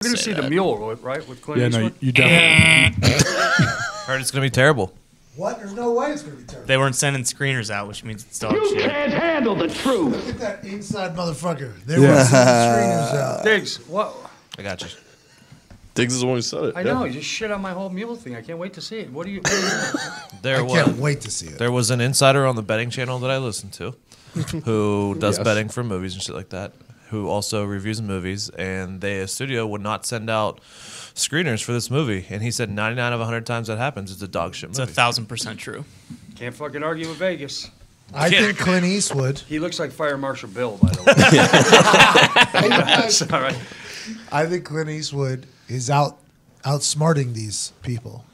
We're going to see The Mule, right, with Clint Yeah, no, Eastwood? you definitely. Heard it's gonna be terrible. What? There's no way it's going to be terrible. They weren't sending screeners out, which means it's dog You shit. can't handle the truth. Look at that inside motherfucker. They were screeners out. Diggs, what? I got you. Diggs is the one who said it. I know, you just shit on my whole Mule thing. I can't wait to see it. What are you There I can't wait to see it. There was an insider on the betting channel that I listened to, who does betting for movies and shit like that, who also reviews movies, and a studio would not send out screeners for this movie, and he said 99 of 100 times that happens, it's a dog shit movie. It's 1,000% true. Can't fucking argue with Vegas. I think Clint Eastwood. He looks like Fire Marshal Bill, by the way. Sorry. I think Clint Eastwood is outsmarting these people.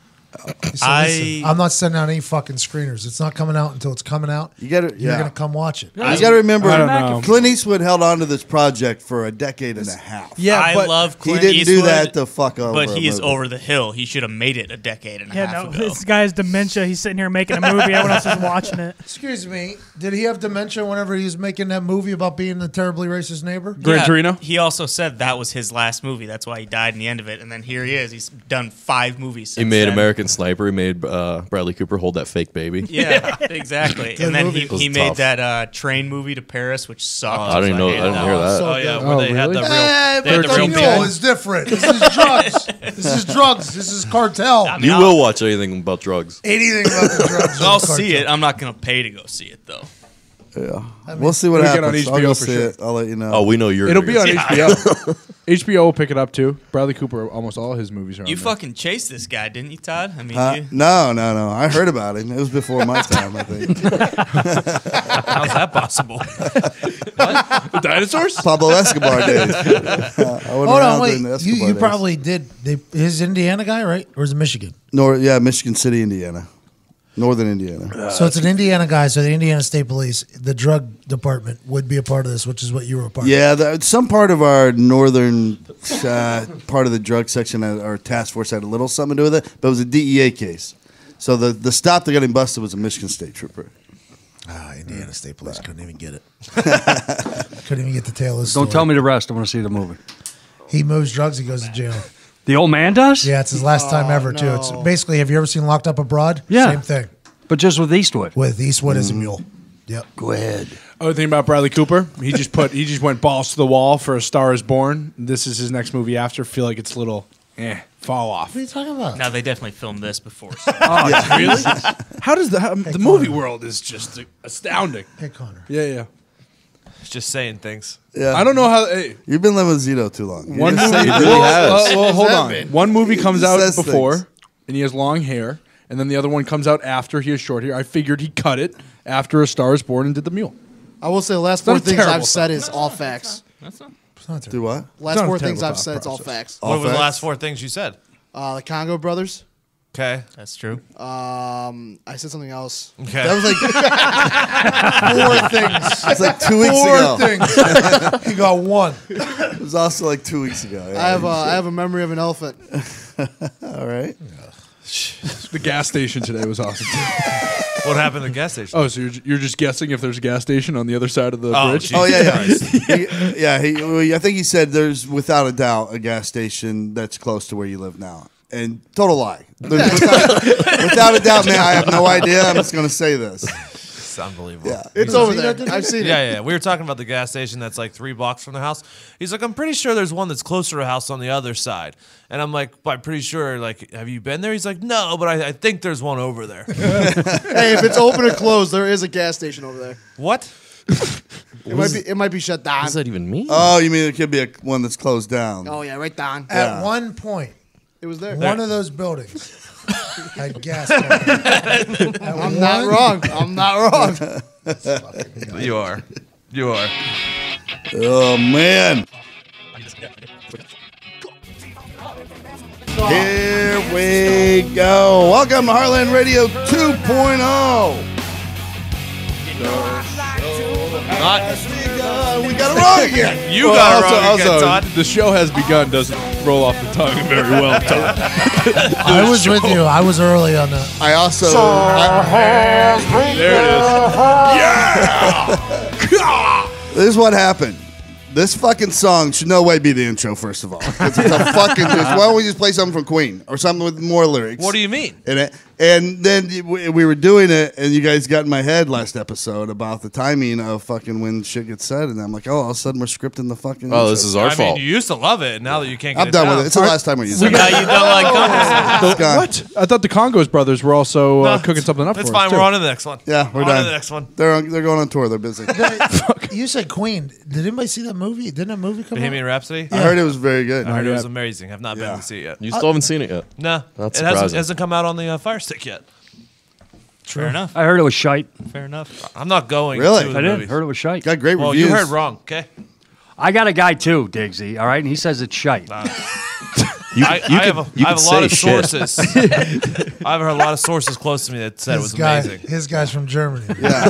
So listen, I'm not sending out any fucking screeners. It's not coming out until it's coming out. You got to. You're gonna come watch it. You got to remember, I don't know. Clint Eastwood held on to this project for a decade and a half. Yeah, I but love He Clint didn't Eastwood, do that to fuck over. but a he is movie. over the hill. He should have made it a decade and a half ago. This guy has dementia. He's sitting here making a movie. Everyone else is watching it. Excuse me. Did he have dementia whenever he was making that movie about being the terribly racist neighbor? Gran Torino? He also said that was his last movie. That's why he died in the end of it. And then here he is. He's done 5 movies since He made then. American Sniper. He made Bradley Cooper hold that fake baby. Yeah, exactly. And then movie. he It was made tough. that train movie to Paris, which sucked. I didn't know. I didn't hear that. Oh yeah, good. where they had the real. Hey, They had but the the real mule people. is different. This is drugs. This is drugs. This is cartel. I mean, You will watch anything about drugs. Anything about the drugs. I'll is see cartel. it. I'm not going to pay to go see it, though. Yeah, we'll see what we get on happens. I'll HBO go for see sure. it. I'll let you know. Oh, we know you're. It'll be on gonna HBO. HBO will pick it up too. Bradley Cooper, almost all his movies are on You there. fucking chased this guy, didn't you, Todd? I mean, No. I heard about him. It was before my time, I think. How's that possible? The dinosaurs? Pablo Escobar days. Hold on, wait. You probably did. His Indiana guy, right? Or is it Michigan? Michigan City, Indiana. Northern Indiana. So it's an Indiana guy. So the Indiana State Police, the drug department, would be a part of this, which is what you were a part of. Yeah, some part of our northern part of the drug section, our task force had a little something to do with it, but it was a DEA case. So the stop that got him busted was a Michigan State trooper. Indiana State Police couldn't even get it. Couldn't even get the tail of the Don't story. tell me the rest. I want to see the movie. He moves drugs, he goes to jail. The old man does? Yeah, it's his last time ever, too. It's basically, have you ever seen Locked Up Abroad? Yeah. Same thing. But just with Eastwood. With Eastwood as a mule. Yep. Go ahead. Other thing about Bradley Cooper, he just went balls to the wall for A Star Is Born. This is his next movie after. Feel like it's a little fall off. What are you talking about? no, they definitely filmed this before. So. Really? How does the movie world is just astounding. Hey, Connor. Yeah. Just saying things. Yeah. I don't know how. Hey, You've been living with Zito too long. one movie. He really has. Well, hold on. been? One movie comes out says before, things. and he has long hair, and then the other one comes out after he has short hair. I figured he cut it after A Star Is Born and did The Mule. I will say the last not 4 a things terrible I've said is all facts. That's not. Do what? Last not a 4 things terrible I've said, it's all process. facts. What were the facts? last 4 things you said? The Congo brothers. Okay. That's true. I said something else. Okay. That was like 4 things. it's like 2 weeks 4 ago. things. He got 1. It was also like 2 weeks ago. Yeah, I have a memory of an elephant. All right. The gas station today was awesome. What happened at the gas station? Oh, so you're just guessing if there's a gas station on the other side of the bridge? Jesus Oh yeah. Christ. I think he said there's without a doubt a gas station that's close to where you live now. And total lie. Without a doubt, man, I have no idea. I'm just going to say this. It's unbelievable. Yeah. It's over there. I've seen it. Yeah. We were talking about the gas station that's like 3 blocks from the house. He's like, I'm pretty sure there's one that's closer to a house on the other side. And I'm like, I'm pretty sure. Like, have you been there? He's like, no, but I think there's one over there. Hey, if it's open or closed, there is a gas station over there. What? It might be shut down. What does that even mean? Oh, you mean it could be one that's closed down? Oh yeah, right down. At one point, It was there. one of those buildings had gas. I'm not wrong. I'm not wrong. You are. You are. Oh, man. Here we go. Welcome to Heartland Radio 2.0. We got it wrong again. You got it wrong again, also, Todd. the show has begun doesn't roll off the tongue very well, Todd. I was with you. I was early on that. I also. There it is. This is what happened. This fucking song should no way be the intro, first of all. It's a fucking. Why don't we just play something from Queen or something with more lyrics? What do you mean? In it. And then we were doing it, and you guys got in my head last episode about the timing of fucking when shit gets said, and I'm like, oh, all of a sudden we're scripting the fucking. Oh, intro. this is our fault. You used to love it, and now that you can't get I'm done with it. It's the last time we're using it. Now you don't like Congos. It's gone. What? I thought the Congos brothers were also cooking something up It's for fine. us. We're too. on to the next one. Yeah, we're on done. to the next one. They're going on tour. They're busy. You said Queen. Did anybody see that movie? Didn't that movie come out? Bohemian Rhapsody. I heard it was very good. I heard it was Yeah. amazing. I've not been to see it yet. You still haven't seen it yet. No, That's it hasn't, surprising. hasn't come out on the Fire Stick yet. Fair enough. I heard it was shite. Fair enough. I'm not going. Really? to the I did. movies. Heard it was shite. Got great Well, reviews. you heard wrong. Okay. I got a guy too, Diggsy. All right, and he says it's shite. I have a lot of say shit. sources. I have a lot of sources close to me that said it was amazing. His guy's from Germany. Yeah,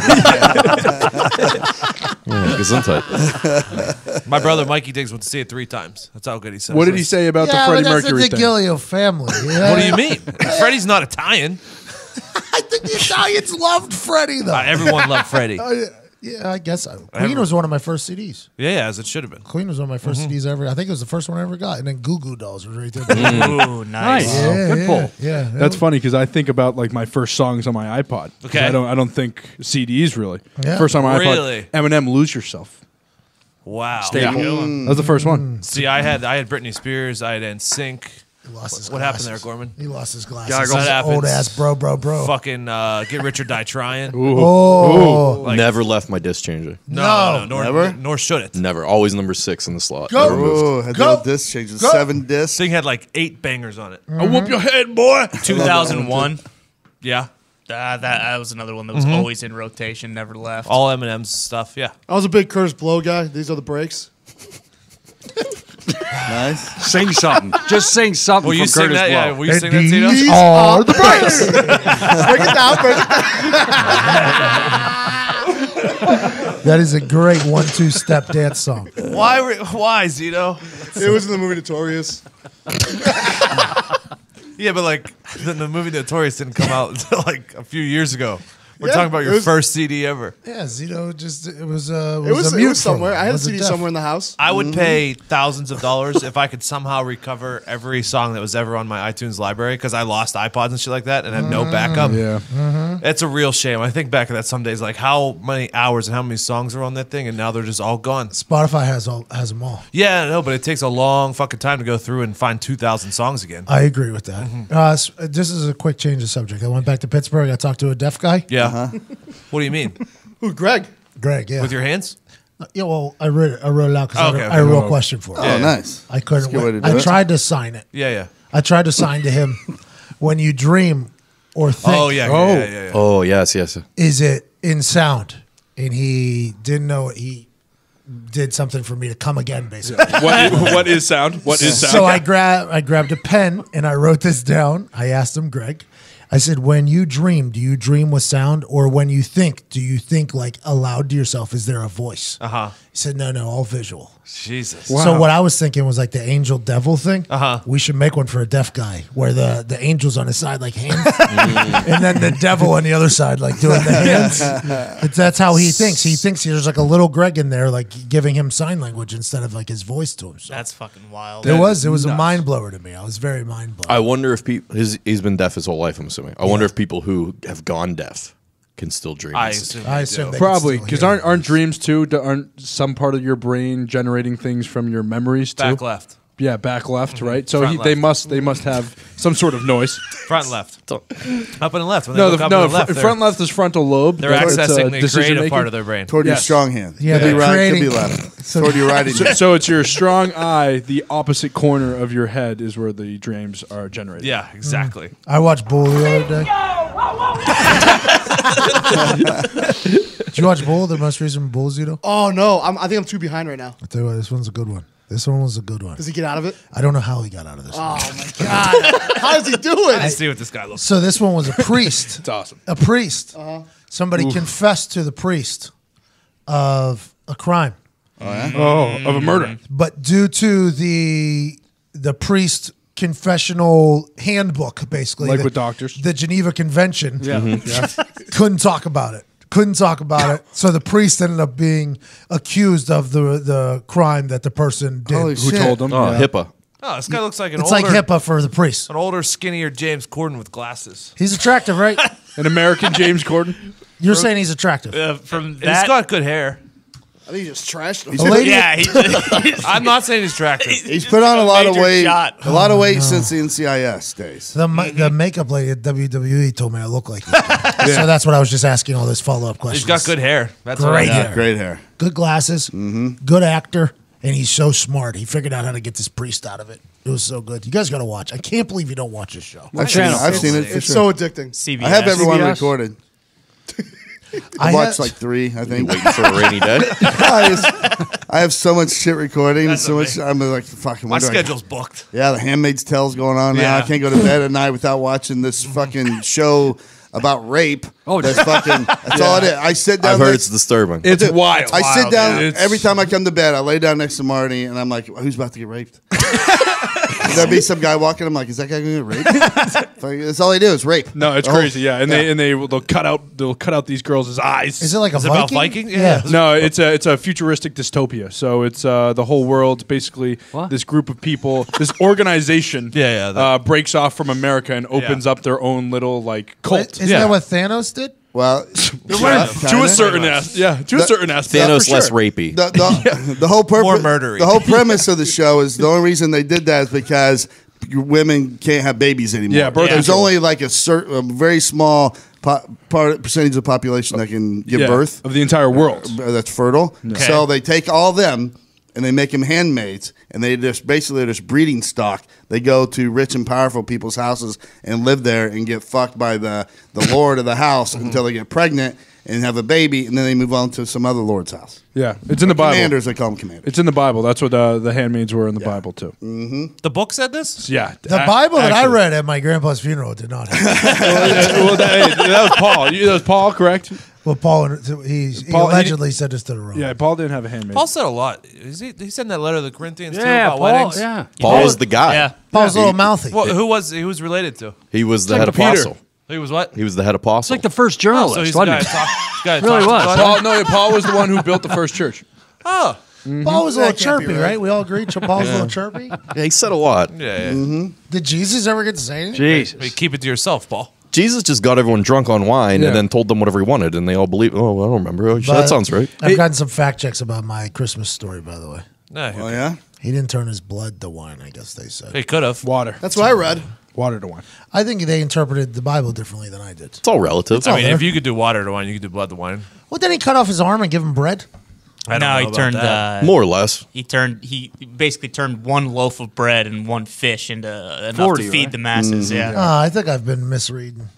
Gesundheit. My brother Mikey Diggs went to see it 3 times. That's how good he says. What did he say about the Yeah, Freddie but that's Mercury the thing? DiGilio family. Yeah. What do you mean? Freddie's not Italian. I think the Italians loved Freddie, though. Everyone loved Freddie. Yeah, I guess. Queen was one of my first CDs. Yeah, as it should have been. Queen was one of my first CDs ever. I think it was the first one I ever got. And then Goo Goo Dolls was right there. Ooh, nice. Nice. Yeah, Good yeah, pull. Yeah. That's funny because I think about like my first songs on my iPod. 'Cause Okay. I don't think CDs really. Yeah. First time on my Really? iPod. Eminem, Lose Yourself. Wow. Staple. That was the first one. See, I had Britney Spears. I had NSYNC. He lost his What happened glasses. there, Gorman? He lost his glasses. Goggles. That happens. Old ass bro. Fucking Get Rich or Die Trying. Oh. Like- Never left my disc changer. No, Never? nor should it. Never. Always number 6 in the slot. Go. Never moved. Oh, had the Go. old disc changes. Go. 7 discs. This thing had like 8 bangers on it. I whoop your head, boy. 2001. Yeah, That was another one that was always in rotation, never left. all Eminem's stuff. Yeah, I was a big Curtis Blow guy. These are the breaks. Nice. Sing something. Just sing something will you from sing Curtis that? Blow. Yeah, will you sing that, Tito? These are the breaks. Break it down. Break it down. That is a great 1-2 step dance song. Why, Zito? It was in the movie Notorious. Yeah, but like the movie Notorious didn't come out until like a few years ago. We're Yeah, talking about it your was- first CD ever. Yeah, Zito just, it was It was a mute somewhere. phone. I had a Was CD deaf. somewhere in the house. I would pay thousands of dollars if I could somehow recover every song that was ever on my iTunes library because I lost iPods and shit like that and had no backup. Yeah. It's a real shame. I think back to that some days, like how many hours and how many songs are on that thing, and now they're just all gone. Spotify has them all. Yeah, I know, but it takes a long fucking time to go through and find 2,000 songs again. I agree with that. This is a quick change of subject. I went back to Pittsburgh. I talked to a deaf guy. Yeah. What do you mean? Ooh, Greg. Greg, yeah. With your hands? Yeah, well, I wrote it out because Okay, I had a real question for Oh, him. nice. I couldn't. That's a good way to wait. do I it. tried to sign it. Yeah. I tried to sign to him. When you dream or think, Oh, yeah. Oh. Yeah. Oh, yes. is it in sound? And he didn't know it. He did something for me to come again, basically. What is sound? What is sound? So I grabbed a pen and I wrote this down. I asked him, Greg. I said, when you dream, do you dream with sound, or when you think, do you think like aloud to yourself? Is there a voice? Uh-huh. He said, no, all visual. Jesus. So what I was thinking was like the angel devil thing. Uh-huh. We should make one for a deaf guy where the angel's on his side like hands, and then the devil on the other side like doing the hands. That's how he thinks. He thinks there's like a little Greg in there like giving him sign language instead of like his voice to him. So That's fucking wild. it was a mind blower to me. I was very mind blown. I wonder if people. He's been deaf his whole life, I'm assuming. I wonder if people who have gone deaf can still dream. I and assume. I they assume do. they Probably could because still hear aren't dreams too? Aren't some part of your brain generating things from your memories too? Back left. Yeah, back left, right? So Front they left. must have some sort of noise. Front left. Up and left. When they No, look up and left, front left is frontal lobe. they're That's, accessing the decision creative making. part of their brain. Toward your Yes. strong hand. Yeah, could be they're right, creating- could be left. Toward your right hand. So it's your strong eye. The opposite corner of your head is where the dreams are generated. Yeah, exactly. I watched Bull the other day. Did you watch Bull, the most recent Bull, Zito? Oh, no. I think I'm too behind right now. I'll tell you what, this one's a good one. This one was a good one. Does he get out of it? I don't know how he got out of this. Oh, my God. How does he do it? Let's see what this guy looks So this one was a priest. It's awesome. A priest. Somebody confessed to the priest of a crime. Of a murder. But due to the priest confessional handbook, basically, Like the- with doctors. the Geneva Convention, Yeah. couldn't talk about it. couldn't talk about it. So the priest ended up being accused of the crime that the person did. Holy Who shit. told him? Oh, HIPAA. Oh, this guy looks like an It's older, like HIPAA for the priest. an older, skinnier James Corden with glasses. He's attractive, right? An American James Corden. You're saying he's attractive. From And that, he's got good hair. I think he just trashed him. A lady, yeah, he's I'm not saying he's attractive. He's put on a lot of major weight. shot. A lot of weight since the NCIS days. the makeup lady at WWE told me I look like this guy. So that's what I was just asking all this follow-up questions. He's got good hair. That's what I Great got. hair. Great hair. Good glasses, good actor, and he's so smart. He figured out how to get this priest out of it. It was so good. You guys got to watch. I can't believe you don't watch this show. I've seen it. For It's sure. so addicting. CBS. I have everyone CBS? recorded. I I watched had- like 3, I think. Waiting for a rainy day. I have so much shit recording and so much. I'm like, fucking. My when do I- schedule's booked. Yeah, the Handmaid's Tale's going on now. Yeah. I can't go to bed at night without watching this fucking show about rape. Oh, that's fucking. That's all it is. I sit down. I've heard next- it's disturbing. It's Dude, wild. I sit down It's- every time I come to bed. I lay down next to Marty, and I'm like, "Who's about to get raped?" There'll be some guy walking. I'm like, "Is that guy going to get raped?" That's all they do is rape. No, it's Oh, crazy. Yeah, and they'll cut out these girls' eyes. Is it like a Is it Viking? about Viking? Yeah. No, it's a futuristic dystopia. So it's the whole world basically What? this group of people, this organization, breaks off from America and opens up their own little like cult. Isn't that what Thanos did? Well, to a certain aspect. Thanos less rapey. The whole purpose, More murdery. The whole premise of the show is the only reason they did that is because women can't have babies anymore. Yeah, birth There's control. only like a very small percentage of the population that can give birth of the entire world. that's fertile. So they take all them and they make them handmaids, and they just basically are just breeding stock. They go to rich and powerful people's houses and live there and get fucked by the lord of the house until they get pregnant and have a baby, and then they move on to some other lord's house. Yeah, it's in the Bible. Commanders, they call them commanders. It's in the Bible. That's what the handmaids were in the Bible too. The book said this? Yeah, The Bible that I actually. read at my grandpa's funeral did not have. well, that was Paul. That was Paul, correct? Well, Paul, he Paul- allegedly said this to the Rome. Yeah, Paul didn't have a handmaid. Paul said a lot. He sent that letter to the Corinthians too Yeah, about Paul. weddings. Yeah. Paul was the guy. Yeah. Paul's a little mouthy. Well, who was related to? He was the like head the Peter. apostle. He was what? He was the head apostle. It's like the first Oh, journalist, so he's the wasn't guy. it? Really was. Paul was the one who built the first church. Oh, Paul was a little That can't be chirpy, right. right? We all agree. Paul's a little chirpy. Yeah, he said a lot. yeah. Did Jesus ever get to say anything? Jesus. Hey, keep it to yourself, Paul. Jesus just got everyone drunk on wine Yeah. and then told them whatever he wanted, and they all believed. Oh, I don't remember. Oh, But that sounds right. I've gotten some fact checks about my Christmas story, by the way. Nah, Oh, yeah? He didn't turn his blood to wine, I guess they said. he could have. Water. That's what I read. Water to wine. I think they interpreted the Bible differently than I did. It's all relative. I mean, there. if you could do water to wine, you could do blood to wine. Well, then he cut off his arm and give him bread? I don't no, know he about turned. that. More or less. He basically turned one loaf of bread and one fish into enough 40, to feed right? the masses. Yeah. I think I've been misreading.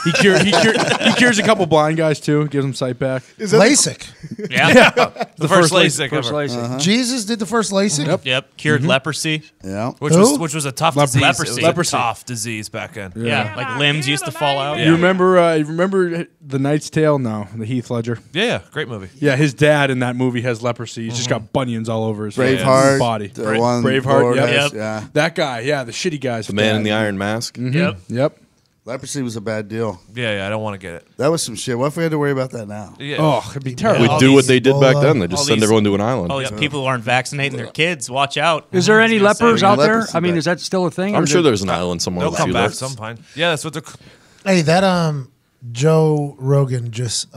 He cures a couple blind guys too. Gives them sight back. Is that LASIK. Yeah. The first LASIK First ever. LASIK. Jesus did the first LASIK? Yep. Cured leprosy. Yeah. Which Who? was a tough Leprosy. disease. It was Leprosy. a tough disease back then. Yeah. Like limbs used to fall out. You remember The Knight's Tale? No, the Heath Ledger. Yeah, great movie. Yeah, his dad in that movie has leprosy. He's just got bunions all over his Braveheart. body. The one Braveheart, Lord yep. has, Yep. Yeah. That guy, yeah, the shitty guys. The man in the iron mask. Yep. Yep. Leprosy was a bad deal. Yeah, I don't want to get it. That was some shit. What if we had to worry about that now? Yeah. Oh, it'd be terrible. We all do what these- they did back then. They all just send these- everyone to an island. All these people who aren't vaccinating their kids, watch out. Is there any I was gonna lepers say. out there? Leprosy I mean, back. is that still a thing? I'm or sure is it- there's an island somewhere. They'll with a come few back left. sometime. Yeah, that's what they're. Hey, that Joe Rogan just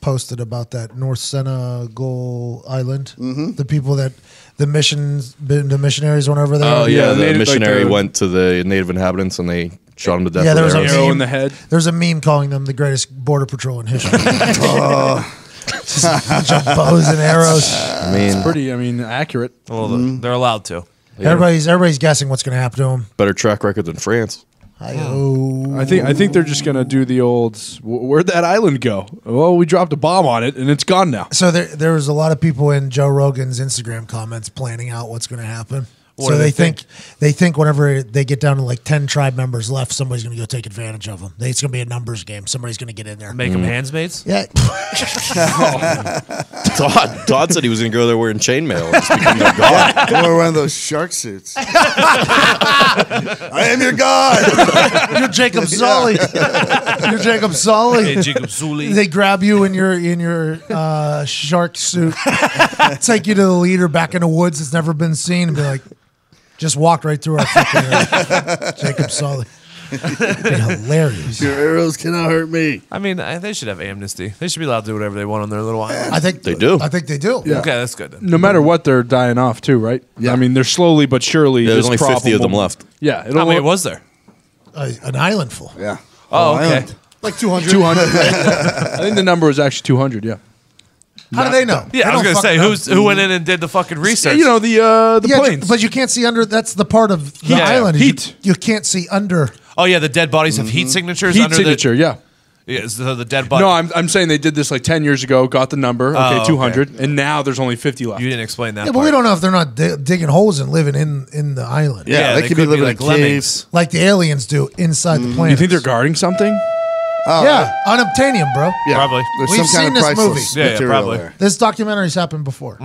posted about that North Senegal island. The people that the missionaries went over there. Oh yeah, the native- missionary like the- went to the native inhabitants and they shot him to death. Yeah, there with was a arrows. Arrow in meme. the head. There's a meme calling them the greatest border patrol in history. Just a bunch of bows and arrows. I mean, Pretty, accurate. Well, they're allowed to. Everybody's guessing what's going to happen to them. better track record than France. I think they're just gonna do the old. Where'd that island go? Well, we dropped a bomb on it and it's gone now. So there was a lot of people in Joe Rogan's Instagram comments planning out what's going to happen. What So do they they think whenever they get down to like 10 tribe members left, somebody's going to go take advantage of them. It's going to be a numbers game. Somebody's going to get in there. Make them handsmaids. Yeah. Todd said he was going to go there wearing chainmail and just become their god. Or one of those shark suits. I am your God. You're Jacob Sully. You're Jacob Sully. Hey, Jacob Sully. They grab you in your shark suit, take you to the leader back in the woods that's never been seen, and be like, just walked right through our fucking Jacob Sully. It'd be hilarious. Your arrows cannot hurt me. I mean, they should have amnesty. They should be allowed to do whatever they want on their little island. I think They do. I think they do. Yeah. Okay, that's good. Then. No matter what, they're dying off too, right? Yeah. I mean, they're slowly but surely. There's this only 50 of them problem- left. Yeah. How many was there? An island full. Yeah. Oh, okay. Island. Like 200. 200. I think the number was actually 200. Yeah. How do they know? Yeah, I was gonna say who went in and did the fucking research. You know the planes. but you can't see under. That's the part of the Yeah. island. is Heat. You can't see under. Oh yeah, the dead bodies have heat signatures heat under signature. Yeah. Yeah, so the dead body. No, I'm saying they did this like 10 years ago. Got the number. Oh, Okay, okay. 200, and now there's only 50 left. You didn't explain that. Yeah, but we don't know if they're not digging holes and living in the island. Yeah, they could be living like in lemmings. caves. Like the aliens do inside the planet. You think they're guarding something? Yeah, unobtainium, bro. Yeah. Probably. There's We've some kind seen of this priceless movie. Yeah, material probably. there. This documentary's happened before.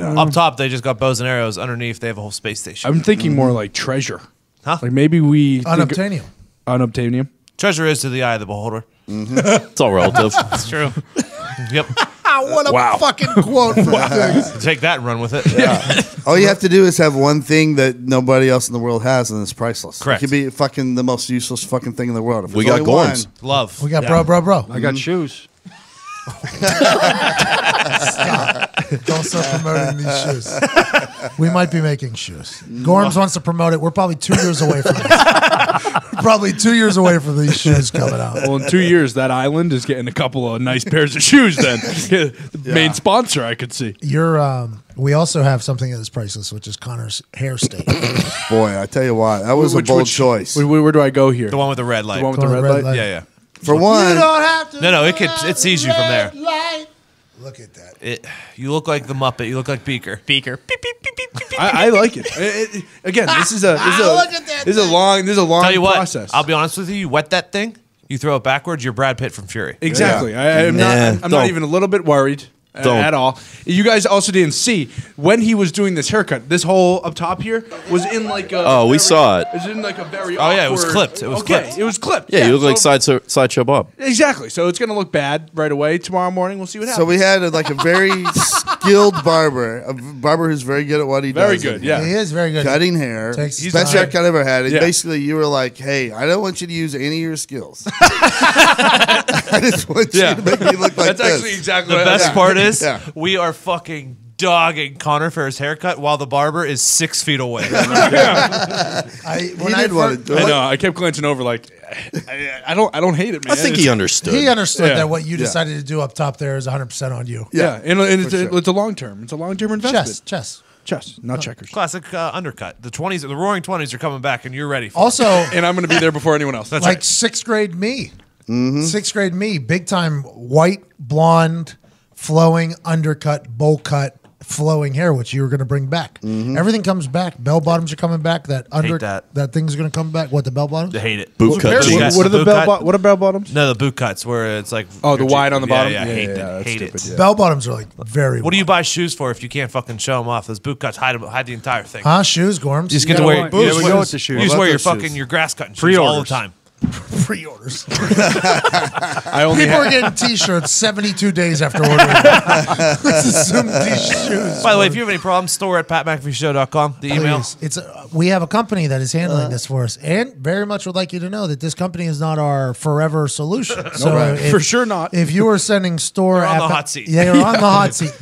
Up top, they just got bows and arrows. Underneath, they have a whole space station. I'm thinking more like treasure. Huh? Like maybe we Unobtainium. unobtainium. Treasure is to the eye of the beholder. It's all relative. It's true. Yep. What a fucking quote from things. Take that and run with it. All you have to do is have one thing that nobody else in the world has, and it's priceless. Correct. It could be fucking the most useless fucking thing in the world. If We there's got only one- Gorms. Love. We got bro. I got shoes. Don't start promoting these shoes. We might be making shoes. Gorms wants to promote it. We're probably 2 years away from this. We're probably 2 years away from these shoes coming out. Well, in 2 years, that island is getting a couple of nice pairs of shoes. Then the main sponsor, I could see. We also have something that is priceless, which is Connor's hair state. Boy, I tell you what, that was a bold choice. Where do I go here? The one with the red light. The one with the red light. Yeah. For one, have to. No, it sees you from there. Look at that. You look like the Muppet. You look like Beaker. Beaker. Beep, beep, beep, beep, beep, beep. I like it. Again, this is a Look at that long Tell you what, process. I'll be honest with you. You wet that thing, you throw it backwards. You're Brad Pitt from Fury. Exactly. Yeah. I'm not don't. even a little bit worried at all. You guys also didn't see when he was doing this haircut. This hole up top here was in like a. Oh, we saw it. It was in like a very. Oh, yeah, it was awkward- clipped. It was clipped. It was clipped. Yeah, you look like so- Sideshow Bob. Exactly. So it's gonna look bad right away. Tomorrow morning, we'll see what happens. so we had like a very skilled barber, a barber who's very good at what he does. Very good. Yeah. He is very good. Cutting hair. Takes his Best time. haircut I ever had. And Yeah. basically, you were like, hey, I don't want you to use any of your skills. I just want you to make me look like That's this. actually exactly The what best part is Yeah. we are fucking dogging Connor for his haircut while the barber is 6 feet away. He did want to do I it. know. I kept glancing over like, I don't hate it, man. I think he understood. He understood Yeah. that what you decided to do up top there is 100% on you. Yeah, and it's, sure. it's a long term. It's a long term investment. Chess. Chess, not checkers. Classic undercut. The Roaring 20s are coming back, and you're ready for Also, And I'm going to be there before anyone else. That's like right. sixth grade me. Sixth grade me, big time white, blonde, flowing, undercut, bowl cut, flowing hair, which you were going to bring back. Everything comes back. Bell bottoms are coming back. That thing's going to come back. What, the bell bottoms? I hate it. Boot cut What, jeans. what are the Boot cut? what are bell bottoms? No, the boot cuts where it's like Oh, the wide on the bottom? Yeah, Yeah, hate yeah, it. that's Hate stupid, it. yeah. Bell bottoms are like very What do you wide. buy shoes for if you can't fucking show them off? Those boot cuts hide the entire thing. Huh? Shoes, Gorms? You just get to gotta wear. want- You yeah, just we wear- go with the shoes. You just What wear about your those fucking shoes? your grass cutting shoes all the Pre-orders. time. Pre-orders. I only People are have, getting T-shirts 72 days after ordering. Let's assume these shoes. By the way, if you have any problems, store at patmcafeeshow.com. The email. Please. We have a company that is handling this for us, and very much would like you to know that this company is not our forever solution. So if- for sure not. If you are sending store, You're on at the Pa- hot seat. Yeah, you're on the hot seat.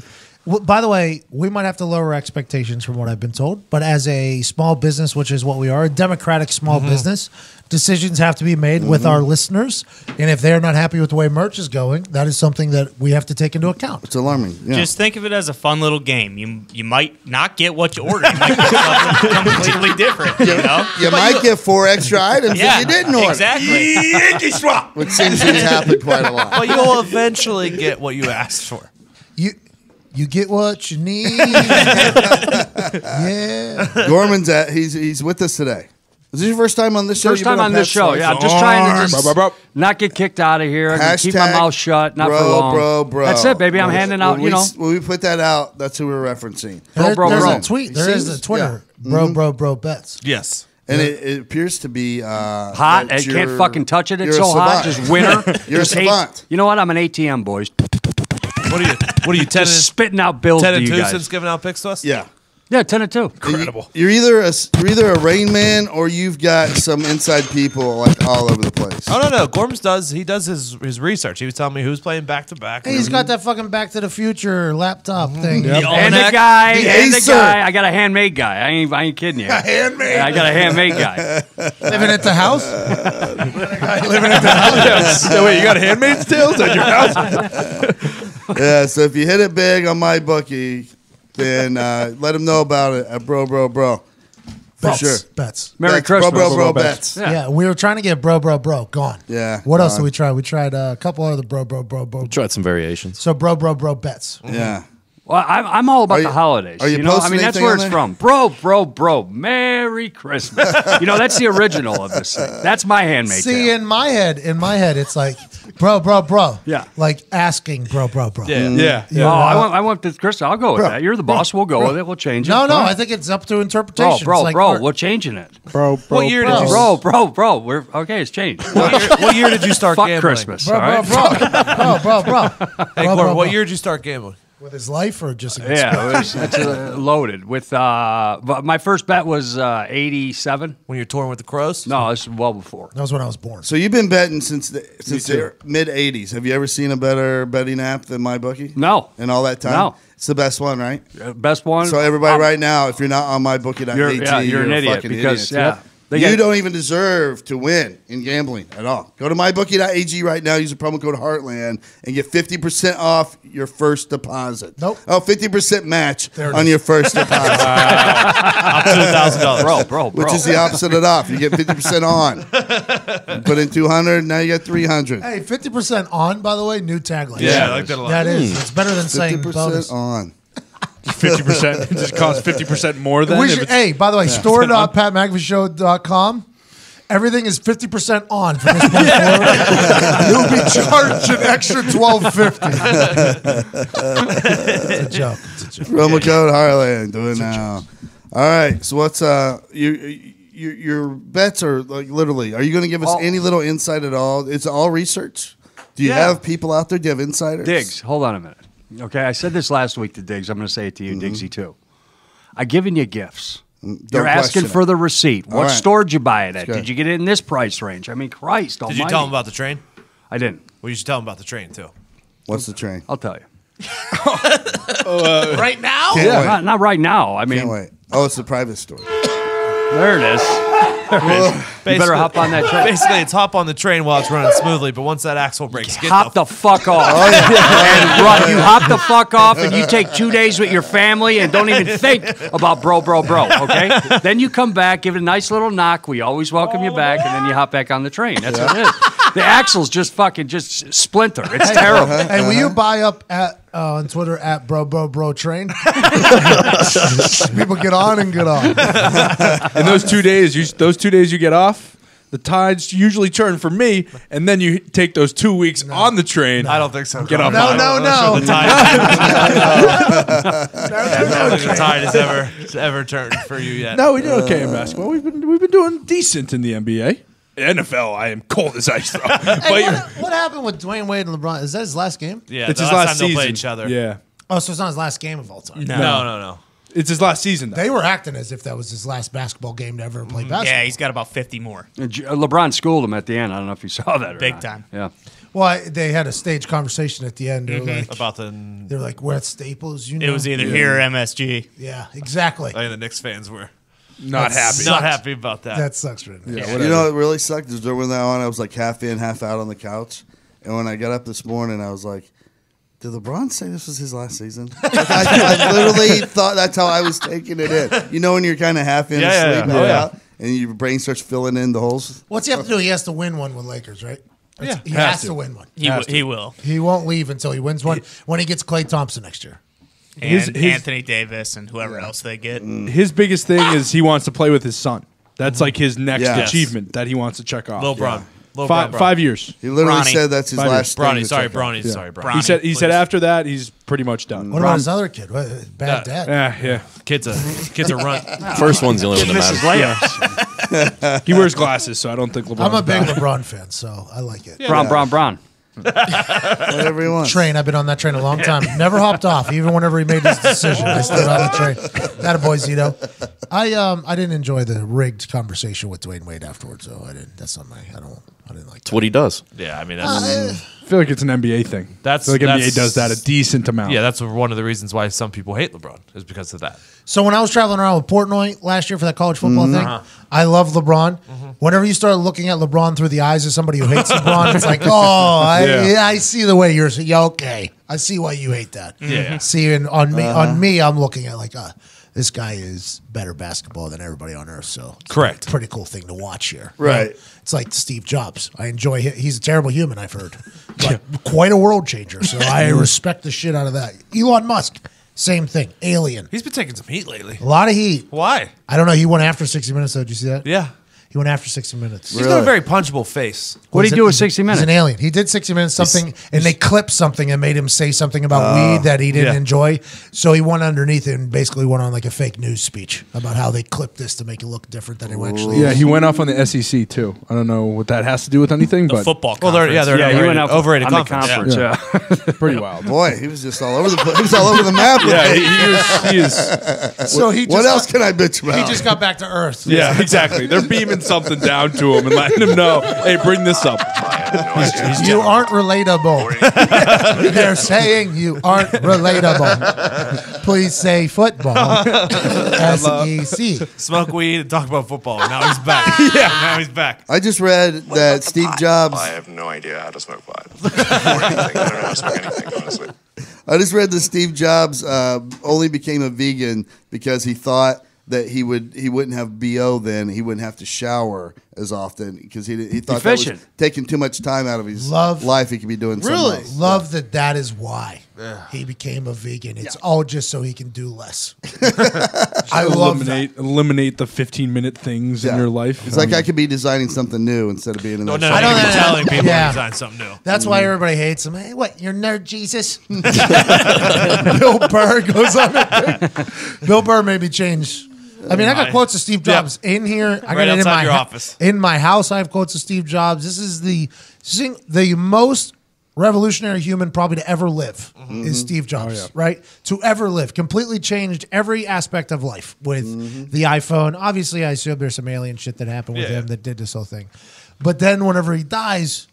Well, by the way, we might have to lower expectations from what I've been told, but as a small business, which is what we are, a democratic small business, decisions have to be made with our listeners, and if they're not happy with the way merch is going, that is something that we have to take into account. It's alarming. Yeah. Just think of it as a fun little game. You might not get what you ordered. You might get something completely different. You know? you might get 4 extra items that you didn't order. Exactly. Which seems to happen quite a lot. But you'll eventually get what you asked for. You get what you need. Yeah. Gorman's he's with us today. Is this your first time on this show? First You've been time on this Pat's show. Life? Yeah, I'm just trying to Bro, bro, bro. not get kicked out of here. And keep my Hashtag mouth shut. Not bro, for long. bro. That's it, baby. I'm handing out. When we put that out, that's who we're referencing. Bro, There's bro. a tweet. There is a Twitter. Bro, bets. Yes. And it appears to be hot. I can't fucking touch it. It's you're a so hot. savant. Just winter. You're a Just hate- savant. You know what? I'm an ATM, boys. What are you 10 Just spitting out bills 10 to and you 2 guys. since giving out picks to us? Yeah. Yeah, 10 and 2. Incredible. You're either a Rain Man or you've got some inside people like all over the place. Oh no, Gorms does his research. He was telling me who's playing back to back. Hey, he's got that fucking Back to the Future laptop thing. And the Almanac. guy, The and the Acer. guy. I got a handmade guy. I ain't kidding you. Handmaid. I got a handmade guy. Living at the house? Living at the house. So wait, you got Handmaid's Tales at your house? Yeah, so if you hit it big on my bookie, then let him know about it at Bro. For Bets. sure. Bets. Merry Bets, Christmas. Bro bets. Yeah. we were trying to get bro. Gone. Yeah, What else gone. did we try? We tried a couple other bro. Tried some variations. So bro bets. Yeah. Well, I'm all about Are you- the holidays. are you know, I posting mean, that's anything where on it's there? from. Bro. Merry Christmas. That's the original of this thing. That's my handmade. See, tale. in my head, it's like bro. Yeah. Like asking bro. Yeah. Yeah. You Oh, know, I want this, Chris. I'll go with Bro, that. You're the boss. We'll go with it. We'll change it. No, All right. I think it's up to interpretation. Bro, It's like, we're changing it. What year did you Bro. We're okay. It's changed. what year did you start Fuck gambling? Christmas. Bro. all right? Hey, Bro, Gorm, what bro. year did you start gambling? With his life or just against Yeah, it's loaded with. But my first bet was 87. When you're touring with the Crows? No, this is well before. That was when I was born. So you've been betting since the mid '80s. Have you ever seen a better betting app than MyBookie? No. In all that time? No. It's the best one, right? Best one. So everybody right now, if you're not on MyBookie.ag, you're an a idiot fucking because idiot. yeah, they You got- don't even deserve to win in gambling at all. Go to mybookie.ag right now. Use the promo code Heartland and get 50% off your first deposit. Nope. Oh, 50% match There it on is. your first deposit, Up to $1,000. bro. which is the opposite of off. You get 50% on. Put in 200, now you get 300. Hey, 50% on, by the way, new tagline. Yeah, I like that a lot. That is. It's better than saying 50% bonus. on. 50%. It just costs 50% more than. We if should, it's- hey, by the way, store.patmcafeeshow.com. Everything is 50% on from this point forward. You'll be charged an extra $12.50. It's a joke. Promo code Heartland. Do it now. All right. So what's your bets are like literally? Are you going to give us any little insight at all? It's all research. Do you have people out there? Do you have insiders? Diggs, hold on a minute. Okay, I said this last week to Diggs. I'm going to say it to you, Diggsy, too. I've given you gifts. You're asking question for it. the receipt. What right. store did you buy it at? good. Did you get it in this price range? I mean, Christ almighty. Did you tell him about the train? I didn't. Well, you should tell him about the train, too. What's the train? I'll tell you. Right now? Can't wait. Not right now. I Can't mean, wait. Oh, it's the private story. there it is. You better hop on that train. Basically, it's hop on the train while it's running smoothly, but once that axle breaks, get Hop the fuck off. Oh, And run. You hop the fuck off and you take 2 days with your family and don't even think about bro, okay? Then you come back, give it a nice little knock. We always welcome you back, and then you hop back on the train. That's what it is. The axles just fucking just splinter. It's terrible. Hey, will you buy up at on Twitter at bro train? People get on and get off. And those 2 days, you get off. The tides usually turn for me, and then you take those 2 weeks on the train. I don't think so. Get off. No. The tide. I don't think the tide has ever turned for you yet. No, we did okay in basketball. We've been doing decent in the NBA. NFL, I am cold as ice, though. Hey, what happened with Dwayne Wade and LeBron? Is that his last game? Yeah, It's the his last time they'll season. play each other. Yeah, Oh, so it's not his last game of all time. No. it's his last season. Though. They were acting as if that was his last basketball game to ever play basketball. Yeah, he's got about 50 more. LeBron schooled him at the end. I don't know if you saw that or Big not. time. Yeah. Well, they had a stage conversation at the end. They were like, About the. they're like, we're at Staples. You know? It was either here or MSG. Yeah, exactly. I think the Knicks fans were Not happy. not happy about that. That sucks right now. You know what really sucked is during that on, I was like half in, half out on the couch. And when I got up this morning, I was like, did LeBron say this was his last season? I literally thought that's how I was taking it in. You know when you're kind of half in asleep, half out, and your brain starts filling in the holes? What's he have to do? He has to win one with Lakers, right? Yeah. He has to win one. He will. He won't leave until he wins one when he gets Klay Thompson next year. And Anthony Davis and whoever else they get. His biggest thing is he wants to play with his son. That's like his next Yes. achievement that he wants to check off. Lil Bron. 5 years. He literally Bronny. said that's his 5 last Bronny, thing to sorry, check out. Bronny. Yeah. Sorry, Bronny. He said please. after that he's pretty much done. What about his other kid? Bad dad. Yeah. Kid's a run. First one's the only one that Mrs. matters. Layups. He wears glasses, so I don't think LeBron's I'm a big bad. LeBron fan, so I like it. Bron. Whatever he wants. Train. I've been on that train a long time. Never hopped off, even whenever he made his decision. I stayed on the train. That a boy, Zito. I didn't enjoy the rigged conversation with Dwayne Wade afterwards, so I didn't. That's not my. I didn't like. It's what he does. Yeah, I mean that's I feel like it's an NBA thing. I feel like NBA does that a decent amount. yeah. That's one of the reasons why some people hate LeBron is because of that. So when I was traveling around with Portnoy last year for that college football thing, I love LeBron. Whenever you start looking at LeBron through the eyes of somebody who hates LeBron, it's like, oh, I see the way you're. Yeah, okay, I see why you hate that. Yeah. See, and on me, I'm looking at like, this guy is better basketball than everybody on earth. So it's Correct. a pretty cool thing to watch here. Right. It's like Steve Jobs. I enjoy him. He's a terrible human, I've heard, but quite a world changer. So I respect the shit out of that. Elon Musk, same thing. Alien. He's been taking some heat lately. A lot of heat. Why? I don't know. He went after 60 Minutes, though. Did you see that? Yeah. He went after 60 Minutes. He's got a very punchable face. What did he do with 60 Minutes? He's an alien. He did 60 Minutes something, and they clipped something and made him say something about weed that he didn't Yeah. enjoy. So he went underneath it and basically went on like a fake news speech about how they clipped this to make it look different than it actually Yeah, is. he went off on the SEC too. I don't know what that has to do with anything, The but football Well, conference. they're Yeah, he went out overrated on the conference. conference. Yeah. pretty wild. Boy, he was just all over the place. He was all over the map. With Yeah, it. he is. So he What just else can I bitch about? He just got back to Earth. Yeah, exactly. They're beaming something down to him and letting him know, hey, bring this up. You aren't relatable. They're saying you aren't relatable. Please say football. SEC. Smoke weed and talk about football. Now he's back. Now he's back. I just read that Steve Jobs. I have no idea how to smoke pot or anything. I don't know how to smoke anything, honestly. I just read that Steve Jobs only became a vegan because he thought that he wouldn't have BO then. He wouldn't have to shower as often because he thought that was Efficient. taking too much time out of his Love- life. He could be doing something else. Love that is why he became a vegan. It's all just so he can do less. I love that. Eliminate the 15-minute things in your life. It's like I could be designing something new instead of being in No, that. no, I you don't can be know. telling people Yeah. to design something new. That's why everybody hates him. Hey, what? You're nerd Jesus? Bill Burr goes on it. Bill Burr made me change. I mean, I got quotes of Steve Jobs in here. I got Right it in outside my your office. In my house, I have quotes of Steve Jobs. This is the most revolutionary human probably to ever live is Steve Jobs, right? To ever live. Completely changed every aspect of life with the iPhone. Obviously, I assume there's some alien shit that happened with him that did this whole thing. But then whenever he dies,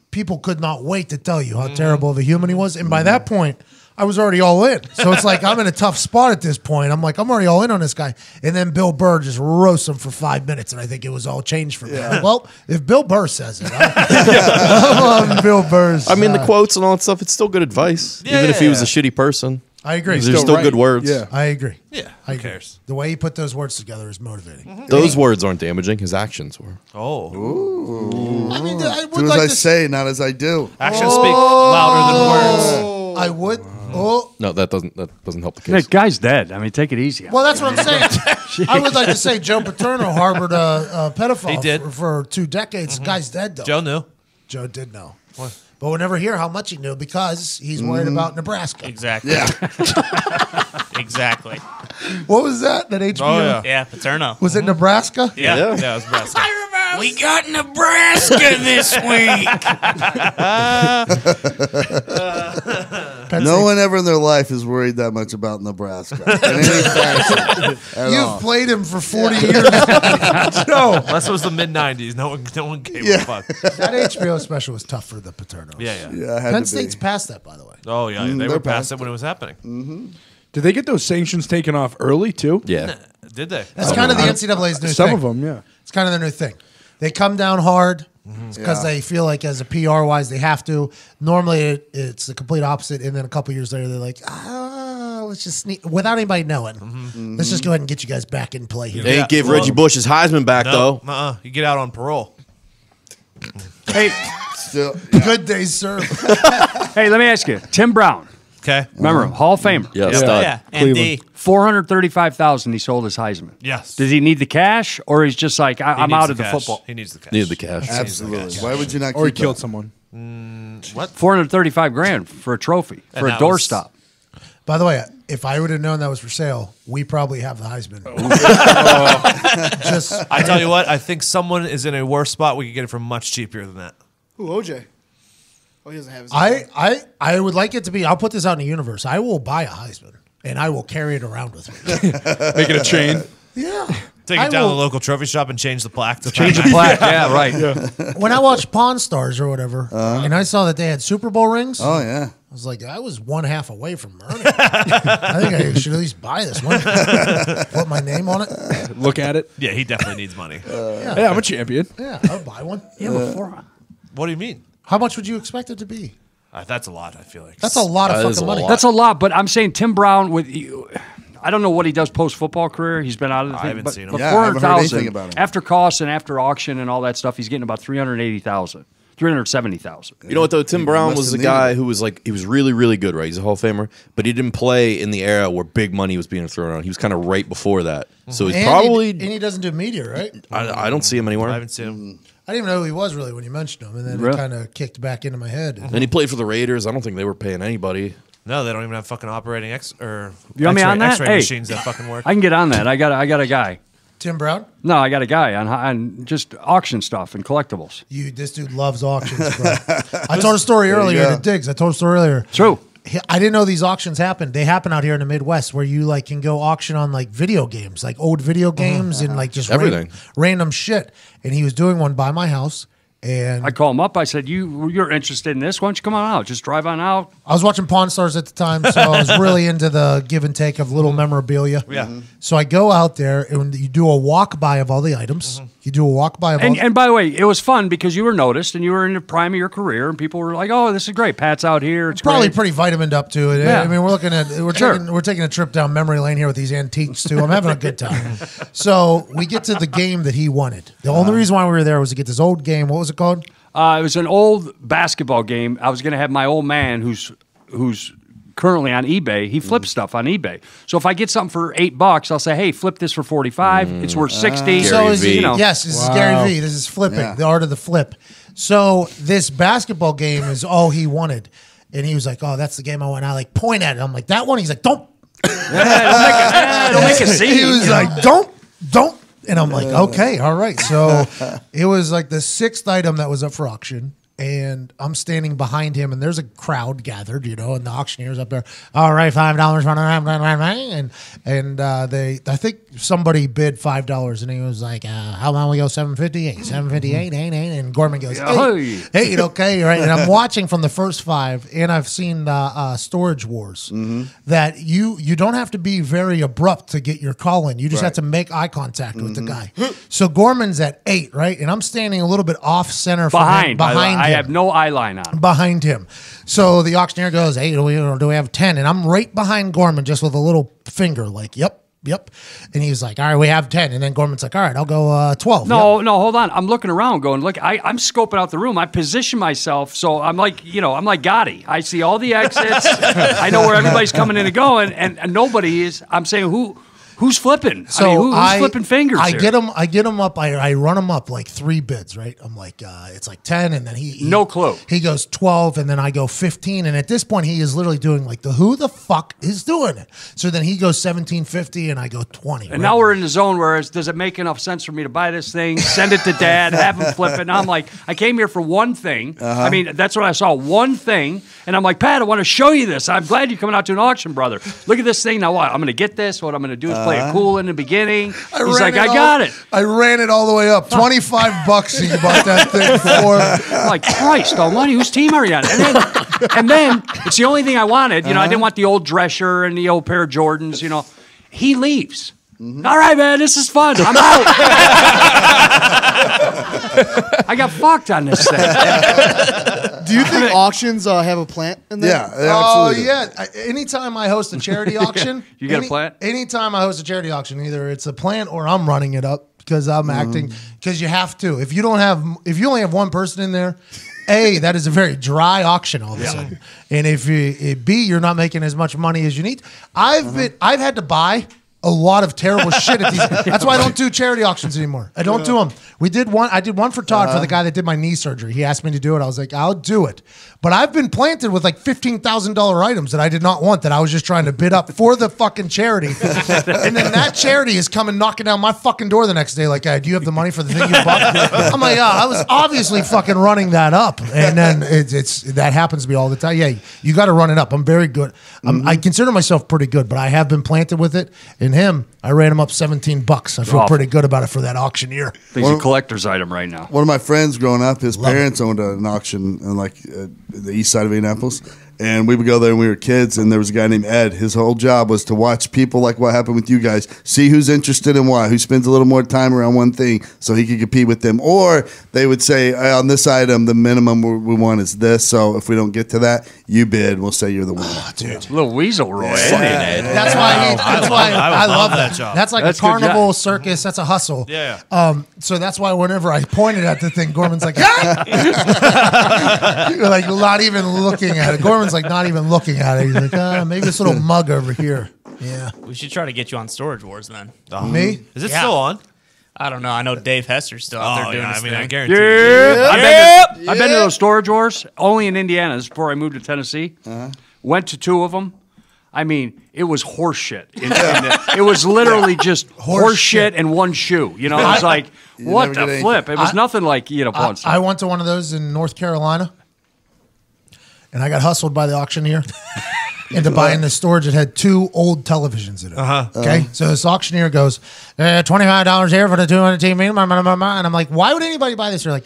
people could not wait to tell you how terrible of a human he was. And by that point, I was already all in. So it's like I'm in a tough spot at this point. I'm like, I'm already all in on this guy. And then Bill Burr just roasts him for 5 minutes, and I think it was all changed for me. Well, if Bill Burr says it, I'm on Bill Burr's I mean, the side. quotes and all that stuff, it's still good advice. Even if he was a shitty person. I agree. There's still good words. Yeah. I agree. Yeah, I who agree. cares? The way he put those words together is motivating. Those words aren't damaging. His actions were. Oh. I mean, I would Do as like I to say, not as I do. Actions speak louder than words. I would. Oh, No, that doesn't help the case. That guy's dead. I mean, take it easy. well, that's what I'm saying. I would like to say Joe Paterno harbored a pedophile He did. for 2 decades. The guy's dead, though. Joe knew. Joe did know. But we'll never hear how much he knew because he's worried about Nebraska. Exactly. Yeah. Exactly. What was that? That HBO? Oh, yeah. Yeah, Paterno. Was it Nebraska? Yeah. Yeah, it was Nebraska. We got Nebraska this week. Penn No State- one ever in their life is worried that much about Nebraska in any fashion at You've all. played him for 40 years. No. Unless it was the mid-90s. No one gave Yeah. a fuck. That HBO special was tough for the Paternos. Yeah. Yeah, I had Penn to State's be. past that, by the way. Oh, yeah. They they're were past past it when it was happening. Did they get those sanctions taken off early too? Yeah. Did they? That's kind of the NCAA's new Some thing. of them, yeah. It's kind of their new thing. They come down hard because they feel like as a PR wise they have to. Normally it's the complete opposite, and then a couple years later they're like, let's just without anybody knowing. Let's just go ahead and get you guys back in play here. They ain't give Reggie Bush his Heisman back, No. though. You get out on parole. Hey, Still, Good days, sir. hey, let me ask you. Tim Brown. Okay. Remember him, Hall of Famer. Yeah, Yeah. stud. Yeah, and the $435,000 he sold his Heisman. Yes. Does he need the cash, or he's just like, I'm needs out of the cash. football? He needs the cash. Needed the cash. Absolutely. Why would you not? Or he keep killed that? someone. What? $435,000 for a trophy, for a that was- doorstop. By the way, if I would have known that was for sale, we probably have the Heisman. Just I tell you what, I think someone is in a worse spot. We could get it for much cheaper than that. Who, OJ? Oh, he doesn't have his. I would like it to be. I'll put this out in the universe. I will buy a Heisman and I will carry it around with me. Make it a chain. Yeah. Take I it down to will- the local trophy shop and change the plaque to Change the plaque, yeah, right. When I watched Pawn Stars or whatever, and I saw that they had Super Bowl rings, Oh yeah. I was like, I was 1/2 away from earning it. I think I should at least buy this one. Put my name on it. Look at it. Yeah, he definitely needs money. Yeah, I'm a champion. Yeah, I'll buy one. Yeah, before. What do you mean? How much would you expect it to be? That's a lot, I feel like. That's a lot of That is fucking a money. lot. That's a lot, but I'm saying Tim Brown with you. I don't know what he does post football career. He's been out of the thing. haven't but, seen him. But Yeah, I haven't heard anything 400,000 about him. after costs and after auction and all that stuff, he's getting about 380,000, 370,000. You know what though? Tim Brown must was have the guy needed it. who was like he was really really good, right? He's a Hall of Famer, but he didn't play in the era where big money was being thrown around. He was kind of right before that, so he's And probably. and he doesn't do media, right? I don't see him anywhere. I haven't seen him. I didn't even know who he was really when you mentioned him, and then Really? it kind of kicked back into my head. And he played for the Raiders. I don't think they were paying anybody. No, they don't even have fucking operating or You want me on that? X-ray Hey. machines that fucking work. I can get on that. I got a guy. Tim Brown, No, I got a guy on just auction stuff and collectibles. this dude loves auctions, bro. I told a story earlier go. to Diggs. I told a story earlier. True. I didn't know these auctions happened. They happen out here in the Midwest where you like can go auction on like video games, like old video games and like just Everything. random shit. And he was doing one by my house. And I call him up. I said, you're interested in this? Why don't you come on out? Just drive on out. I was watching Pawn Stars at the time, so I was really into the give and take of little memorabilia. Yeah. So I go out there and you do a walk by of all the items. You do a walk by of all. And by the way, it was fun because you were noticed and you were in the prime of your career, and people were like, "Oh, this is great. Pat's out here. It's Probably great." pretty vitamined up to it. Yeah. I mean, we're taking a trip down memory lane here with these antiques too. I'm having a good time. So we get to the game that he wanted. The only reason why we were there was to get this old game. What was it called? It was an old basketball game. I was going to have my old man, who's currently on eBay. He flips stuff on eBay. So if I get something for $8, I'll say, "Hey, flip this for 45. It's worth 60." So is V. it, yes, this is Gary V. This is flipping, Yeah. the art of the flip. So this basketball game is all he wanted, and he was like, "Oh, that's the game I want." I like point at it. I'm like, "That one." He's like, "Don't." Don't make a scene. He was you know? like, "Don't." And I'm like, "Okay, all right." So it was like the 6th item that was up for auction. And I'm standing behind him, and there's a crowd gathered, and the auctioneer's up there. All right, $5, and I think somebody bid $5, and he was like, "How about we go $7.58? $7.58, and Gorman goes, "Hey, okay, right." And I'm watching from the first 5, and I've seen Storage Wars that you don't have to be very abrupt to get your call in. You just have to make eye contact with the guy. So Gorman's at 8, right, and I'm standing a little bit off center from behind. I have no eye line on. Behind him. So the auctioneer goes, "Hey, do we have 10? And I'm right behind Gorman just with a little finger like, yep. And he was like, "All right, we have 10. And then Gorman's like, "All right, I'll go 12. No, hold on. I'm looking around going, look, I'm scoping out the room. I position myself. So I'm like, I'm like Gotti. I see all the exits. I know where everybody's coming in and going. And nobody is. I'm saying, who's flipping? So I mean, who's flipping fingers I here? get him up. I run him up like 3 bids, right? I'm like, it's like 10, and then he No clue. He goes 12, and then I go 15, and at this point he is literally doing like who the fuck is doing it? So then he goes 17.50, and I go 20. And now we're in the zone where does it make enough sense for me to buy this thing, send it to Dad, have him flip it? And I'm like, I came here for one thing. I mean, that's what I saw, one thing. And I'm like, Pat, I want to show you this. I'm glad you're coming out to an auction, brother. Look at this thing. Now what? I'm going to get this. What I'm going to do is play it cool in the beginning. He's like, I got it. I ran it all the way up. $25 he bought that thing for. I'm like, Christ almighty, whose team are you on? And then it's the only thing I wanted. I didn't want the old dresser and the old pair of Jordans. He leaves. All right, man, this is fun. I'm out. I got fucked on this thing. Do you think auctions have a plant in there? Yeah, Oh absolutely. yeah! Anytime I host a charity auction, You got a plant? Anytime I host a charity auction, either it's a plant or I'm running it up. because I'm acting. Because you have to. If you only have one person in there, A, that is a very dry auction all of a sudden. And if B, you're not making as much money as you need. I've had to buy a lot of terrible shit at these. That's why I don't do charity auctions anymore. I don't do them. I did one for Todd for the guy that did my knee surgery. He asked me to do it. I was like, I'll do it. But I've been planted with like $15,000 items that I did not want, that I was just trying to bid up for the fucking charity. And then that charity is coming knocking down my fucking door the next day like, do you have the money for the thing you bought? I'm like, I was obviously fucking running that up. And then that happens to me all the time. Yeah, you got to run it up. I'm very good. I consider myself pretty good, but I have been planted with it. And him, I ran him up $17. I feel pretty good about it for that auctioneer. He's a collector's item right now. One of my friends growing up, his parents owned an auction in the east side of Indianapolis. And we would go there when we were kids, and there was a guy named Ed. His whole job was to watch people like what happened with you guys, see who's interested in what, who spends a little more time around one thing so he could compete with them. Or they would say, on this item, the minimum we want is this, so if we don't get to that, you bid, we'll say you're the winner. Oh, dude. Little weasel Roy. That's why I love that job. That's like a carnival circus. That's a hustle. Yeah. So that's why whenever I pointed at the thing, Gorman's like, ah! Like not even looking at it. Gorman's like not even looking at it. He's like, maybe this little mug over here. Yeah. We should try to get you on Storage Wars then. Me? Is it still on? I don't know. I know Dave Hester's still out there doing his thing. I guarantee. I've been to those Storage Wars only in Indiana. This is before I moved to Tennessee. Went to 2 of them. I mean, it was horse shit. It was literally just horse shit and one shoe. You know, it was like, what the flip? It was nothing like, pawn stuff. I went to one of those in North Carolina, and I got hustled by the auctioneer into buying the storage that had 2 old televisions in it. Okay, so this auctioneer goes, $25 here for the 200 TV, and I'm like, why would anybody buy this? They're like,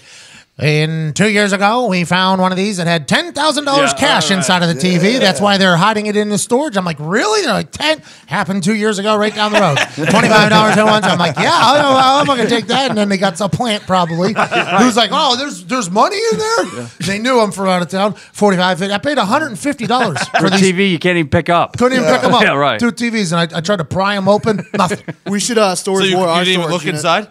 2 years ago, we found one of these that had $10,000 cash inside of the TV. That's why they're hiding it in the storage. I'm like, really? They're like, 10 happened 2 years ago, right down the road. $25 at once. I'm like, yeah, I'm gonna take that. And then they got some plant probably. Who's like, oh, there's money in there. They knew I'm from out of town. $45. I paid $150 for these TV you can't even pick up. Couldn't even pick them up. Yeah, right. 2 TVs, and I tried to pry them open. Nothing. We should storage So war. you didn't even look inside?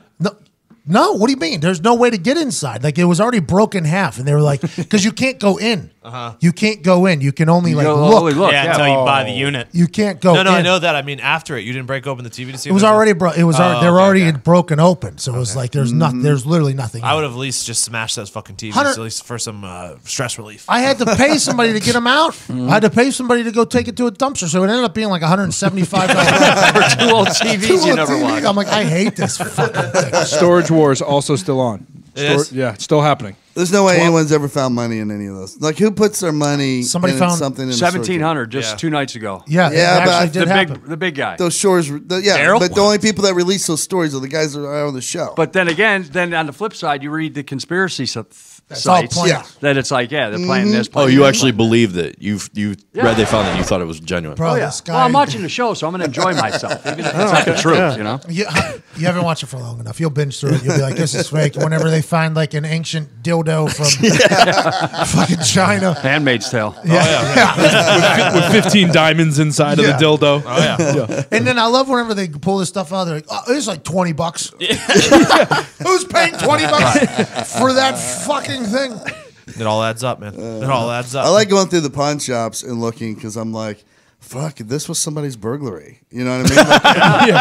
No, what do you mean? There's no way to get inside. Like, it was already broken half, and they were like, because you can't go in. You can't go in. You can only look. Yeah, until you buy the unit. You can't go in. No, I know that. I mean, after it, you didn't break open the TV to see. It was already broken. It was they were already broken open. So it was like there's nothing. There's literally nothing. I would have at least just smashed those fucking TVs at least for some stress relief. I had to pay somebody to get them out. I had to pay somebody to go take it to a dumpster. So it ended up being like $175 for 2 old TVs you never watched. I'm like, I hate this fucking thing. Storage Wars also still on. Yeah, it's still happening. There's no way anyone's ever found money in any of those. Like, who puts their money? Somebody in found something in 1,700 just 2 nights ago. Yeah, but the big guy. Those shores, but the only people that release those stories are the guys that are on the show. But then again, on the flip side, you read the conspiracy sites. That it's like, they're playing this. Oh, you actually believe that you read they found that you thought it was genuine. Bro, this guy. Well, I'm watching the show, so I'm going to enjoy myself, even if it's not the truth. You know, you haven't watched it for long enough. You'll binge through it. You'll be like, this is fake. Whenever they find like an ancient dildo from fucking China, Handmaid's Tale. With 15 diamonds inside of the dildo. Oh yeah. And then I love whenever they pull this stuff out. They're like, oh, it's like $20. Who's paying $20 for that fucking thing? It all adds up, man. It all adds up. I like going through the pawn shops and looking because I'm like, fuck, this was somebody's burglary. You know what I mean? Like,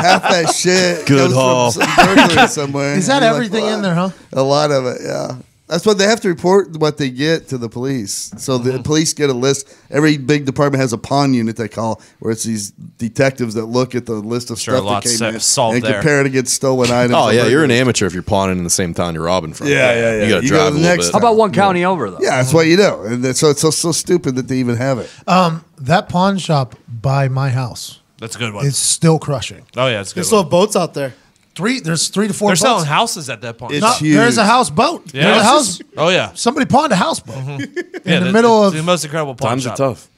half that shit Good comes haul. from some burglary somewhere. Is that everything in there, huh? A lot of it, yeah. That's what they have to report what they get to the police. So the police get a list. Every big department has a pawn unit they call, where it's these detectives that look at the list of stuff that came in and compare it against stolen items. Oh yeah, you're an amateur if you're pawning in the same town you're robbing from. Yeah. You got to drive a little bit. How about one county over though? Yeah, that's what you do. And so it's so stupid that they even have it. That pawn shop by my house. That's a good one. It's still crushing. Oh yeah, it's good. There's still boats out there. There's 3 to 4 They're boats. selling houses at that point. It's huge. There's a houseboat. Yeah. There's a house. Oh yeah. Somebody pawned a houseboat in the middle of the most incredible pawn Times shop. are tough.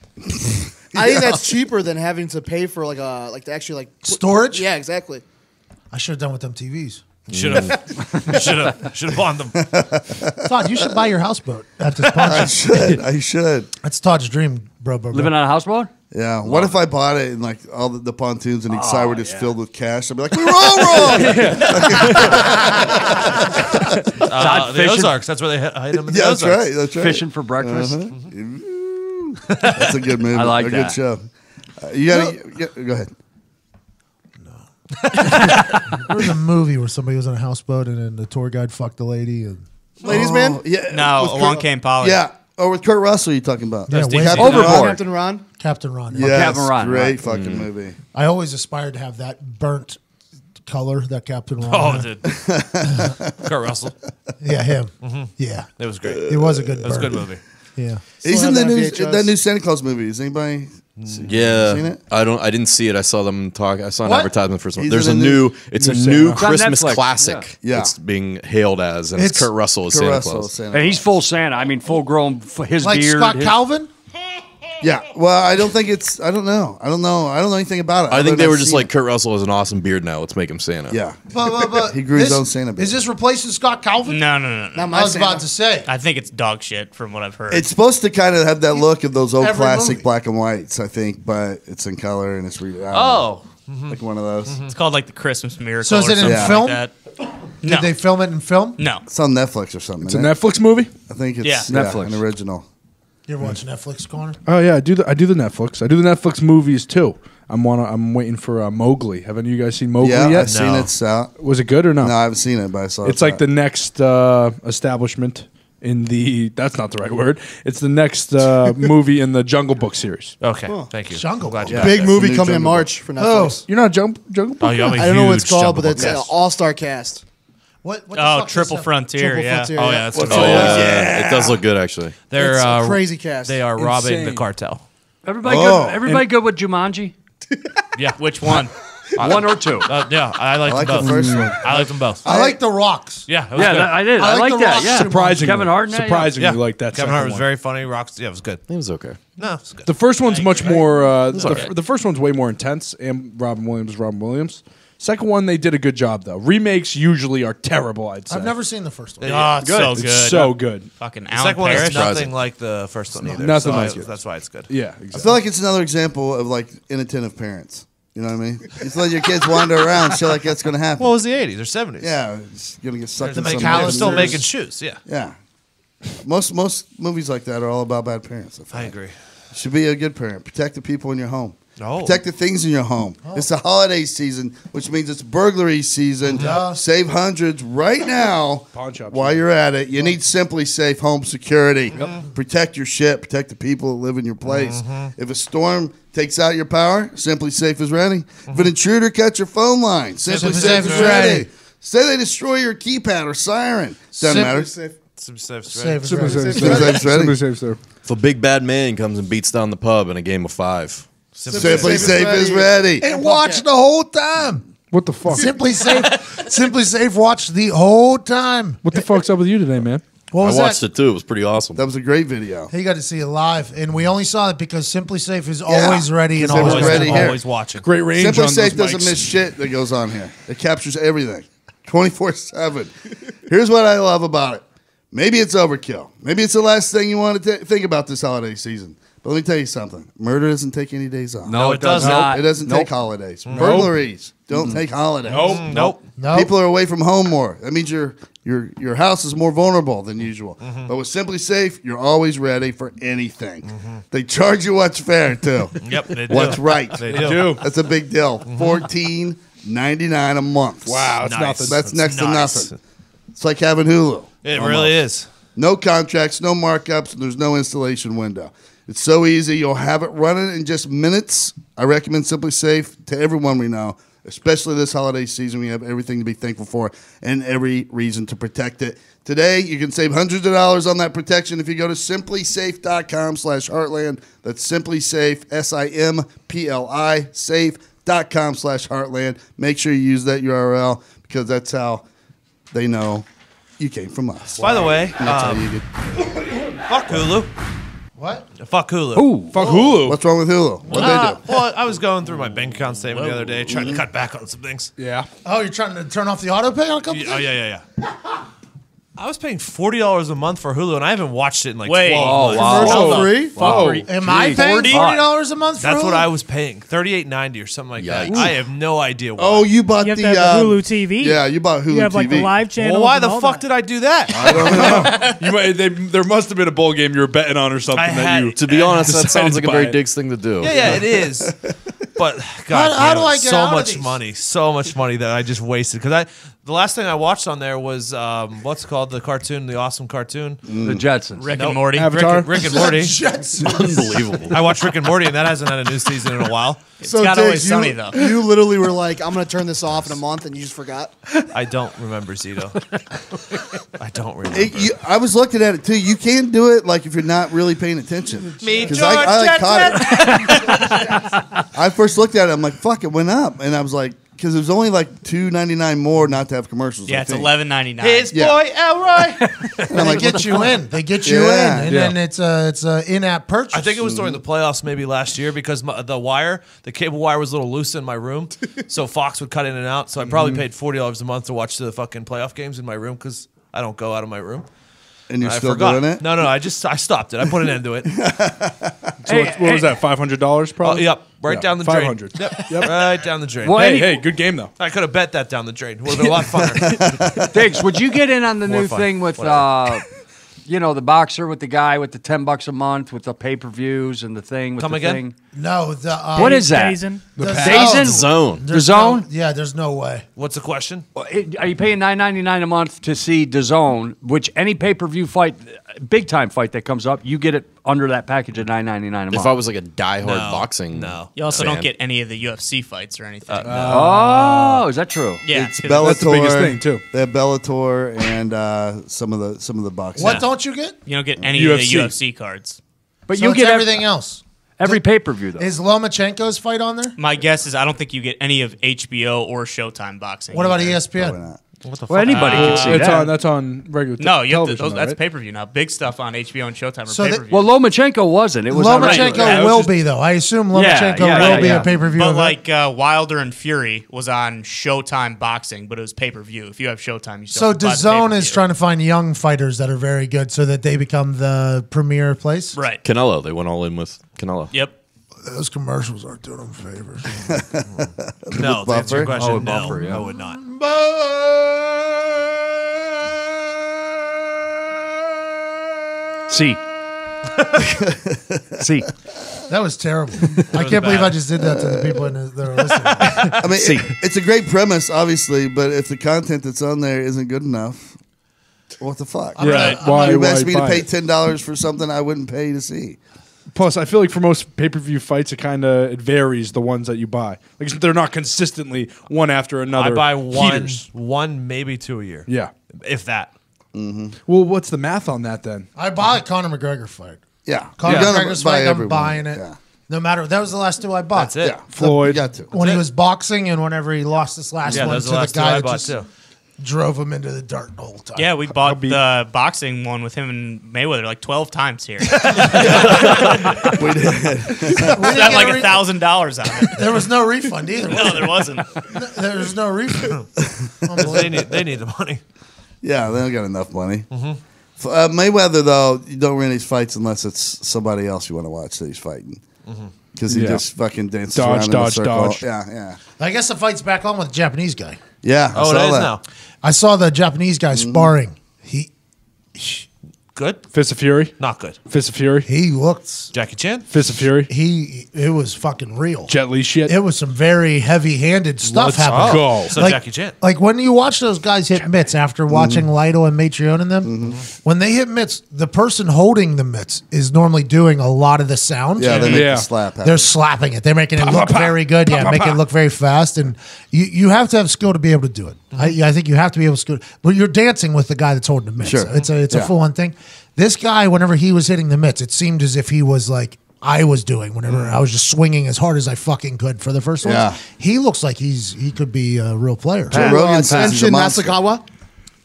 I think that's cheaper than having to pay for to actually storage. Yeah, exactly. I should have done with them TVs. Should have pawned them. Todd, you should buy your houseboat at this pawn shop. I should. That's Todd's dream, bro. Living on a houseboat? Yeah. What if I bought it and like all the pontoons and each side were just filled with cash? I'd be like, we were all wrong. The Ozarks. That's where they hide them in the Ozarks. That's right. That's right. Fishing for breakfast. That's a good movie. I like a that. good show. You gotta go ahead. There was a movie where somebody was on a houseboat and then the tour guide fucked the lady. And Ladies Man? Yeah. No, With Along Kurt- Came Polly. Yeah. Or with Kurt Russell, you talking about? Yeah, way Captain Overboard. Ron. Captain Ron? Captain Ron. Yes, Captain Ron, great right. fucking movie. I always aspired to have that burnt color that Captain Ron. Oh, had. dude. Kurt Russell. Yeah, him. Yeah, It was great. it was a good. It was a good burn. movie. Yeah. He's Still in have the that new VHS. that new Santa Claus movie. Is anybody? Yeah, Seen it? I didn't see it. I saw them talk. I saw an What? advertisement for some. He's There's in a the new. It's a Santa. new It's on Christmas Netflix, classic. yeah. It's being hailed as, and it's It's Kurt Russell as Kurt Santa Russell, Claus. Santa And he's Claus. full Santa. I mean, full grown. His Like beard. Scott his- Calvin. Yeah. Well, I don't think it's. I don't know. I don't know anything about it. I other think than they were I've just seen like it. Kurt Russell has an awesome beard now. Let's make him Santa. Yeah. But He grew his this- own Santa beard. Is this replacing Scott Calvin? No. Not my I was Santa. about to say. I think it's dog shit from what I've heard. It's supposed to kind of have that look of those old Every classic movie. black and whites, I think, but it's in color and it's really like one of those. It's called like the Christmas Miracle. So is or it in something film? Like that. Did No. they film it in film? No. It's on Netflix or something. It's a isn't it? Netflix movie. I think it's Yeah. Netflix. an original. You're watching Netflix, Connor? Oh yeah, I do the Netflix. I do the Netflix movies too. I'm waiting for Mowgli. Have any of you guys seen Mowgli Yeah, yet? I've seen it. It's out. Was it good or no? No, I haven't seen it, but I saw It's like the next establishment in the. That's not the right word. It's the next movie in the Jungle Book series. Okay, thank you. Jungle I'm glad you Book. got Big that. movie New coming in Jungle March for Oh, Netflix. You're not Jungle Book. Oh, yeah, I'm a I don't know what it's huge called, but Jungle it's Book an guy. all-star cast. What the Oh, fuck is Triple that? Frontier. Triple Yeah. Frontier. Oh yeah, that's What's good. it? Yeah, it does look good actually. They're It's a crazy cast. They are robbing the Insane. cartel. Everybody Oh. good. Everybody good with Jumanji. Yeah, Which one? One or two. yeah, I like I like them the both. first one. I like them both. I like the rocks. Yeah, it was Yeah, good. I did. I I like like The that. Rock. Yeah, Surprisingly, Kevin Hart. in that, yeah. surprisingly, like that. Kevin second Hart was one. very funny. Rocks. Yeah, it was good. It was okay. No, it was good. The first one's much more. okay. The first one's way more intense, and Robin Williams. Second one, they did a good job though. Remakes usually are terrible. I'd say. I've never seen the first one. Oh, it's so good. It's so good. Fucking The Alan second one is Parrish. nothing like the first one either. Nothing so like it. That's why it's good. Yeah, I exactly. feel like it's another example of like inattentive parents. You know what I mean? Just let your kids wander around. Shit like that's going to happen. What was the 80s or 70s? Yeah, it's going to get sucked They're, in some they're still business. making shoes. Yeah, Yeah. Most movies like that are all about bad parents. I agree. You should be a good parent. Protect the people in your home. Oh. Protect the things in your home. It's the holiday season, which means it's burglary season. Save hundreds right now Pawn shop while you're at it. You need Simply Safe home security. Protect your shit. Protect the people that live in your place. If a storm takes out your power, Simply Safe is ready. If an intruder cuts your phone line, Simply Safe is ready. Say they destroy your keypad or siren. Doesn't matter. Some stuff's Save ready. us, Simply right? safe, Simply Safe's ready. Simply safe, sir. If a big bad man comes and beats down the pub in a game of 5, Simply Safe is ready. And watch the whole time. What the fuck? Simply Safe watched the whole time. What the fuck's up with you today, man? What I was watched that? it too. It was pretty awesome. That was a great video. He got to see it live, and we only saw it because Simply Safe is always ready and Because it was always ready here. Always watching. Great range Simply on Safe those doesn't mics. miss shit that goes on here. It captures everything 24/7. Here's what I love about it. Maybe it's overkill. Maybe it's the last thing you want to think about this holiday season. But let me tell you something. Murder doesn't take any days off. No, it does not. It doesn't take holidays. Burglaries don't take holidays. Nope. No. People are away from home more. That means your house is more vulnerable than usual. But with Simply Safe, you're always ready for anything. They charge you what's fair too. Yep. They do. What's right. They do. That's a big deal. $14.99 a month. Wow, that's Nice. nothing. That's next to nice. nothing. It's like having Hulu. It Almost. really is. No contracts, no markups, and there's no installation window. It's so easy. You'll have it running in just minutes. I recommend Simply Safe to everyone we know, especially this holiday season. We have everything to be thankful for and every reason to protect it. Today, you can save hundreds of dollars on that protection if you go to simplysafe.com/heartland. That's SimplySafe, SIMPLI, safe.com/heartland. Make sure you use that URL because that's how they know you came from us. By the way, And that's how you get. fuck Hulu. What? Fuck Hulu. Ooh, fuck Hulu. What's wrong with Hulu? What'd they do? Well, I was going through my bank account statement the other day, trying to cut back on some things. Yeah. Oh, you're trying to turn off the auto pay on a couple Oh, things? yeah. I was paying $40 a month for Hulu, and I haven't watched it in like Wait. 12 months. Commercial Whoa. free? Whoa. Am I paying $40 a month for That's what Hulu? I was paying, $38.90 or something like that. Yikes. I have no idea why. Oh, you bought You have the to have the Hulu TV. Yeah, you bought Hulu You have like the TV. live channel. Well, why the fuck did I do that? I don't know. You might, there must have been a bowl game you were betting on or something I that had- you. To be honest, that decided sounds to like a buy very it. Diggs thing to do. Yeah, it is. But God, How do damn it, I get so out of much these? money, so much money that I just wasted. Because the last thing I watched on there was what's it called, the cartoon, the awesome cartoon, The Jetsons. Rick Nope. and Morty. Avatar? Rick and Morty. Unbelievable. I watched Rick and Morty, and that hasn't had a new season in a while. So got Diggs, Always Sunny, though. You literally were like, I'm going to turn this off in a month, and you just forgot. I don't remember Zito. I don't remember. I was looking at it too. You can do it like if you're not really paying attention. Me, 'Cause George I like, caught Jetson. it. I first looked at it. I'm like, fuck, it went up, and I was like, because it was only like $2.99 more not to have commercials. Yeah, I it's think. $11.99. His Yeah. boy Elroy. And I'm like, They get you in. They get you Yeah. in, and then it's a in-app purchase. I think it was during the playoffs maybe last year because the cable wire was a little loose in my room, so Fox would cut in and out. So I probably paid $40 a month to watch the fucking playoff games in my room because I don't go out of my room. and you're I still forgot. doing it. No, I stopped it. I put an end to it. So what was that? $500 Oh, probably. yep, right Yeah, down the drain. 500. Yep, right down the drain. Well, Hey, good game though. I could have bet that down the drain. Would have been a lot funner. Diggs, would you get in on the More new fun. thing with, Whatever. the boxer with the guy with the $10 a month with the pay-per-views and the thing with Come the again? thing? No, the What is that? Dazen. Dazen? Zone. The Zone? Yeah, there's no way. What's the question? Are you paying $9.99 a month to see DAZN, which any pay-per-view fight, big-time fight that comes up, you get it under that package at $9.99 a month? If I was like a diehard No, boxing, no. You also fan. don't get any of the UFC fights or anything. Oh, is that true? Yeah, It's 'cause- Bellator. That's the biggest thing, too. They have Bellator and some of the boxing. What don't you get? you don't get any UFC. of the UFC cards. But So you it's get everything else. every pay-per-view, though. Is Lomachenko's fight on there? My guess is I don't think you get any of HBO or Showtime boxing. What about either. ESPN? Probably not. What the Well, anybody can see that. That's on regular No, you have to, television. that's right? pay per view now. Big stuff on HBO and Showtime are So pay they- per view. Well, Lomachenko wasn't. It was on regular. Lomachenko Yeah, it was will just- be though. I assume Yeah, Lomachenko yeah, will be yeah. a pay-per-view. but event. like Wilder and Fury was on Showtime boxing, but it was pay per view. If you have Showtime, you still so have to buy the DAZN is pay-per-view. trying to find young fighters that are very good, so that they become the premier place. right. Canelo. They went all in with Canelo. Yep. Those commercials aren't doing them favors. No, to answer your Buffer? question, Oh, no, Buffer, yeah. I would not. See. See. That was terrible. I can't believe I just did that to the people that are listening. I mean, it's a great premise, obviously, but if the content that's on there isn't good enough, what the fuck? Yeah, why? You Why asked me to buy pay it? $10 for something I wouldn't pay to see. Plus, I feel like for most pay-per-view fights, it varies the ones that you buy. Like they're not consistently one after another. I buy heaters. one, maybe two a year. Yeah. If that. Well, what's the math on that then? I bought a Conor McGregor fight. Yeah. Conor You're gonna McGregor's buy fight, I'm everyone. buying it. Yeah. No matter. That was the last two I bought. That's it. Yeah. Floyd. You got to. When he was boxing and whenever he lost this last Yeah, one those to are the the last two guy I that bought just too. drove him into the dirt the whole time. Yeah, we bought be- the boxing one with him and Mayweather like 12 times here. We did. We didn't Spent get like a re- $1,000 on it. There was no refund either. No, there wasn't. There was no refund. They need the money. Yeah, they don't got enough money. Mayweather, though, you don't win these fights unless it's somebody else you want to watch that he's fighting. Because he Yeah. just fucking dances Dodge, around in a dodge, circle. dodge. Yeah. I guess the fight's back on with the Japanese guy. Yeah. I Oh, saw it is that. now. I saw the Japanese guy sparring. Good? Fist of Fury. Not good. Fist of Fury. He looked. Jackie Chan? Fist of Fury. It was fucking real. Jet Li shit. It was some very heavy-handed stuff Let's happening. go. So Jackie Chan. Like when you watch those guys hit mitts after watching Lido and Matreon and them, when they hit mitts, the person holding the mitts is normally doing a lot of the sound. Yeah, they make Yeah. the slap happen. They're slapping it. They're making it look very good. Yeah, making it look very fast. And you have to have skill to be able to do it. I think you have to be able to skill. But you're dancing with the guy that's holding the mitts. Sure. It's a Yeah. full on thing. This guy, whenever he was hitting the mitts, it seemed as if he was like I was doing whenever I was just swinging as hard as I fucking could for the first one. Yeah. He looks like he could be a real player. Joe Rogan says he's a Senshin monster. Nasakawa.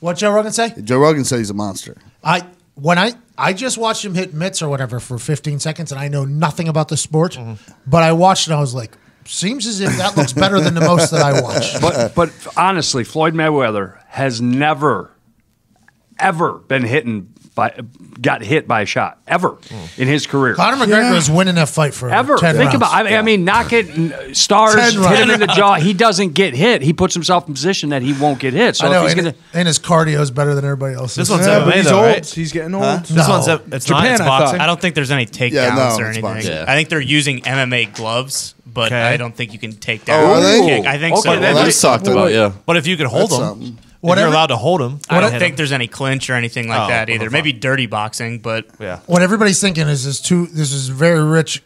What Joe Rogan say? Joe Rogan says he's a monster. I just watched him hit mitts or whatever for 15 seconds, and I know nothing about the sport, but I watched and I was like, seems as if that looks better than the most that I watch. But honestly, Floyd Mayweather has never, ever got hit by a shot ever in his career. Conor McGregor is winning that fight for Ever. 10 Think rounds. about I mean, knock it, stars, 10 hit him rounds. in the jaw. He doesn't get hit. He puts himself in position that he won't get hit. So I know, if he's and his cardio is better than everybody else's. This one's but MMA he's though, old. right? He's getting old. This one's it's Japan, not. It's I boxing. I don't think there's any takedowns Yeah, no, or it's anything. boxing. Yeah. I think they're using MMA gloves, but Okay. I don't think you can take down are they? a kick. I think Okay, so. then Well, that's talked about, yeah. But if you can hold That's them, something. if Whatever- you're allowed to hold them, I don't think there's any clinch or anything like Oh, that okay, either. fine. Maybe dirty boxing, but Yeah. What everybody's thinking is this is very rich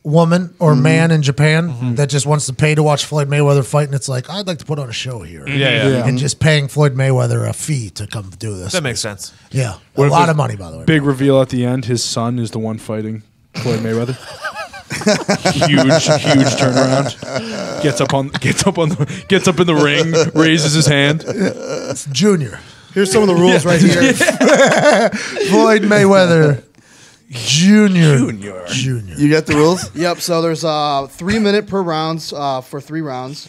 woman or man in Japan that just wants to pay to watch Floyd Mayweather fight, and it's like, I'd like to put on a show here. Yeah. And just paying Floyd Mayweather a fee to come do this. That makes sense. Yeah. What A if lot there's of money, by the way. Big reveal at the end. His son is the one fighting Floyd Mayweather. huge turnaround. Gets up in the ring, raises his hand. It's Junior. Here's some of the rules right here. Floyd Mayweather Junior. You got the rules? Yep. So there's 3 minute per rounds for 3 rounds.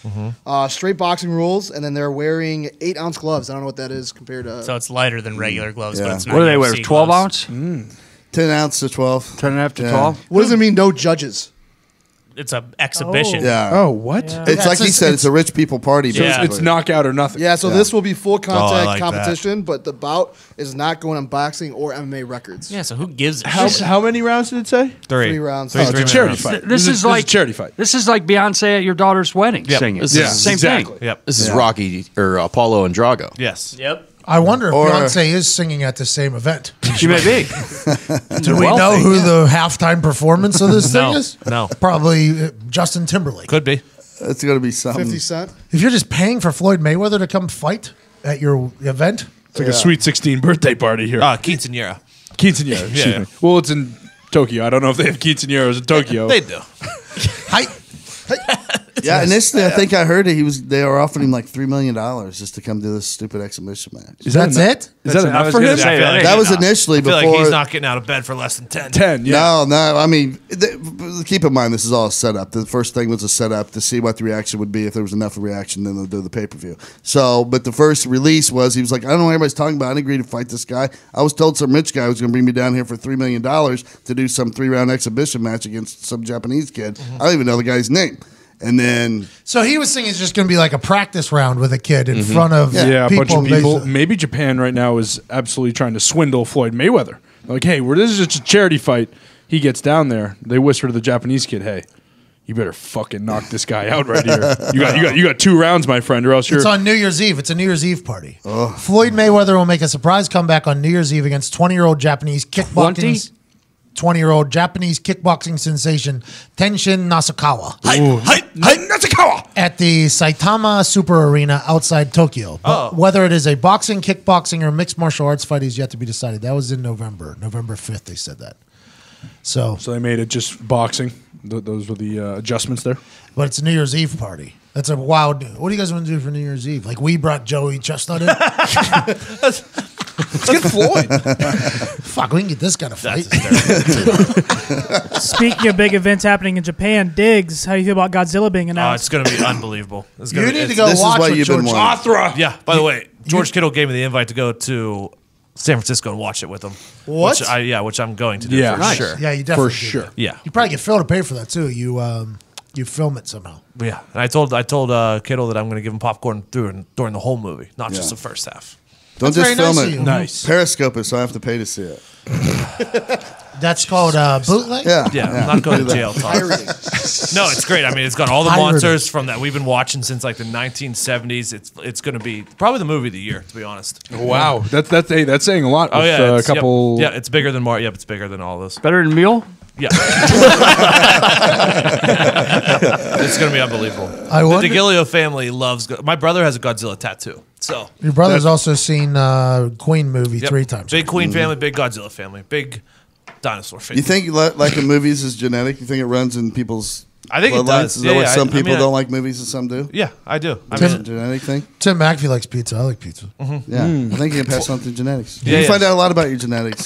Straight boxing rules, and then they're wearing 8-ounce gloves. I don't know what that is compared to. so it's lighter than regular gloves. Yeah. But it's not What do they wear? UFC 12 gloves. ounce? 10 ounce to 12. 10 and a half to Yeah. 12? What does it mean? No judges. It's an exhibition. Yeah. Oh, what? Yeah. It's like he it's- said, it's a rich people party. Yeah. basically. It's knockout or nothing. Yeah. So this will be full contact I like competition, but the bout is not going on boxing or MMA records. Yeah, so who gives a How, shit? how many rounds did it say? 3 rounds. It's a minute charity rounds. fight. This is like a charity fight. This is like Beyonce at your daughter's wedding singing. This Yeah, is Same exactly. thing. Yep. This is Rocky or Apollo and Drago. Yes. Yep. I wonder if Or- Beyonce is singing at the same event. She may be. Do we know who the halftime performance of this thing No. is? No. Probably Justin Timberlake. Could be. It's going to be something. 50 Cent. If you're just paying for Floyd Mayweather to come fight at your event, It's like a Sweet 16 birthday party here. Quinceañera. Quinceañera, excuse Yeah. me. Well, it's in Tokyo. I don't know if they have quinceañeras in Tokyo. They do. hi. Yeah, initially I think I heard it. They were offering him like $3 million just to come do this stupid exhibition match. Is that That's enough? it? Is that I enough was for gonna him? say, I feel like That was he's not- initially I feel before. like he's not getting out of bed for less than 10. 10, yeah. No. I mean, keep in mind this is all a setup. The first thing was a setup to see what the reaction would be. If there was enough reaction, then they'll do the pay per view. So, but the first release was he was like, I don't know what everybody's talking about. I didn't agree to fight this guy. I was told some rich guy was going to bring me down here for $3 million to do some 3-round exhibition match against some Japanese kid. I don't even know the guy's name. And then So he was saying it's just going to be like a practice round with a kid in front of Yeah, a bunch of people. basically. Maybe Japan right now is absolutely trying to swindle Floyd Mayweather. They're like, hey, this is just a charity fight. He gets down there. They whisper to the Japanese kid, hey, you better fucking knock this guy out right here. You got 2 rounds, my friend, or else you're. It's on New Year's Eve. It's a New Year's Eve party. Floyd Mayweather will make a surprise comeback on New Year's Eve against 20-year-old Japanese kickboxing. 20-year-old Japanese kickboxing sensation Tenshin Nasukawa at the Saitama Super Arena outside Tokyo. But whether it is a boxing, kickboxing, or mixed martial arts fight is yet to be decided. That was in November 5th. They said that. So So they made it just boxing. Those were the adjustments there. but it's a New Year's Eve party. That's a wild. What do you guys want to do for New Year's Eve? Like we brought Joey Chestnut in. Let's get Floyd. Fuck, we can get this kind of fight. Speaking of big events happening in Japan, Diggs, how do you feel about Godzilla being Oh, announced? it's going to be unbelievable. It's You gonna need be, to go this is watch what with you've been George wanting. Mothra. Yeah. By the way, George Kittle gave me the invite to go to San Francisco and watch it with him. What? Which I'm going to do Yeah. for Nice. sure. Yeah, you definitely For do sure. that. Yeah. You probably get Phil to pay for that too. You film it somehow. Yeah. And I told Kittle that I'm going to give him popcorn during the whole movie, not just the first half. don't That's just very film nice it. of you. Nice. Periscope it, so I have to pay to see it. That's called bootleg. Yeah. Yeah, I'm not going Do to that. jail. Todd. No, it's great. I mean, it's got all the Pirating. monsters from that we've been watching since like the 1970s. It's going to be probably the movie of the year, to be honest. Wow. That's saying a lot. Oh with, yeah, a it's- couple. Yep, yeah, it's bigger than Mar. Yep, it's bigger than all this. Better than Mule? Yeah, it's going to be unbelievable. I The wonder- DeGilio family loves. My brother has a Godzilla tattoo. So Your brother's also seen Queen movie yep. 3 times. Big Queen family, big Godzilla family, big dinosaur fan. You think like in movies is genetic? You think it runs in people's I think it bloodlines? does. Is that Yeah, why yeah. some I people mean, don't like movies and some do? Yeah, I do. I Is it a mean, genetic thing? Tim McAfee likes pizza. I like pizza. Yeah, I think you can pass on through genetics. Yeah, you yeah. find out a lot about your genetics.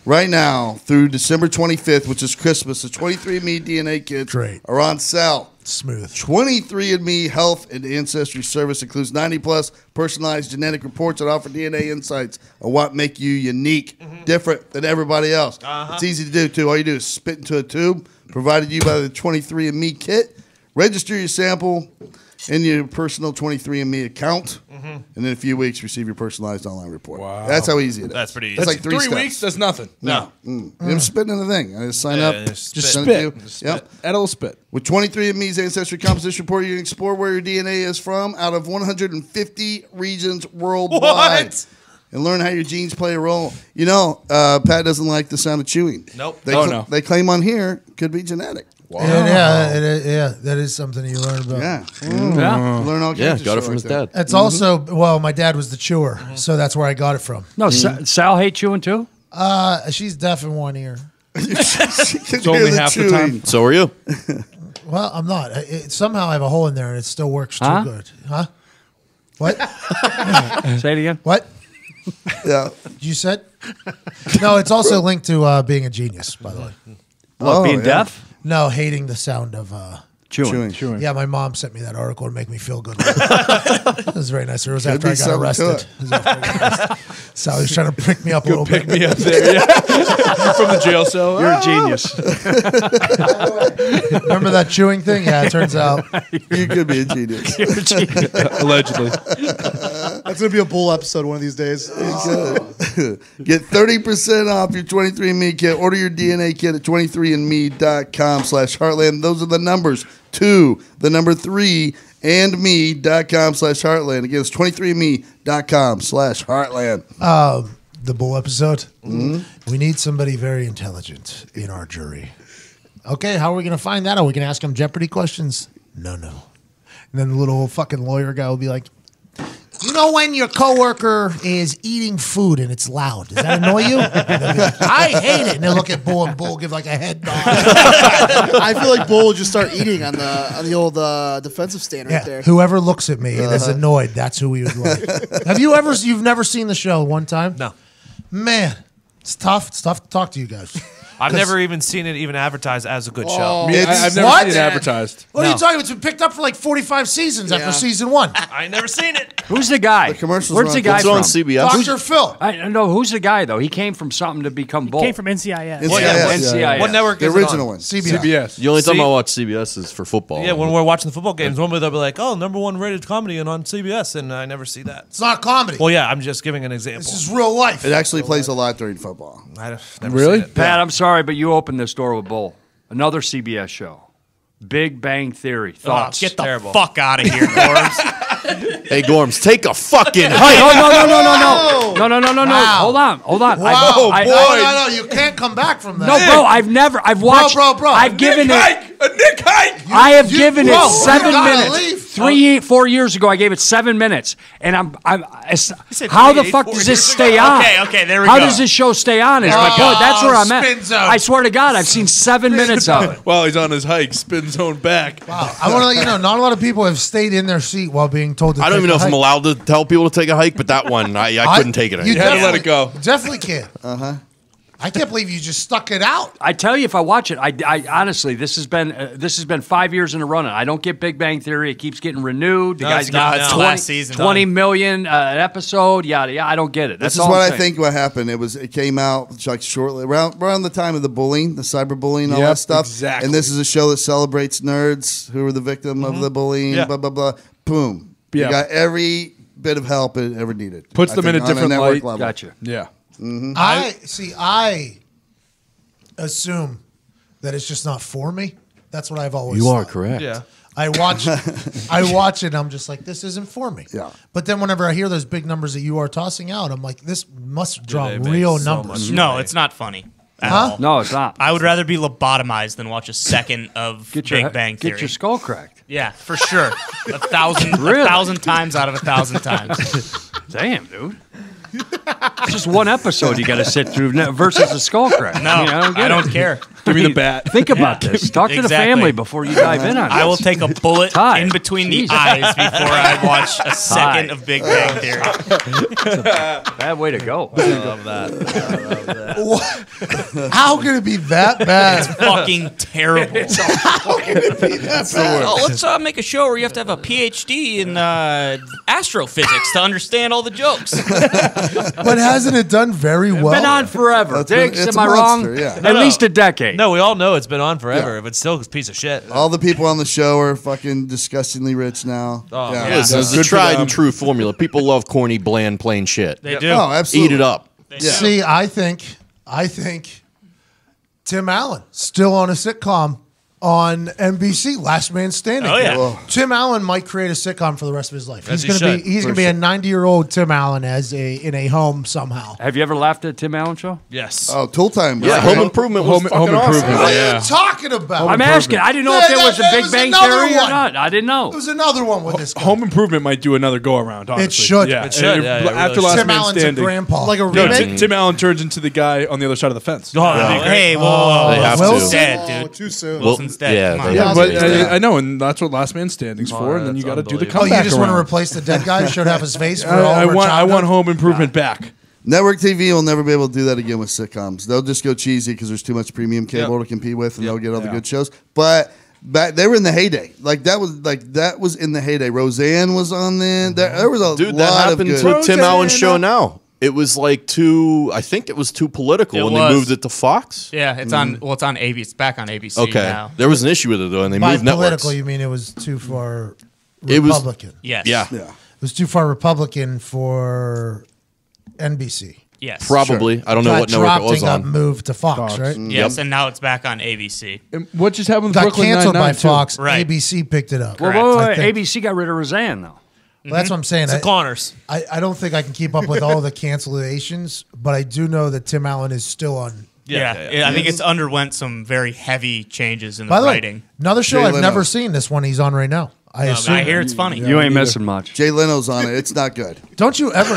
Right now, through December 25th, which is Christmas, the 23andMe DNA kits Great. are on sale. Smooth. 23andMe Health and Ancestry Service includes 90-plus personalized genetic reports that offer DNA insights on what make you unique, different than everybody else. It's easy to do, too. All you do is spit into a tube provided you by the 23andMe kit. Register your sample in your personal 23andMe account, and in a few weeks, receive your personalized online report. Wow. That's how easy it is. That's pretty easy. It's like 3 steps. weeks? That's nothing. No. I'm spitting in the thing. I just sign up. just send it to you. Just Yep. spit. Edible spit. With 23andMe's Ancestry Composition Report, you can explore where your DNA is from out of 150 regions worldwide. What? And learn how your genes play a role. You know, Pat doesn't like the sound of chewing. Nope. They claim on here could be genetic. Wow. Yeah, that is something you learn about. Yeah. Yeah. Learn all kinds Yeah, of got it shit from his right there. dad. It's also, well, my dad was the chewer, so that's where I got it from. No, Sal hates chewing too. She's deaf in one ear. It's only half the time. So are you? Well, I'm not. Somehow I have a hole in there and it still works too good. Huh? What? Say it again. What? Yeah. You said? No, it's also linked to being a genius, by the way. What, being deaf? No, hating the sound of Chewing. Yeah, my mom sent me that article to make me feel good. It was very nice. It was after I got arrested. So he was trying to pick me up a little bit. Pick me up there, yeah. From the jail cell. You're a genius. Remember that chewing thing? Yeah, it turns out. You could be a genius. Allegedly. That's going to be a bull episode one of these days. Get 30% off your 23andMe kit. Order your DNA kit at 23andme.com/Heartland. Those are the numbers. 2, the number 3, and me.com/Heartland. Again, it's 23andme.com/Heartland. The bull episode. We need somebody very intelligent in our jury. Okay, how are we going to find that? Are we going to ask them Jeopardy questions? No. And then the little fucking lawyer guy will be like, you know when your coworker is eating food and it's loud? Does that annoy you? And they'll be like, I hate it. And they'll look at Bull and Bull give like a head nod. I feel like Bull will just start eating on the old defensive stand right there. Whoever looks at me and is annoyed, that's who we would like. You've never seen the show one time? No. Man, it's tough. It's tough to talk to you guys. I've never even seen it even advertised as a good show. I've never seen it advertised. What are you talking about? It's been picked up for like 45 seasons after season 1. I ain't never seen it. Who's the guy? The commercials Where's the guy It's from? on CBS. Dr. Phil. I know who's the guy though. He came from something to become Bull. Came from NCIS. NCIS. What network The is it original on? one. CBS. The only time See- I watch CBS is for football. Yeah, when we're watching the football games, normally they'll be like, "Oh, #1 rated comedy and on CBS," and I never see that. It's not comedy. Well, yeah, I'm just giving an example. This is real life. It actually plays a lot during football. I've never Really? seen it. Pat, I'm sorry, but you opened this door with Bull. Another CBS show. Big Bang Theory. Thoughts? Get the Terrible. fuck out of here, Gorms. Hey, Gorms, take a fucking No, hike. no. Wow. Hold on. Wow, I- boy, I- no, you can't come back from that. No, bro, I've watched. Bro. I've given it. A Nick hike. I have given bro, it 7 you gotta minutes. leave. 4 years ago, I gave it 7 minutes, and said how the 3, fuck 4 does years this stay ago. on? Okay, there we How go. does this show stay on? Is my point. That's where I'm Spin at. zone. I swear to God, I've seen 7 minutes of it. While he's on his hike, spin zone back. Wow. I want to let you know, not a lot of people have stayed in their seat while being told to I don't take even know a if I'm hike. allowed to tell people to take a hike, but that one, I couldn't take it You anymore. had to let it go. Definitely can. I can't believe you just stuck it out. I tell you, if I watch it, I honestly, this has been 5 years in a run. I don't get Big Bang Theory. It keeps getting renewed. The guy's it's got not. It's last season. 20 million an episode. Yada yada. I don't get it. That's This is all what I'm I saying. think what happened. It came out like shortly around the time of the bullying, the cyberbullying, all Yep, that stuff. exactly. And this is a show that celebrates nerds who were the victim of the bullying. Yeah. Blah blah blah. Boom. Yeah. You got every bit of help it ever needed. Puts I them in think, a on different network light. level. Gotcha. Yeah. I assume that it's just not for me. That's what I've always You are thought. correct. Yeah. I watch it and I'm just like, this isn't for me. Yeah. But then whenever I hear those big numbers that you are tossing out, I'm like, this must draw they make real so numbers. much. No, it's not funny. At Huh? all. No, it's not. I would rather be lobotomized than watch a second of Get Big Bang Theory. Get your skull cracked. Yeah, for sure. a thousand times out of 1,000 times. Damn, dude. It's just one episode you got to sit through versus a skull crack. No, I mean, I don't get I it. don't care. Give me the bat. Think about this. Talk to the Exactly. family before you dive in on it. I will take a bullet Todd. in between the Jesus. eyes before I watch a second of Big Bang Theory. Bad way to go. I love that. How can it be that bad? It's fucking terrible. How can it be that bad? Oh, let's make a show where you have to have a PhD in astrophysics to understand all the jokes. But hasn't it done very well? Been on forever. Diggs, it's am a I wrong? monster, yeah. At least a decade. No, we all know it's been on forever, but still a piece of shit. All the people on the show are fucking disgustingly rich now. Oh, yeah. yeah. Listen, it's the Good for tried them. and true formula. People love corny, bland, plain shit. They do. Oh, absolutely. Eat it up. Yeah. See, I think Tim Allen still on a sitcom on NBC, Last Man Standing. Oh, yeah. Whoa. Tim Allen might create a sitcom for the rest of his life. As He's he gonna should, be a 90-year-old Tim Allen in a home somehow. Have you ever laughed at Tim Allen show? Yes. Oh, Tool Time. Yeah, right? Home Improvement was Home fucking Improvement. awesome. What Yeah. are you talking about? I'm asking. I didn't know if there was a Big Bang another Theory or one. not. I didn't know. It was another one with this guy. Home Improvement might do another go around. Honestly. should. Yeah, It should, yeah, yeah, After really Last Tim Man Allen's Standing. a grandpa. Like a No, remake? Tim Allen turns into the guy on the other side of the fence. Oh, that'd be great. Hey, whoa. They have Wilson? to. Dead, Oh, dude. too soon. Wilson's dead. Yeah, Come on. they have But to. I know, and that's what Last Man Standing's for, and then you that's got to do the unbelievable. Oh, comeback you just want to around. replace the dead guy? Should have his face for all I of our want childhood? Home Improvement back. Network TV will never be able to do that again with sitcoms. They'll just go cheesy because there's too much premium cable to compete with, and they'll get all the good shows. But they were in the heyday. That was in the heyday. Roseanne was on then. There was a Dude, lot that of happened good. to Tim Allen's show now. It was like I think it was too political It when was. they moved it to Fox. Yeah, it's on. Well, it's on ABC. It's back on ABC Okay. now. There was an issue with it, though, and they By moved networks. political, you mean it was too far It was- Republican? Yes. Yeah. Yeah. It was too far Republican for NBC. Yes. Probably. I don't know Got what network dropped it was and got on. moved to Fox, right? Yes, and now it's back on ABC. And what just happened with Got Brooklyn canceled by Nine-Nine, too? Fox. Right. ABC picked it up. Well, Correct. wait, I wait, think. ABC got rid of Roseanne, though. Well, that's what I'm saying. It's the Connors. I don't think I can keep up with all the cancellations, but I do know that Tim Allen is still on. Yeah, I think it's underwent some very heavy changes in the By the writing. way, another show Jay I've Leno. never seen. This one he's on right now. I assume. I hear it's funny. You ain't missing much. Jay Leno's on it. It's not good. Don't you ever?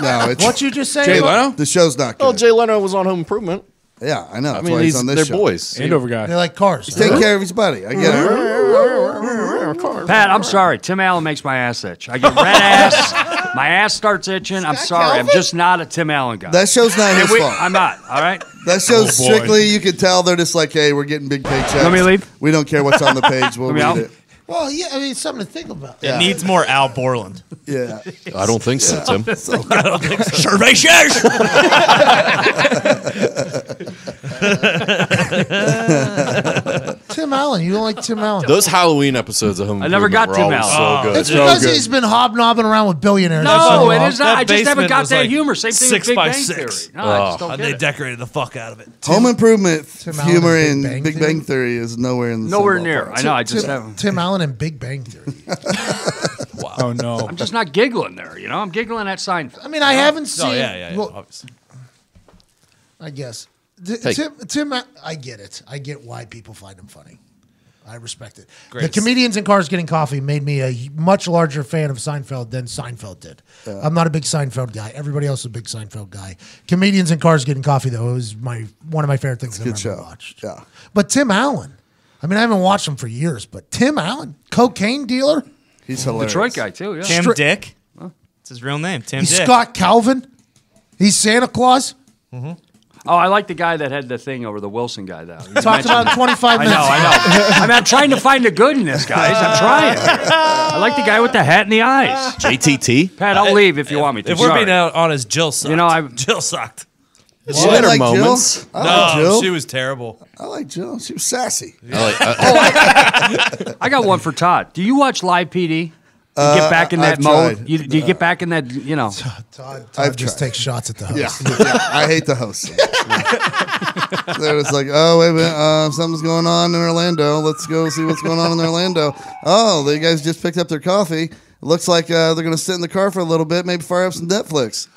No, it's What you just say? Jay Leno? the show's not good. Oh, Jay Leno was on Home Improvement. Yeah, I know. I That's mean, why he's on this they're show. boys. Andover guy. They like cars. Take care of his buddy. I get it. Pat, I'm sorry. Tim Allen makes my ass itch. I get red ass. My ass starts itching. I'm sorry. I'm just not a Tim Allen guy. That show's not his fault. I'm not. All right. That show's boy. strictly, you can tell they're just like, hey, we're getting big paychecks. Let me leave. We don't care what's on the page. We'll Let me read out. it. Well, yeah, I mean, it's something to think about. It needs more Al Borland. Yeah. I don't think so, Tim. Survey says. Tim Allen, you don't like Tim Allen? Those Halloween episodes of Home I never Improvement got were Tim always Allen. so good. It's because he's been hobnobbing around with billionaires. No, That's it is not. I just haven't basement got was that like humor. Same thing with 6 Big by Bang 6. Theory. No, I just don't And get they it. decorated the fuck out of it. Home Improvement Tim Allen humor and in Big Big Bang Bang Theory is nowhere in the Nowhere same near. ballpark. I know. I just haven't. Tim Allen and Big Bang Theory. Oh, no. I'm just not giggling there. You know, I'm giggling at Seinfeld. I mean, I haven't seen. Oh, yeah. Well, Obviously. I guess. Hey. Tim, I get it. I get why people find him funny. I respect it. Great. The comedians in Cars Getting Coffee made me a much larger fan of Seinfeld than Seinfeld did. I'm not a big Seinfeld guy. Everybody else is a big Seinfeld guy. Comedians in Cars Getting Coffee, though, is one of my favorite things I've good ever show. watched. Yeah. But Tim Allen, I mean, I haven't watched him for years, but Tim Allen, cocaine dealer, He's hilarious. Detroit guy too. Yeah. Tim Dick. It's his real name. Tim he's Dick. Scott Calvin, he's Santa Claus. Oh, I like the guy that had the thing over the Wilson guy, though. You Talked mentioned about 25 I minutes. know. I mean, I'm trying to find the good in this, guys. I'm trying. I like the guy with the hat and the eyes. JTT. Pat, I'll leave if you want me to. If we're Sorry. being out honest, Jill sucked. You know, Jill sucked. Well, She had her I like moments. Jill. I like Jill. She was terrible. I like Jill. She was sassy. I got one for Todd. Do you watch Live PD? You get back in that I've mode. tried. Do you get back in that? You know. Todd I've just tried. takes shots at the host. Yeah. I hate the host. They're just like, oh, wait a minute. Something's going on in Orlando. Let's go see what's going on in Orlando. Oh, the guys just picked up their coffee. It looks like they're going to sit in the car for a little bit, maybe fire up some Netflix.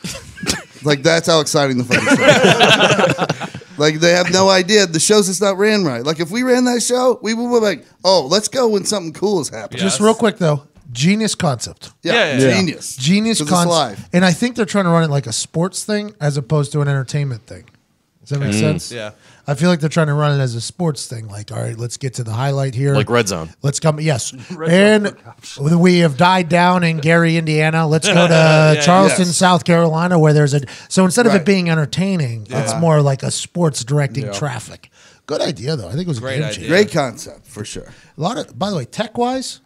Like, that's how exciting the fucking show is. Like, they have no idea. The show's just not ran right. Like, if we ran that show, we would be like, oh, let's go when something cool is happening. Just real quick though, genius concept. Yeah. Genius. Genius 'Cause it's concept. live. And I think they're trying to run it like a sports thing as opposed to an entertainment thing. Does that make sense? Yeah. I feel like they're trying to run it as a sports thing. Like, all right, let's get to the highlight here. Like Red Zone. Let's come. Yes. And we have died down in Gary, Indiana. Let's go to Charleston, South Carolina, where there's a. So instead of it being entertaining, it's more like a sports directing traffic. Good idea, though. I think it was a great idea. Great concept, for sure. A lot of, by the way, tech-wise.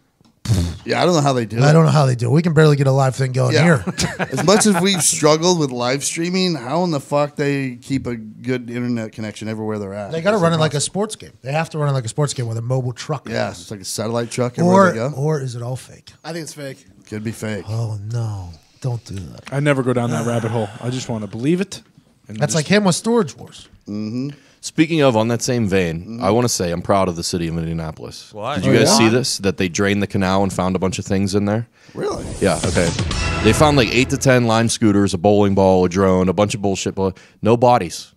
Yeah, I don't know how they do it. I don't know how they do it. We can barely get a live thing going here. As much as we've struggled with live streaming, how in the fuck they keep a good internet connection everywhere they're at? They got to run it like a sports game. They have to run it like a sports game with a mobile truck. Yeah, it's like a satellite truck everywhere they go. Or is it all fake? I think it's fake. Could be fake. Oh, no. Don't do that. I never go down that rabbit hole. I just want to believe it. That's like him with Storage Wars. Mm-hmm. Speaking of, on that same vein, I want to say I'm proud of the city of Indianapolis. Why? Did you guys see this? That they drained the canal and found a bunch of things in there? Really? Yeah, okay. They found like 8 to 10 lime scooters, a bowling ball, a drone, a bunch of bullshit, but no bodies.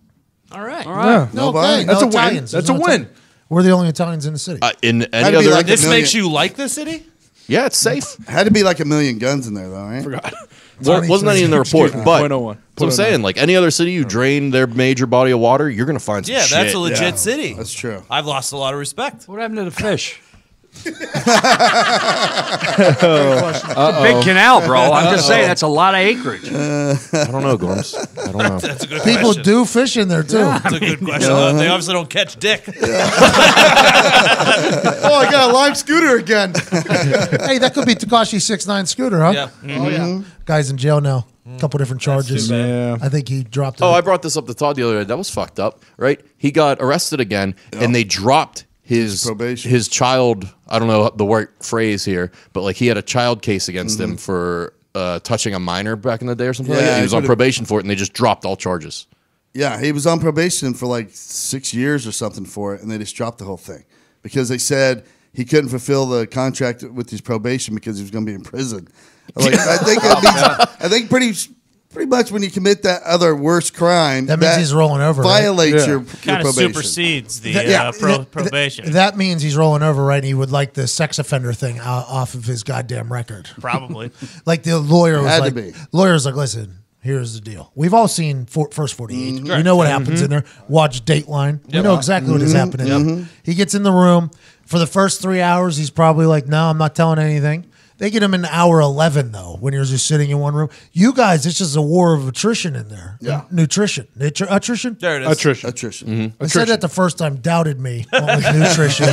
All right. Yeah. No, That's a win. Italians. That's There's a no win. We're the only Italians in the city. In any That'd be other... like This million- makes you like the city? Yeah, it's safe. Had to be like 1 million guns in there, though, right? Forgot. Well, wasn't any in the report, but 0.01. what I'm saying, like any other city, you drain their major body of water, you're going to find some Yeah, shit. that's a legit Yeah, city. That's true. I've lost a lot of respect. What happened to the fish? Uh-oh. Big canal, bro. I'm just saying that's a lot of acreage. I don't know, Gorms. I don't know. That's a good People question. do fish in there, too. That's a good question. They obviously don't catch dick. Oh, I got a live scooter again. Hey, that could be Tekashi 6ix9ine scooter, huh? Yeah. Oh yeah. Guy's in jail now. A couple different charges. Yeah. I think he dropped it. Oh, I brought this up to Todd the other day. That was fucked up, right? He got arrested again, and they dropped his Probation. his child. I don't know the right phrase here, but like he had a child case against him for touching a minor back in the day or something like Yeah, that. He was he on could've- probation for it, and they just dropped all charges. Yeah, he was on probation for like 6 years or something for it, and they just dropped the whole thing because they said he couldn't fulfill the contract with his probation because he was going to be in prison. Like, I think pretty much when you commit that other worst crime, That means he's rolling over, right? Violates Yeah. your Kind of probation. supersedes the That- probation. That means he's rolling over, right? And he would like the sex offender thing off of his goddamn record. Probably. Like the lawyer was Had to like, be. lawyer's like, listen, here's the deal. We've all seen First 48. Mm-hmm. We know what happens in there. Watch Dateline. We know exactly what is happening. Mm-hmm. He gets in the room. For the first 3 hours, he's probably like, no, I'm not telling anything. They get him in hour 11, though, when you're just sitting in one room. You guys, it's just a war of attrition in there. Yeah. Nutrition. Attrition? There it is. Attrition. Attrition. I said that the first time, doubted me. Went with nutrition.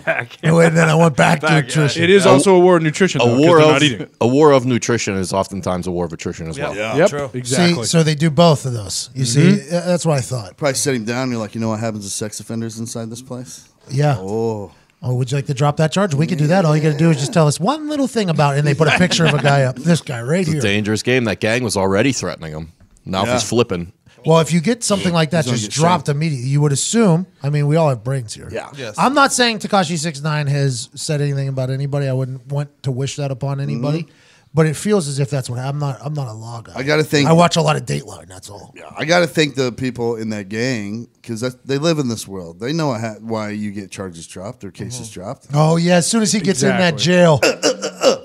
Back. And then I went back to attrition. It is also a war of nutrition, though, 'cause they're not eating. A war of nutrition is oftentimes a war of attrition as well. Yeah. Yep, True. exactly. See, so they do both of those. You see, that's what I thought. Probably set him down. And you're like, you know what happens to sex offenders inside this place? Yeah. Oh, would you like to drop that charge? We could do that. All you got to do is just tell us one little thing about it, and they put a picture of a guy up. This guy right It's a here. dangerous game. That gang was already threatening him. Now if Yeah. he's flipping. Well, if you get something like that He's gonna just get dropped immediately, you would assume. I mean, we all have brains here. Yeah. Yes. I'm not saying Tekashi 6ix9ine has said anything about anybody. I wouldn't want to wish that upon anybody. But it feels as if that's what I'm not a law guy. I gotta think- I watch a lot of Dateline. That's all. Yeah, I got to think the people in that gang because they live in this world. They know why you get charges dropped or cases dropped. Oh yeah, as soon as he gets in that Exactly. jail,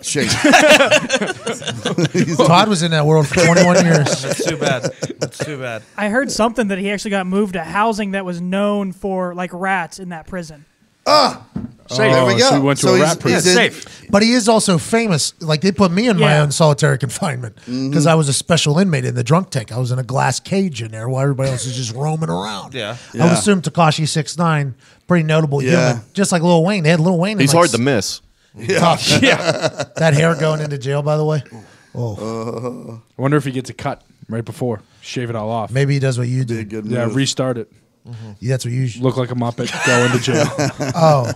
Shake. Todd was in that world for 21 years. That's too bad. That's too bad. I heard something that he actually got moved to housing that was known for like rats in that prison. There we go. So he went to a rat prison. he's in- Safe. But he is also famous. Like they put me in my Yeah. own solitary confinement because I was a special inmate in the drunk tank. I was in a glass cage in there while everybody else is just roaming around. Yeah. I would assume Tekashi 6ix9ine, pretty notable Yeah. human, just like Lil Wayne. They had Lil Wayne. in He's like hard to miss. tough. That hair going into jail, by the way. I wonder if he gets a cut right before. Shave it all off. Maybe he does what you do. Good Yeah, move. restart it. Yeah, that's what you. Look like a Muppet. Go into jail. Oh,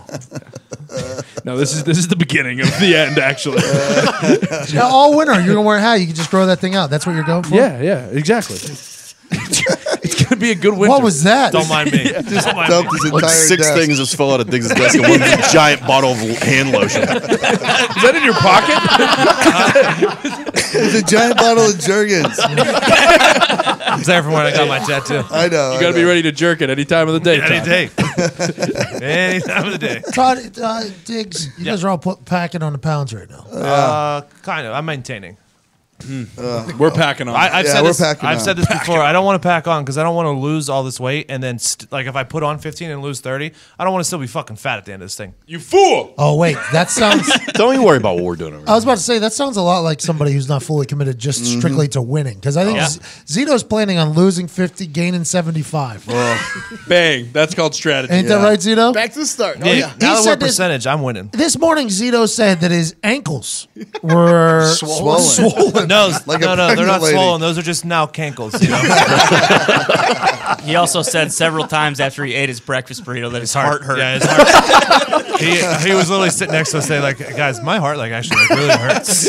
No, this is the beginning of the end, actually. yeah, all winter. You're gonna wear a hat. You can just grow that thing out. That's what you're going for. yeah, exactly. It's gonna be a good winter. What was that? Don't mind me. Don't mind Dumped me. his Like entire 6 desk. things just fell out of Diggs' desk and one giant bottle of hand lotion. Is that in your pocket? It's a giant bottle of Jergens. It's there from when I got my tattoo. I know. You got to be ready to jerk it any time of the day. Any Todd. day. Any time of the day. Todd, Diggs, you guys are all packing on the pounds right now. Kind of. I'm maintaining. We're packing on. I've Yeah, said we're this. packing I've on. said this before. I don't want to pack on because I don't want to lose all this weight, and then like if I put on 15 and lose 30, I don't want to still be fucking fat at the end of this thing. You fool! Oh wait, that sounds. Don't even worry about what we're doing over I here. was about to say that sounds a lot like somebody who's not fully committed, just strictly to winning. Because I think Zito's planning on losing 50, gaining 75. Bang. That's called strategy. Ain't that right, Zito? Back to the start. Oh, Yeah, yeah. now that we're said this- percentage, I'm winning. This morning, Zito said that his ankles were Swollen. No, Like a no, they're pregnant not lady. swollen. Those are just now cankles. You know? He also said several times after he ate his breakfast burrito that his heart hurt. Yeah, his heart. he was literally sitting next to us saying, like, guys, my heart actually really hurts.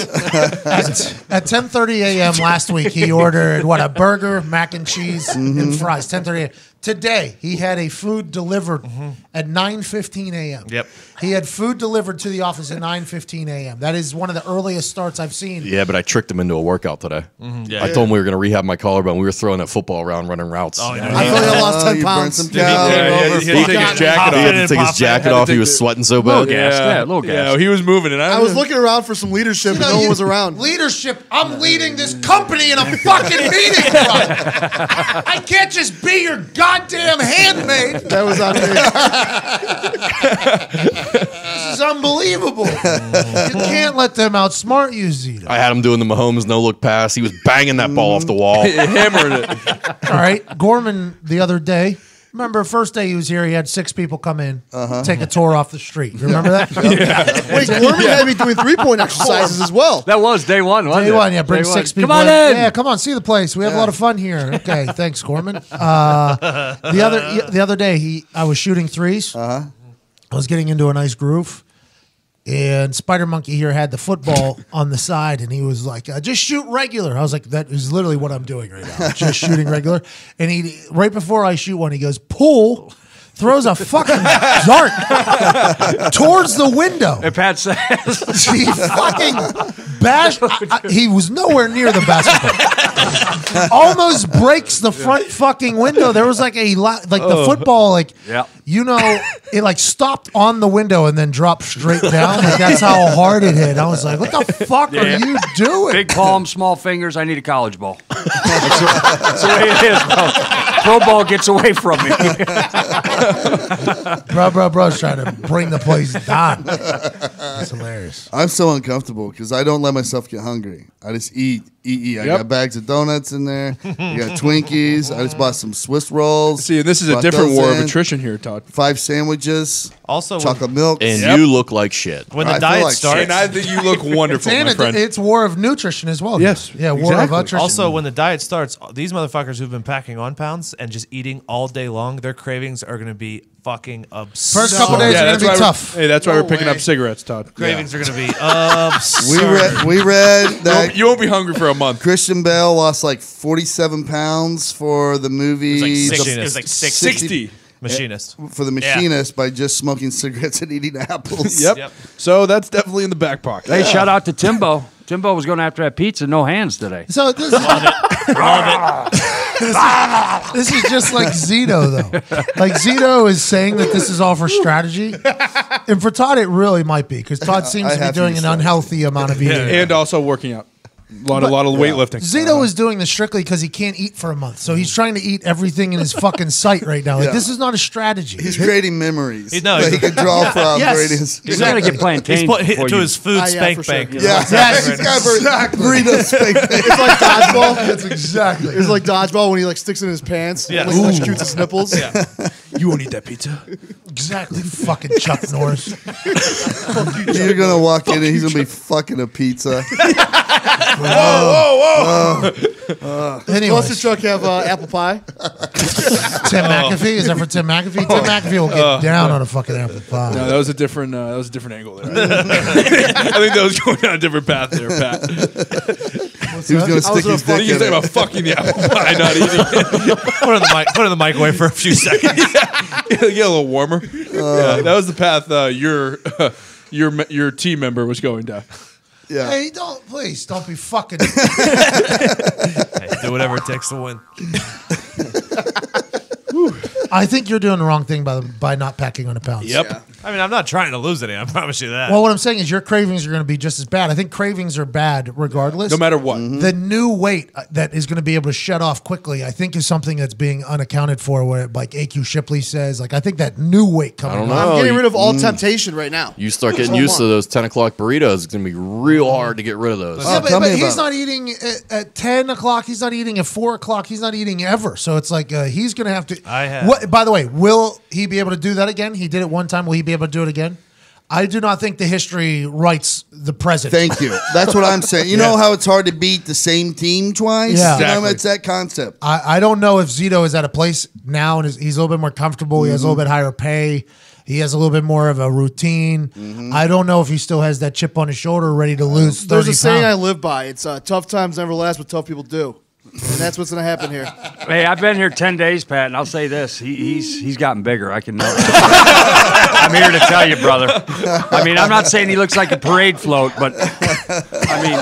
At 10:30 a.m. last week, he ordered a burger, mac and cheese, and fries. 10:30 a.m. Today, he had a food delivered at 9:15 a.m. Yep. He had food delivered to the office at 9:15 a.m. That is one of the earliest starts I've seen. Yeah, but I tricked him into a workout today. Yeah. I told him we were going to rehab my collarbone. We were throwing that football around, running routes. Oh, yeah. I feel like I lost 10 you burned pounds. some Yeah, calories. he had to take his jacket He off. had to take his jacket off. He was sweating so Little bad. gas. Yeah, a little gas. Yeah, he was moving it. I was looking around for some leadership, and no one was around. Leadership. I'm leading this company in a fucking meeting. Bro. I can't just be your goddamn handmaid. That was on me. This is unbelievable. You can't let them outsmart you, Zito. I had him doing the Mahomes no-look pass. He was banging that ball off the wall. hammered it. All right, Gorman the other day. Remember, first day he was here, he had 6 people come in, take a tour off the street. You remember that? Wait, Gorman had me doing 3-point exercises as well. That was day one, wasn't Day it? one, yeah, bring Day 6 one. people Come on in. Yeah, come on, see the place. We have a lot of fun here. Okay, thanks, Gorman. The other day, I was shooting threes. I was getting into a nice groove. And Spider Monkey here had the football on the side, and he was like, "Just shoot regular." I was like, "That is literally what I'm doing right now, just shooting regular." And he, right before I shoot one, he goes, "Pool," throws a fucking dart towards the window. And Pat says, He fucking bashed. He was nowhere near the basketball. Almost breaks the front fucking window. There was like the football, like Yeah. it like stopped on the window and then dropped straight down. Like that's how hard it hit. I was like, "What the fuck are you doing?" big palm, small fingers. I need a college ball. That's the way it is, bro. Pro ball gets away from me. Bro's trying to bring the place down. That's hilarious. I'm so uncomfortable because I don't let myself get hungry. I just eat. I got bags of donuts in there. I got Twinkies. I just bought some Swiss rolls. See, and this is a Brought different those war of in. attrition here, Todd. 5 sandwiches. Also, chocolate milk. And you look like shit. when the I feel diet like starts, And I think you look wonderful, And my friend. it's war of nutrition as well. Yes, Yeah, war of exactly. nutrition. also when the diet starts, these motherfuckers who've been packing on pounds and just eating all day long, their cravings are going to be fucking absurd. First couple days are going that's to why be tough. Hey, that's why No we're picking way. up cigarettes, Todd. Cravings are going to be absurd. We read that You won't be hungry for a month. Christian Bale lost like 47 pounds for the movie. It was like The- It was like 60. Machinist. for the machinist by just smoking cigarettes and eating apples. Yep. Yep. So that's definitely in the back pocket. Hey, shout out to Timbo. Timbo was going after that pizza, no hands today. So this is just like Zito, though. Like Zito is saying that this is all for strategy, and for Todd, it really might be because Todd seems I to be have to doing be an strategy. unhealthy amount of eating. And also working out. A lot of weightlifting. Zito is doing this strictly because he can't eat for a month, so he's trying to eat everything in his fucking sight right now. Like this is not a strategy. He's creating memories No, that he can draw from. Yes. during his- He's got to get plantains He's put before to you- his food yeah, spank for sure. bank. Yeah, Yes, he's got burrito spank. It's like dodgeball. That's exactly. It's like dodgeball when he like sticks it in his pants. Yeah. Like, electrocutes his nipples. You won't eat that pizza. Exactly, fucking Chuck Norris. You're gonna walk in and he's gonna be fucking a pizza. Anyways, Plus the truck have apple pie. Tim McAfee is that for Tim McAfee? Tim McAfee will get down on a fucking apple pie. No, that was a different angle there. I think that was going down a different path there, Pat. He was gonna stick his I think dick he's in talking it. about fucking the apple pie, not eating it. Put it in the microwave for a few seconds. Get a little warmer. Yeah, that was the path your team member was going down. Yeah. Hey, please don't be fucking. Hey, do whatever it takes to win. I think you're doing the wrong thing by not packing on the pounds. Yep. I mean, I'm not trying to lose any. I promise you that. Well, what I'm saying is your cravings are going to be just as bad. I think cravings are bad regardless. No matter what. The new weight that is going to be able to shed off quickly, I think, is something that's being unaccounted for. Where, like AQ Shipley says, like I think that new weight coming. I don't on- know. I'm getting rid of all temptation right now. You start getting used to those 10 o'clock burritos. It's going to be real hard to get rid of those. Yeah, tell but me he's about not eating at 10 o'clock. He's not eating at 4 o'clock. He's not eating ever. So it's like he's going to have to. What, by the way, will he be able to do that again? He did it one time. Will he be able to do it again? I do not think the history writes the present. Thank you. That's what I'm saying. You know how it's hard to beat the same team twice? Yeah. You know, Exactly. it's that concept. I don't know if Zito is at a place now and he's a little bit more comfortable. He has a little bit higher pay. He has a little bit more of a routine. I don't know if he still has that chip on his shoulder ready to lose 30 There's a saying I pounds. live by. It's tough times never last, but tough people do. And that's what's going to happen here. Hey, I've been here 10 days, Pat, and I'll say this: he's gotten bigger. I can know. I'm here to tell you, brother. I mean, I'm not saying he looks like a parade float, but I mean,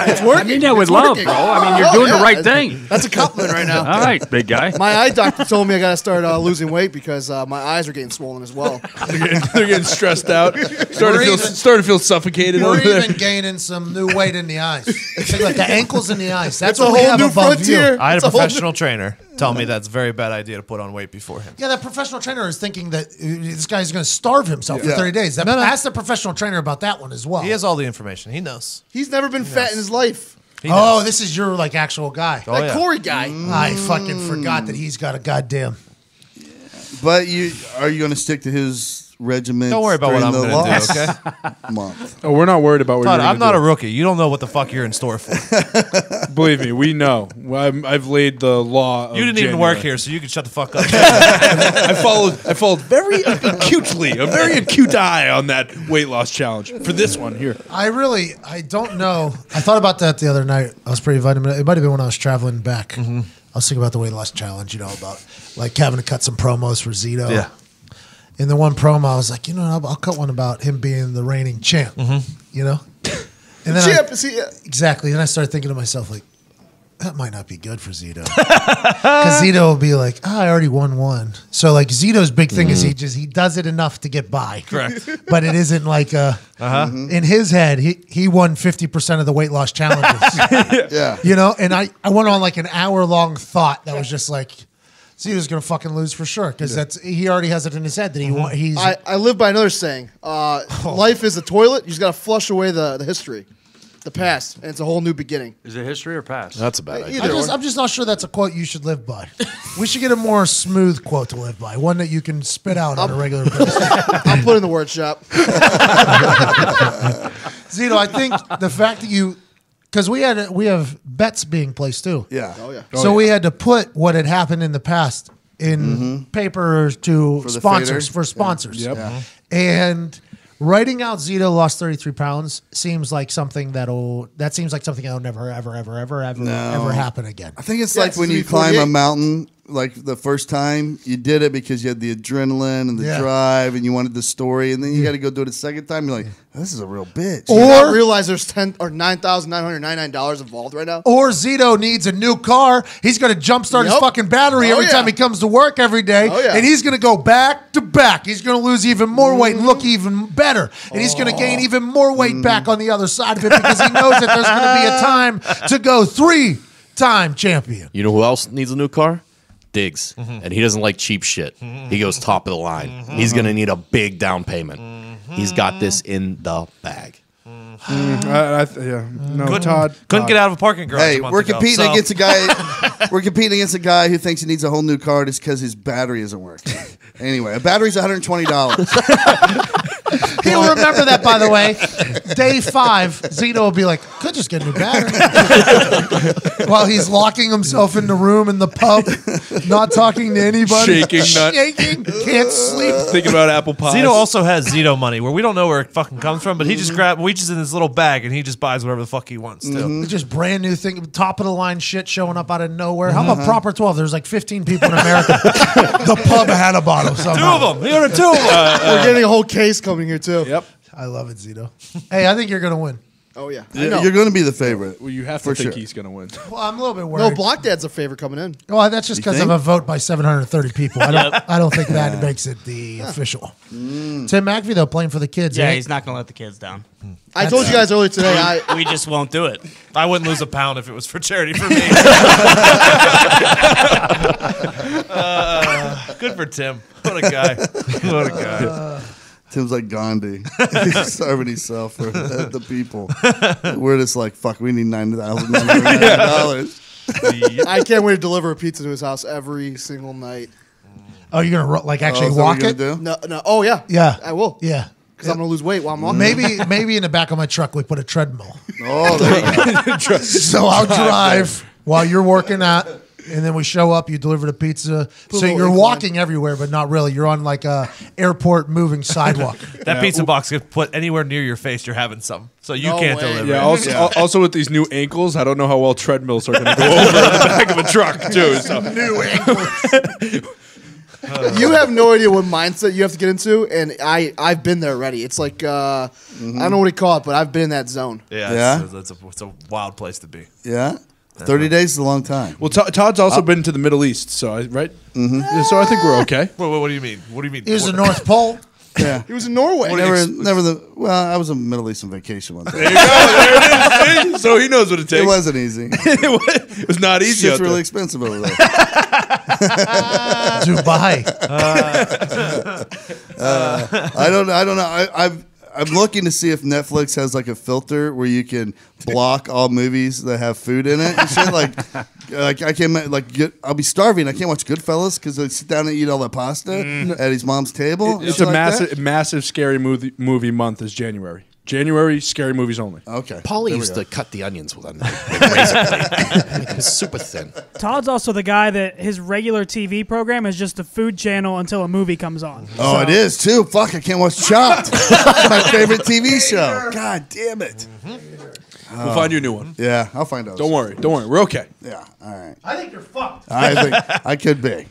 It's working. I mean that with It's love, working. bro. I mean, you're doing the right thing. That's a compliment right now. All right, big guy. My eye doctor told me I got to start losing weight because my eyes are getting swollen as well. They're getting stressed out. Starting to feel suffocated We're over there. even gaining some new weight in the eyes. Think like the ankles in the ice. That's It's a what we whole have new above frontier. you. I had It's a a whole professional trainer tell me that's a very bad idea to put on weight beforehand. Yeah, that professional trainer is thinking that this guy's going to starve himself for 30 days. Ask the professional trainer about that one as well. He has all the information. He knows. He's never been fat in his life. Oh, this is your like actual guy. Oh, That yeah. Corey guy. I fucking forgot that he's got a goddamn. But are you going to stick to his regimen? Don't worry about what I'm going going to to do, okay? month. Oh, we're not worried about what Todd, you're I'm gonna not do. a rookie. You don't know what the fuck you're in store for. Believe me, we know. I've laid the law. Of You didn't even January. work here, so you can shut the fuck up. I followed very acutely, a very acute eye on that weight loss challenge for this one here. I don't know. I thought about that the other night. I was pretty vitamin. It might have been when I was traveling back. I was thinking about the weight loss challenge, about like having to cut some promos for Zito. Yeah. In the one promo, I was like, I'll cut one about him being the reigning champ. And then Champ, exactly. Then I started thinking to myself, like, that might not be good for Zito. Because Zito will be like, I already won one. So like Zito's big thing is he does it enough to get by. Correct. But it isn't like in his head, he won 50% of the weight loss challenges. Yeah. And I went on like an hour-long thought that was just like, Zito's gonna fucking lose for sure because he already has it in his head that he's. I live by another saying. Life is a toilet. You just got to flush away the history, the past, and it's a whole new beginning. Is it history or past? That's a bad idea. I'm just not sure that's a quote you should live by. We should get a more smooth quote to live by, one that you can spit out on a regular basis. I'll put it in the word shop. Zito, I think the fact that because we have bets being placed too. Yeah. Oh yeah. So we had to put what had happened in the past in paper to the sponsors fader. for sponsors. Yep. Yeah. And writing out Zito lost 33 pounds seems like something that'll never ever happen again. I think it's Yeah, like it's when you 348. climb a mountain, like the first time you did it because you had the adrenaline and the drive and you wanted the story, and then you got to go do it a second time. You're like, this is a real bitch. Do you not realize there's $9,999 involved right now? Or Zito needs a new car. He's going to jumpstart his Yep. fucking battery Oh, every yeah. time he comes to work every day. Oh, yeah. And he's going to go back to back. He's going to lose even more weight and look even better. And he's going to gain even more weight back on the other side of it because he knows that there's going to be a time to go 3-time champion. You know who else needs a new car? Diggs. And he doesn't like cheap shit. He goes top of the line. He's going to need a big down payment. He's got this in the bag. Todd. Couldn't get out of a parking garage. Hey, a month we're ago, competing so- against a guy. We're competing against a guy who thinks he needs a whole new car just because his battery isn't working. Anyway, a battery's $120. He'll remember that, by the way. Day 5, Zito will be like, could just get a new battery. While he's locking himself in the room in the pub, not talking to anybody. Shaking, can't sleep. Thinking about apple pies. Zito also has Zito money where we don't know where it fucking comes from, but he just reaches in his little bag and he just buys whatever the fuck he wants to. Just brand new thing, top of the line shit showing up out of nowhere. How about Proper 12? There's like 15 people in America. The pub had a bottle Two somehow. of them. He ordered 2 of them. We're getting a whole case coming here too. Yep. I love it, Zito. Hey, I think you're going to win. Oh yeah, You're going to be the favorite. Well, you have to think he's going to win. Well, I'm a little bit worried. No, Block Dad's a favorite coming in. Well, that's just because of a vote by 730 people. I don't think that makes it the official. Tim McAfee, though, playing for the kids. Yeah, eh? he's not going to let the kids down. I told you guys earlier today. We just won't do it. I wouldn't lose a pound if it was for charity for me. Good for Tim. What a guy. What a guy. Tim's like Gandhi. He's starving himself for the people. We're just like, fuck, we need $9,999. I can't wait to deliver a pizza to his house every single night. Oh, you're going to actually is that walk what it? you're gonna do? No. Oh yeah. Yeah. I will. Yeah. Because I'm gonna lose weight while I'm walking. Maybe in the back of my truck we put a treadmill. Oh, there you go. So I'll drive while you're working out, and then we show up. You deliver the pizza. So you're walking everywhere, but not really. You're on like a airport moving sidewalk. That pizza box gets put anywhere near your face, you're having some. So you No can't way. deliver. Yeah. Also with these new ankles, I don't know how well treadmills are going to go over the back of a truck too. So. New ankles. You have no idea what mindset you have to get into, and I've been there already. It's like I don't know what you call it, but I've been in that zone. Yeah. It's a wild place to be. Yeah. 30 days is a long time. Well, Todd's also been to the Middle East, so right? Mm-hmm. Yeah, so I think we're okay. What do you mean? What do you mean? Here's the North Pole. Yeah. He was in Norway. I was on Middle Eastern vacation one time. There you go. There it is. So he knows what it takes. It wasn't easy. It was not easy. It's out there. really expensive over there. Dubai. I don't know. I'm looking to see if Netflix has like a filter where you can block all movies that have food in it and shit. Like I can't I'll be starving. I can't watch Goodfellas because I sit down and eat all that pasta at his mom's table. It's a massive scary movie month is January. January, scary movies only. Okay. Paulie used to cut the onions with a knife. Make them super thin. Todd's also the guy that his regular TV program is just a food channel until a movie comes on. Oh, it is too. Fuck, I can't watch Chopped. It's my favorite TV show. God damn it. We'll find you a new one. Yeah, I'll find out. Don't worry. We're okay. Yeah, all right. I think you're fucked. I think I could be.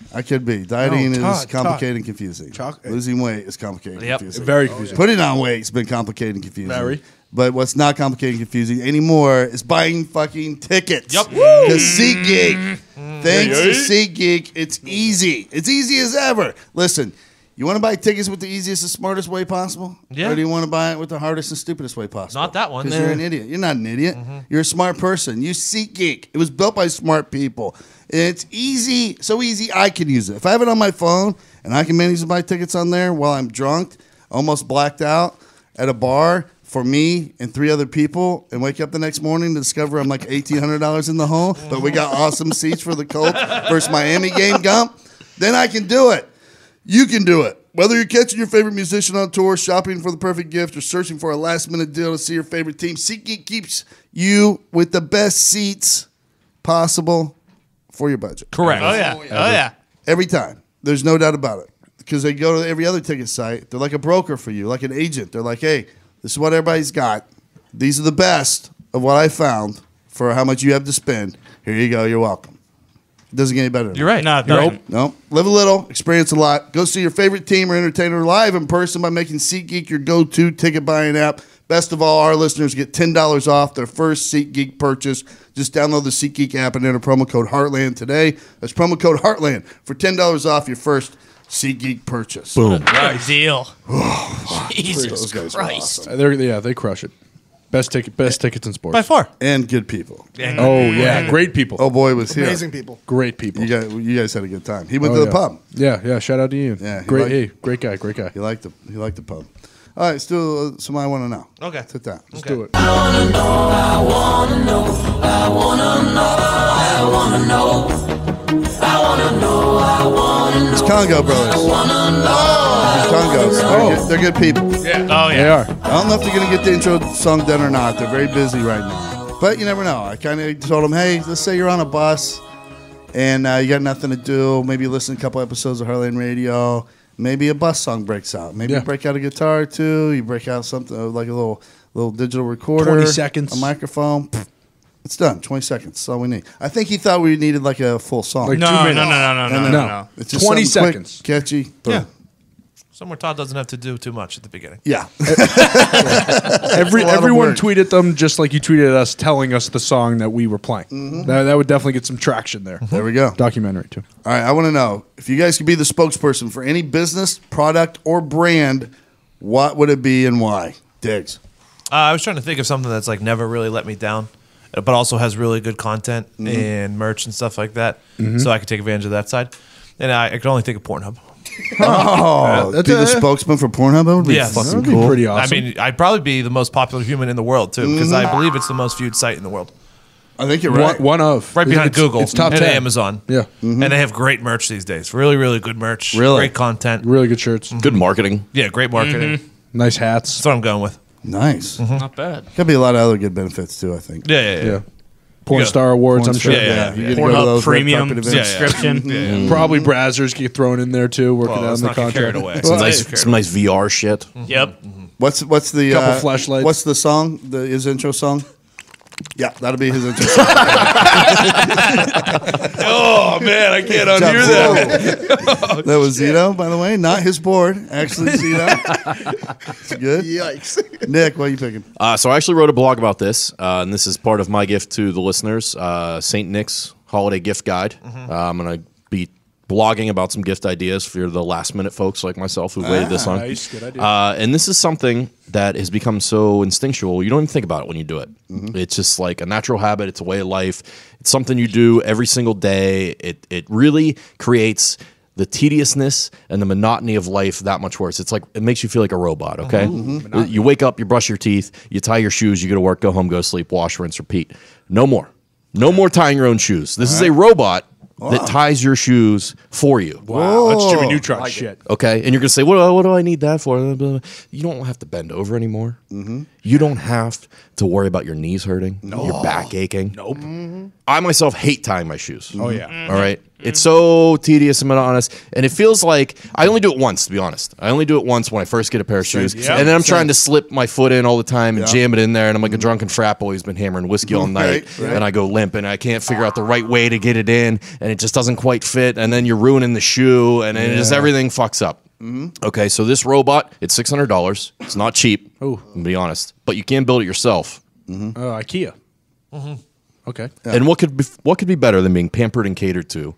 Dieting is Todd, complicated and confusing. Losing weight is complicated and confusing. Very confusing. Putting on weight has been complicated and confusing. Very. But what's not complicated and confusing anymore is buying fucking tickets. Yep. Because SeatGeek, thanks to SeatGeek, it's easy. It's easy as ever. Listen, you want to buy tickets with the easiest and smartest way possible? Yeah. Or do you want to buy it with the hardest and stupidest way possible? Not that one. Because you're an idiot. You're not an idiot. You're a smart person. Use SeatGeek. It was built by smart people. And it's easy, so easy I can use it. If I have it on my phone and I can manage to buy tickets on there while I'm drunk, almost blacked out at a bar for me and 3 other people, and wake up the next morning to discover I'm like $1,800 in the hole, but we got awesome seats for the Colts versus Miami game, Gump, then I can do it. You can do it. Whether you're catching your favorite musician on tour, shopping for the perfect gift, or searching for a last-minute deal to see your favorite team, SeatGeek keeps you with the best seats possible for your budget. Correct. Oh yeah. Every time. There's no doubt about it. Because they go to every other ticket site. They're like a broker for you, like an agent. They're like, hey, this is what everybody's got. These are the best of what I found for how much you have to spend. Here you go. You're welcome. It doesn't get any better. You're right. No, it doesn't. No. Live a little, experience a lot. Go see your favorite team or entertainer live in person by making SeatGeek your go-to ticket buying app. Best of all, our listeners get $10 off their first SeatGeek purchase. Just download the SeatGeek app and enter promo code Heartland today. That's promo code Heartland for $10 off your first SeatGeek purchase. Boom. Right deal. Those Jesus guys are Christ. awesome. They crush it. Best tickets in sports. By far. And good people. Oh yeah, great people. Oh boy, was here. Amazing people. Great people. You guys had a good time. He went Oh, to the yeah. pub. Yeah. Shout out to you. Yeah, he Great guy. He liked the pub. All right, let's do some I Want to Know. Okay. Let's hit that. Let's do it. It's Congo Brothers. These Congos. They're good people. Oh They yeah. are. I don't know if they're going to get the intro song done or not. They're very busy right now. But you never know. I kind of told them, hey, let's say you're on a bus and you got nothing to do. Maybe you listen to a couple episodes of Heartland Radio. Maybe a bus song breaks out. Maybe you break out a guitar or two. You break out something like a little digital recorder. 20 seconds. A microphone. It's done. 20 seconds. That's all we need. I think he thought we needed like a full song. Like No, 2 no, minutes. no. No. It's just 20 something quick, seconds. catchy. Boom. Yeah. Somewhere Todd doesn't have to do too much at the beginning. Yeah. Everyone tweeted them just like you tweeted us, telling us the song that we were playing. That would definitely get some traction there. There we go. Documentary too. All right, I want to know if you guys could be the spokesperson for any business, product, or brand, what would it be and why? Diggs. I was trying to think of something that's like never really let me down, but also has really good content and merch and stuff like that, so I could take advantage of that side. And I could only think of Pornhub. Oh, be the spokesman for Pornhub? That would be fucking cool. Pretty awesome. I mean, I'd probably be the most popular human in the world too, because I believe it's the most viewed site in the world. I think you're right. One of. Right behind Google it's top and 10. Amazon. Yeah. And they have great merch these days. Really, really good merch. Really? Great content. Really good shirts. Good marketing. Yeah, great marketing. Nice hats. That's what I'm going with. Nice. Not bad. Could be a lot of other good benefits too, I think. Yeah. Porn Yeah. star awards, Porn I'm sure. star, Yeah. You get to go to Pornhub those red premium carpet events. subscription. Probably Brazzers get thrown in there too, working Well, out let's in the not get carried contract. away. Some nice VR shit. Yep. What's the Couple flashlights. What's the song? His intro song? Yeah, that'll be his intro song. Oh man, I can't unhear that. That was Zito, by the way, not his board. Actually, Zito. It's good. Yikes. Nick, what are you picking? So I actually wrote a blog about this, and this is part of my gift to the listeners, St. Nick's Holiday Gift Guide. I'm going to be blogging about some gift ideas for the last-minute folks like myself who waited this long. Nice, good idea. And this is something that has become so instinctual, you don't even think about it when you do it. It's just like a natural habit. It's a way of life. It's something you do every single day. It really creates the tediousness and the monotony of life that much worse. It's like it makes you feel like a robot, okay? You wake up, you brush your teeth, you tie your shoes, you go to work, go home, go to sleep, wash, rinse, repeat. No more. No more tying your own shoes. This is a robot that ties your shoes for you. Wow, that's Jimmy Neutron shit. Okay, and you're going to say, what do I need that for? Blah, blah, blah. You don't have to bend over anymore. You don't have to worry about your knees hurting, your back aching. Nope. I myself hate tying my shoes. Oh yeah. All right. It's so tedious and monotonous, and it feels like I only do it once. To be honest, I only do it once when I first get a pair of shoes, and then I'm trying to slip my foot in all the time and jam it in there, and I'm like a drunken frat boy who's been hammering whiskey all night, and I go limp, and I can't figure out the right way to get it in, and it just doesn't quite fit, and then you're ruining the shoe, and it just everything fucks up. Okay, so this robot, it's $600. It's not cheap. Oh, to be honest, but you can build it yourself. IKEA. Okay. And what could be better than being pampered and catered to?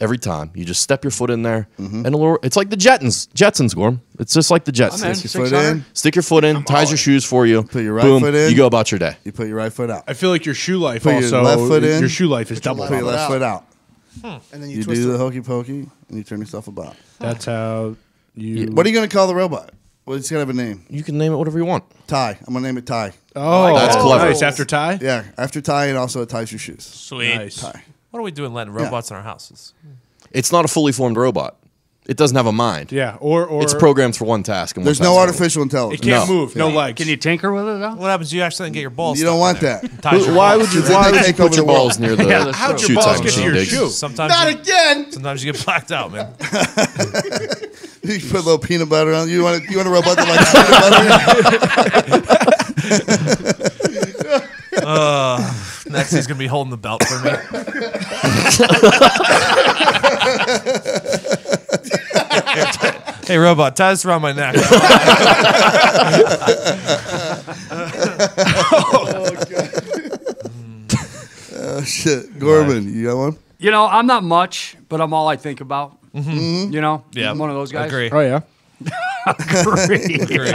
Every time you just step your foot in there, and it's like the Jetsons, Gorm. It's just like the Jetsons. Stick your foot in. Stick your foot in, ties your shoes for you. Put your right boom, foot in. You go about your day. You put your right foot out. I feel like your shoe life Put your also. left foot in. Your shoe life is double. Put your left foot out. And then You twist do it. the hokey pokey, and you turn yourself about. That's how you. What are you going to call the robot? Well, it's got to have a name. You can name it whatever you want. Ty. I'm going to name it Ty. Oh, That's clever. Nice. After tie. Yeah, after Ty, and also it ties your shoes. Sweet. Nice. Ty. What are we doing letting robots in our houses? It's not a fully formed robot. It doesn't have a mind. Yeah. Or It's programmed for one task. And There's one no task only. artificial It intelligence. can't No. move. No legs. Can you tinker with it though? What happens if you accidentally get your balls You stuck don't in want there? that. Ties your Why balls. would you? Then Why they would you take put over your the world. balls near the How'd your shoe balls time get to machine? your Diggs? shoe? Sometimes Not you, again. sometimes you get blacked out, man. You put a little peanut butter on. You want a robot that likes peanut butter? Next, he's gonna be holding the belt for me. Hey, robot, tie this around my neck. Oh shit, Gorman, you got one? You know, I'm not much, but I'm all I think about. You know, Yeah, I'm one of those guys. Agree. Oh yeah. Agree.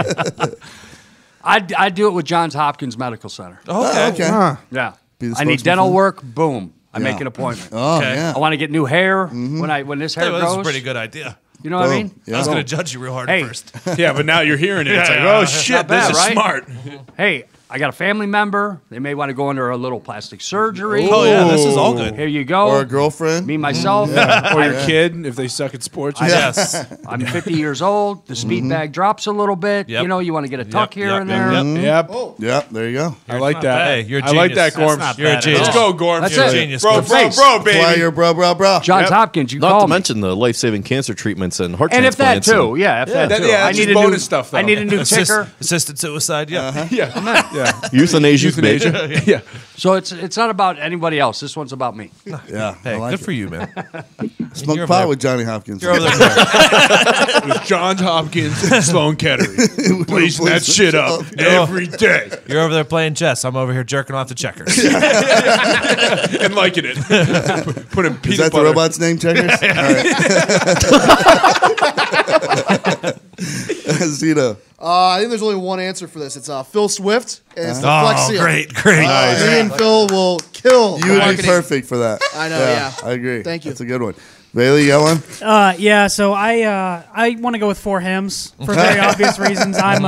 I do it with Johns Hopkins Medical Center. Okay. Okay. Yeah. Be the I need spokesman dental for- work. Boom. I make Yeah. an appointment. Oh Okay. yeah. I want to get new hair when this hair Hey, well, this is grows. a pretty good idea. You know what I Boom. mean? Yeah. I was gonna judge you real hard Hey. at first. Yeah, but now you're hearing it. It's like, Yeah. oh shit, Not bad, this is right? smart. Hey, I got a family member. They may want to go under a little plastic surgery. Oh yeah, this is all good. Here you go. Or a girlfriend. Me, myself. Or your kid if they suck at sports. Yes. I'm 50 years old. The speed bag drops a little bit. Yep. You know, you want to get a tuck here and there. Yep. Yeah, there you go. I like that. Hey, you're a I like genius. that, Gorm. That's not You're a bad at genius. Let's go, Gorm. That's You're a it. genius. Bro, Gorm. bro, Fly baby. your bro. Johns Hopkins, you Not call to me. mention the life-saving cancer treatments and heart And if that transplants. too, yeah, if that That- too. yeah, I that's need just a bonus new stuff, though. I need a new ticker. Assisted suicide. Yeah. Yeah. Euthanasia. Euthanasia. Yeah. So it's not about anybody else. This one's about me. Yeah. Hey, I like good it. for you, man. Smoke You're pot over with Johnny Hopkins. You're over there. It was Johns Hopkins and Sloan Kettering. Blazing that shit up every day. You're over there playing chess. I'm over here jerking off the checkers. And liking it. Putting peanut Is that butter. the robot's name, Checkers? All right. Zito. I think there's only one answer for this. It's Phil Swift, and it's the Oh, Flex Seal. great. Me and Phil will kill. You would be marketing. perfect for that. I know, yeah. I agree. Thank you. That's a good one. Bailey, you got one? Yeah, so I want to go with 4 hymns for very obvious reasons. I'm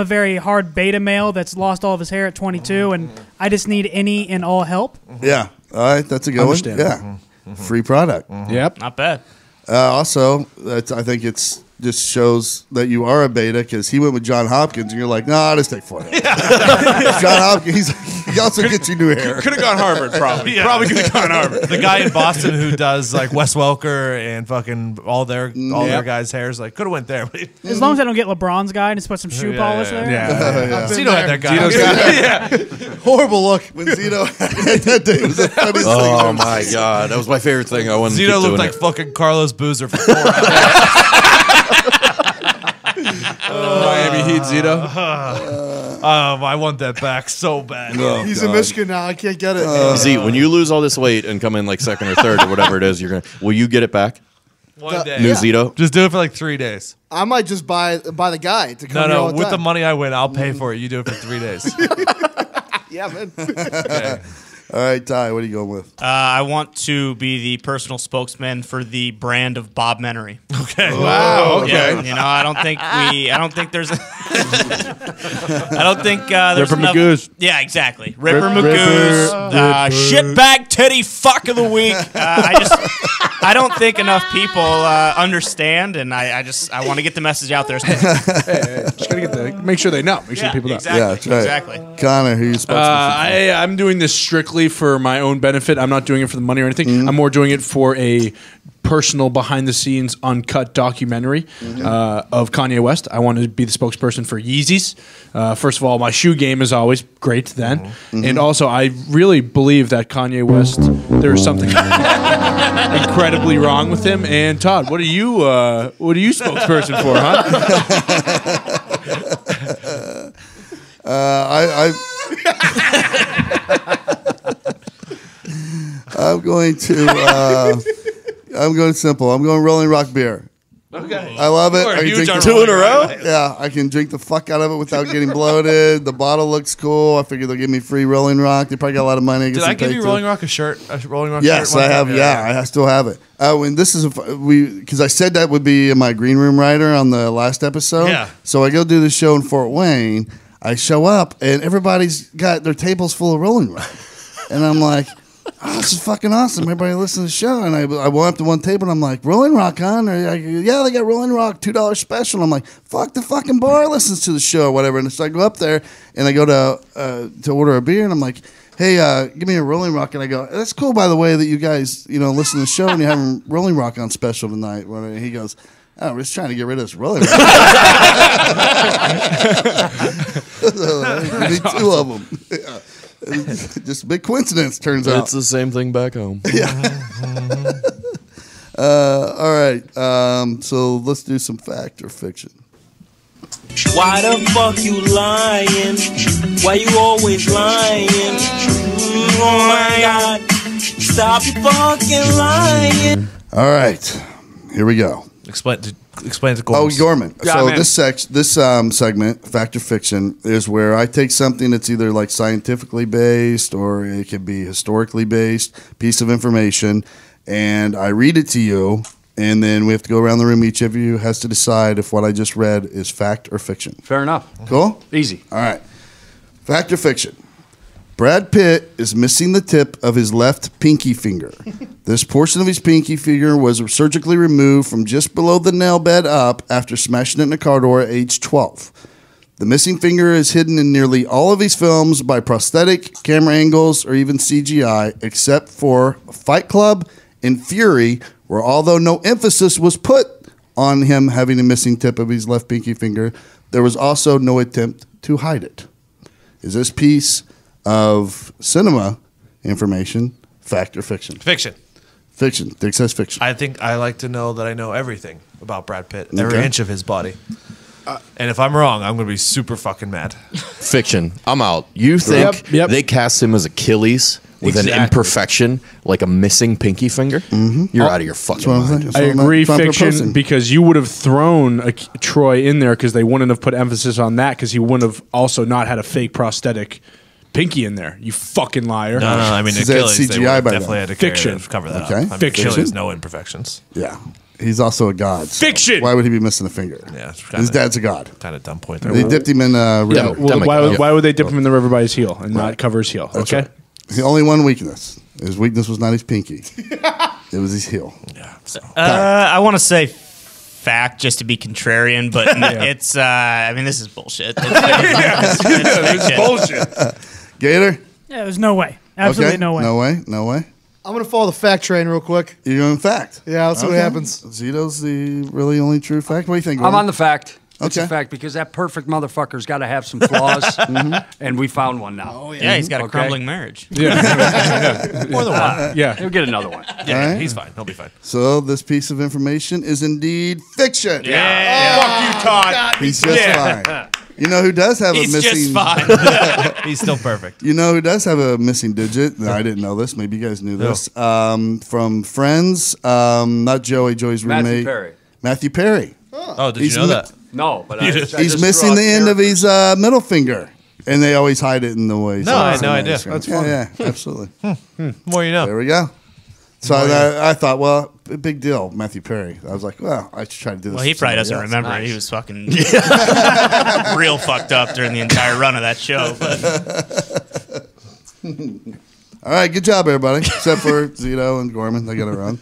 a very hard beta male that's lost all of his hair at 22, and I just need any and all help. Yeah. All right. That's a good one. Understandable. Yeah. Free product. Yep. Not bad. Also, I think it's just shows that you are a beta because he went with John Hopkins, and you're like, no, I'll just take 4 hymns. John Hopkins, he also gets you new hair. Could have gone Harvard, probably. Yeah. Probably could have gone Harvard. The guy in Boston who does like Wes Welker and fucking all their guys' hairs, like could have went there. But As long as I don't get LeBron's guy and just put some shoe polish there. Yeah. Zito had that guy. Horrible look. When Zito had that day, it was the funniest thing. Oh my god, that was my favorite thing. I wanted to keep Zito doing looked like it. fucking Carlos Boozer for 4 hours. Miami Heat Zito. I want that back so bad. Oh, He's God. in Michigan now. I can't get it. Z, when you lose all this weight and come in like second or third or whatever it is, will you get it back? One day. New Zito? Just do it for like 3 days. I might just buy the guy to come here all No, the with the time. money I win, I'll pay for it. You do it for 3 days. Yeah, man. Okay. All right, Ty, what are you going with? I want to be the personal spokesman for the brand of Bob Menery. Okay. Wow. Okay. Yeah, I don't think there's there's Ripper enough. Magoos. Yeah, exactly. Ripper Magoos, shitbag titty fuck of the week. I don't think enough people understand, and I want to get the message out there. Just gotta make sure they know. Make sure people know. Exactly. Yeah, that's right. Exactly. Connor, who are you spokesperson I'm doing this strictly for my own benefit. I'm not doing it for the money or anything. I'm more doing it for a personal, behind-the-scenes, uncut documentary of Kanye West. I want to be the spokesperson for Yeezys. First of all, my shoe game is always great then. And also, I really believe that Kanye West, there's something incredibly wrong with him. And Todd, what are you spokesperson for, huh? I'm going simple. I'm going Rolling Rock beer. Okay. I love it. You are I can huge drink on 2 in a Rolling row. Rock. Yeah, I can drink the fuck out of it without getting bloated. The bottle looks cool. I figure they'll give me free Rolling Rock. They probably got a lot of money. Did I give you Rolling Rock a shirt? A Rolling Rock Yes, shirt? I have. Yeah, I still have it. When this is because I said that would be in my green room rider on the last episode. Yeah. So I go do the show in Fort Wayne. I show up and everybody's got their tables full of Rolling Rock, and I'm like, oh, this is fucking awesome. Everybody listen to the show. And I went up to one table and I'm like, Rolling Rock, huh? And they're like, yeah, they got Rolling Rock, $2 special. I'm like, fuck, the fucking bar listens to the show or whatever. And so I go up there and I go to order a beer and I'm like, hey, give me a Rolling Rock. And I go, that's cool, by the way, that you guys, listen to the show and you're having Rolling Rock on special tonight. And he goes, oh, we're just trying to get rid of this Rolling Rock. We need 2 of them. Yeah. Just a big coincidence, turns out. It's the same thing back home. All right. So let's do some fact or fiction. Why the fuck you lying? Why you always lying? Oh my God. Stop your fucking lying. All right. Here we go. Explain to Gorman. Oh, Gorman. Yeah, So man. this segment, fact or fiction, is where I take something that's either like scientifically based or it could be historically based piece of information, and I read it to you, and then we have to go around the room. Each of you has to decide if what I just read is fact or fiction. Fair enough. Cool? Easy. All right. Fact or fiction? Brad Pitt is missing the tip of his left pinky finger. This portion of his pinky finger was surgically removed from just below the nail bed up after smashing it in a car door at age 12. The missing finger is hidden in nearly all of his films by prosthetic, camera angles, or even CGI, except for Fight Club and Fury, where although no emphasis was put on him having a missing tip of his left pinky finger, there was also no attempt to hide it. Is this piece of cinema information fact or fiction? Fiction. Fiction. Dick says fiction. I think I like to know that I know everything about Brad Pitt, every Okay. inch of his body. And if I'm wrong, I'm going to be super fucking mad. Fiction. I'm out. You think they cast him as Achilles with an imperfection, like a missing pinky finger? You're out of your fucking mind. I agree, fiction, because you would have thrown Troy in there because they wouldn't have put emphasis on that because he wouldn't have also not had a fake prosthetic pinky in there. You fucking liar. No, I mean, Achilles, they would definitely had to Fiction. cover that Okay. up. I mean, Fiction. Achilles, no imperfections. Yeah. He's also a god. So Fiction. why would he be missing a finger? Yeah, His dad's a god. Kind of dumb point there. They dipped him in river. Why would they dip him in the river by his heel and not cover his heel? That's Okay. right. The only one weakness. His weakness was not his pinky. It was his heel. Yeah. I want to say fact just to be contrarian, but it's. I mean, this is bullshit. It's bullshit. Gator? Yeah, there's no way. Absolutely Okay. no way. No way. No way. I'm gonna follow the fact train real quick. You're going fact. Yeah, let's see what Okay. happens. Zito's the really only true fact. What do you think? I'm Gordon? on the fact. It's Okay. a fact because that perfect motherfucker's got to have some flaws, and we found one now. Oh yeah, he's got a crumbling marriage. Yeah. More than one. Yeah. He'll get another one. Yeah, All right. he's fine. He'll be fine. So this piece of information is indeed fiction. Yeah. Fuck you, Todd. He's just fine. You know who does have He's a missing? just fine. He's still perfect. You know who does have a missing digit? No, I didn't know this. Maybe you guys knew this. From Friends, not Joey. Joey's Matthew roommate. Perry. Matthew Perry. Oh, did He's you know mi- that? No, but You I just- just He's threw missing out the end of characters. his middle finger, and they always hide it in the way. No, I had no idea. That's That's yeah, absolutely. More you know. There we go. So I thought, well, big deal, Matthew Perry. I was like, well, I should try to do this. Well, he for probably somebody doesn't else. remember. He was fucking real fucked up during the entire run of that show. But All right, good job, everybody, except for Zito and Gorman. They got it wrong.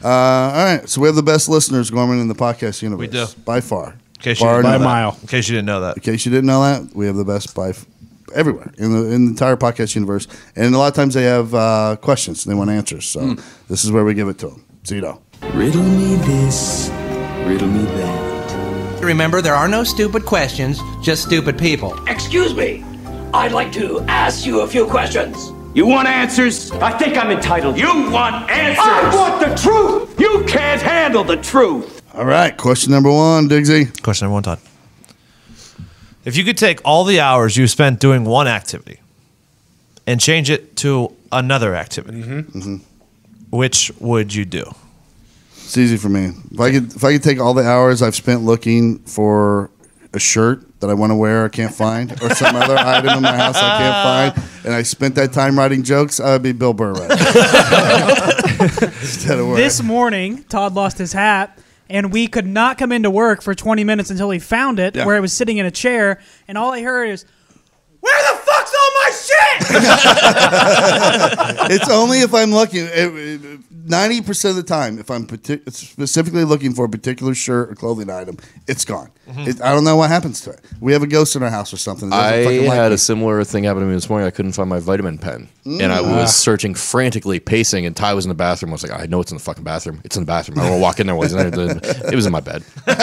All right, so we have the best listeners, Gorman, in the podcast universe. We do. By far. In case you Bar didn't know none. that. mile. In case you didn't know that. In case you didn't know that, we have the best everywhere in the entire podcast universe. And a lot of times they have questions and they want answers. So this is where we give it to them. Zito. Riddle me this, riddle me that. Remember, there are no stupid questions, just stupid people. Excuse me. I'd like to ask you a few questions. You want answers? I think I'm entitled. You want answers? I want the truth. You can't handle the truth. All right, question number one, Diggsy. Question number one, Todd. If you could take all the hours you spent doing one activity and change it to another activity, which would you do? It's easy for me. If I could take all the hours I've spent looking for a shirt that I want to wear or can't find, or some other item in my house I can't find, and I spent that time writing jokes, I would be Bill Burr right now. Instead of wearing. This morning, Todd lost his hat, and we could not come into work for 20 minutes until he found it, Yeah. where it was sitting in a chair, and all I heard is, "Where the fuck's all my shit?" It's only if I'm looking. 90% of the time, if I'm specifically looking for a particular shirt or clothing item, it's gone. I don't know what happens to it. We have a ghost in our house or something. that doesn't I fucking like had me. a similar thing happen to me this morning. I couldn't find my vitamin pen. And I was searching frantically, pacing, and Ty was in the bathroom. I was like, I know it's in the fucking bathroom. It's in the bathroom. I don't want to walk in there while he's in there. It was in my bed. you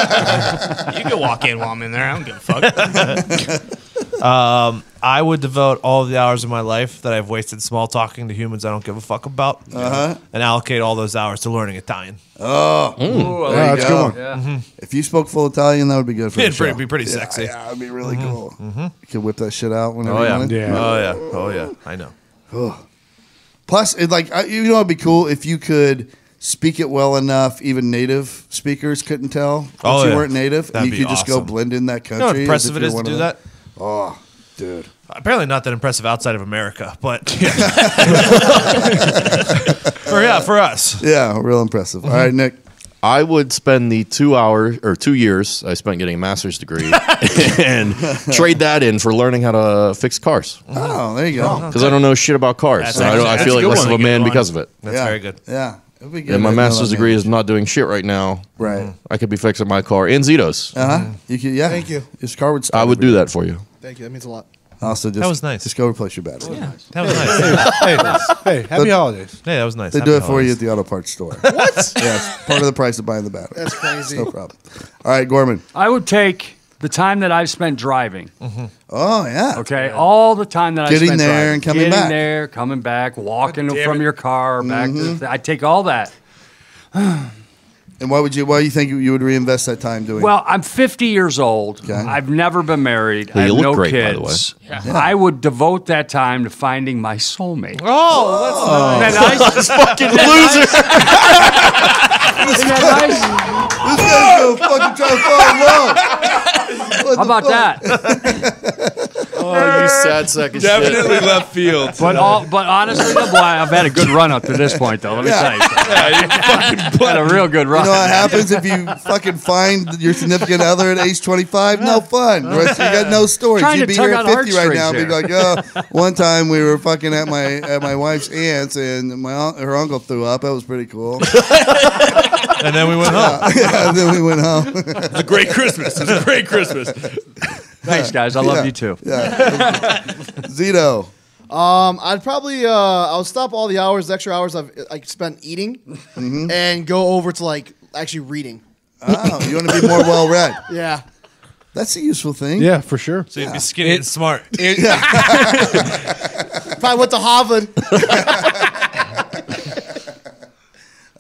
can walk in while I'm in there. I don't give a fuck. I would devote all of the hours of my life that I've wasted small talking to humans I don't give a fuck about and allocate all those hours to learning Italian. Oh, Ooh, I there like you that's a go. good one. Yeah. If you spoke full Italian, that would be good for the It'd show. be pretty sexy. Yeah, that'd be really cool. You could whip that shit out whenever Oh you yeah. wanted. Yeah. Oh yeah. Oh yeah. I know. Plus, you know, it'd be cool if you could speak it well enough. Even native speakers couldn't tell that Oh, you yeah. weren't native, That'd and you be could just go awesome. blend in that You country. know how as impressive if it you're is to one do of that? them. Oh, dude. Apparently not that impressive outside of America, but for us. Yeah, real impressive. All right, Nick. I would spend the 2 years I spent getting a master's degree and trade that in for learning how to fix cars. Oh, there you go. Because I don't know shit about cars. That's And I actually- feel that's like a good less one. of a Good man one. because of it. That's Yeah. very good. Yeah. It'd be good. And my to know master's that degree man. is not doing shit right now. Right. I could be fixing my car and Zito's. You could, yeah. Thank you. His car would start. I would do that for you. Thank you. That means a lot. Also, just, That was nice. Just go replace your battery. That was nice. Hey, happy holidays. Hey, that was nice. They Happy do it for you holidays. at the auto parts store. What? Yeah, it's part of the price of buying the battery. That's crazy. No problem. All right, Gorman. I would take The time that I've spent driving. Oh yeah. Okay, all the time that I Getting spent there driving. and coming Getting back. there, coming back, walking damn from it. your car back. I take all that. And why do you think you would reinvest that time doing? Well, I'm 50 years old. Okay. I've never been married. Well, I you have look no great, by kids. the way. Yeah. I would devote that time to finding my soulmate. Oh, that's Isn't that nice? Fucking loser. Isn't that nice? This guy's gonna fucking try to fall in love. How about that? Oh, you sad sack of shit. Definitely left field. But honestly, boy, I've had a good run up to this point, though. Let me tell you, I've had a real good run. You know what happens if you fucking find your significant other at age 25? No fun. You got no stories. Trying to You'd be tug here on at 50 right now and heartstrings be like, oh, one time we were fucking at my wife's aunt's and her uncle threw up. That was pretty cool. And then we went home. Yeah, then we went home. It's a great Christmas. It's a great Christmas. Thanks, guys. I love you too. Yeah. Zito. I'd probably I'll stop all the extra hours I spent eating, and go over to like actually reading. Oh, you want to be more well read. Yeah. That's a useful thing. Yeah, for sure. So you'd be skinny and smart. Probably went to Harvard.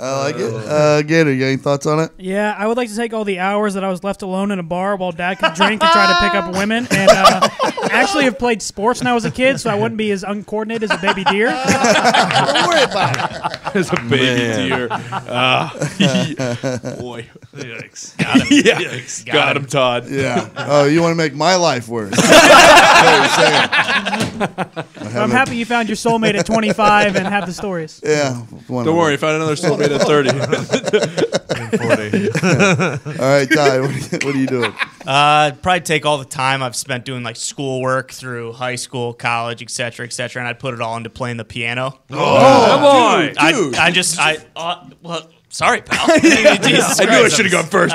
I like it. Gator, you got any thoughts on it? Yeah, I would like to take all the hours that I was left alone in a bar while Dad could drink and try to pick up women, and actually have played sports when I was a kid, so I wouldn't be as uncoordinated as a baby deer. Don't worry about it. As a baby deer. Boy. Yikes. Got him. Yeah. Yikes. Got him, Todd. Yeah. Oh, you want to make my life worse? I'm happy you found your soulmate at 25 and have the stories. Yeah. Don't worry, find another soulmate at 30. 40. All right, Ty, what are you doing? I'd probably take all the time I've spent doing like schoolwork through high school, college, et cetera, and I'd put it all into playing the piano. Oh, boy. Well, sorry, pal. I knew I should have gone first.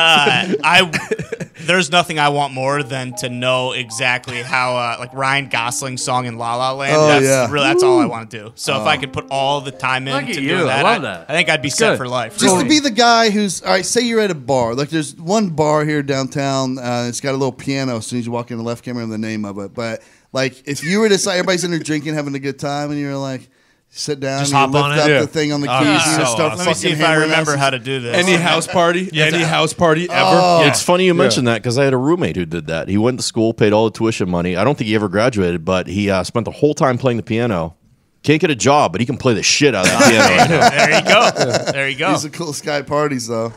There's nothing I want more than to know exactly how, like Ryan Gosling's song in La La Land. Oh, that's yeah. that's all I want to do. So if I could put all the time in Look at to you. do that, I love that. I think I'd be set for life. Just to be the guy who's, all right, say you're at a bar. Like there's one bar here downtown. It's got a little piano as soon as you walk in the left, can't remember the name of it. But like if you were to say everybody's in there drinking, having a good time, and you're like, sit down, Just and you hop lift on it? up Yeah. the thing on the keys, Oh, and you so just start awesome. Let me see fucking if I hammering remember out how to do this. Any house party? Any house party ever? Oh. It's funny you mentioned that because I had a roommate who did that. He went to school, paid all the tuition money. I don't think he ever graduated, but he spent the whole time playing the piano. Can't get a job, but he can play the shit out of that piano. There you go. There you go. He's the coolest guy at parties, though.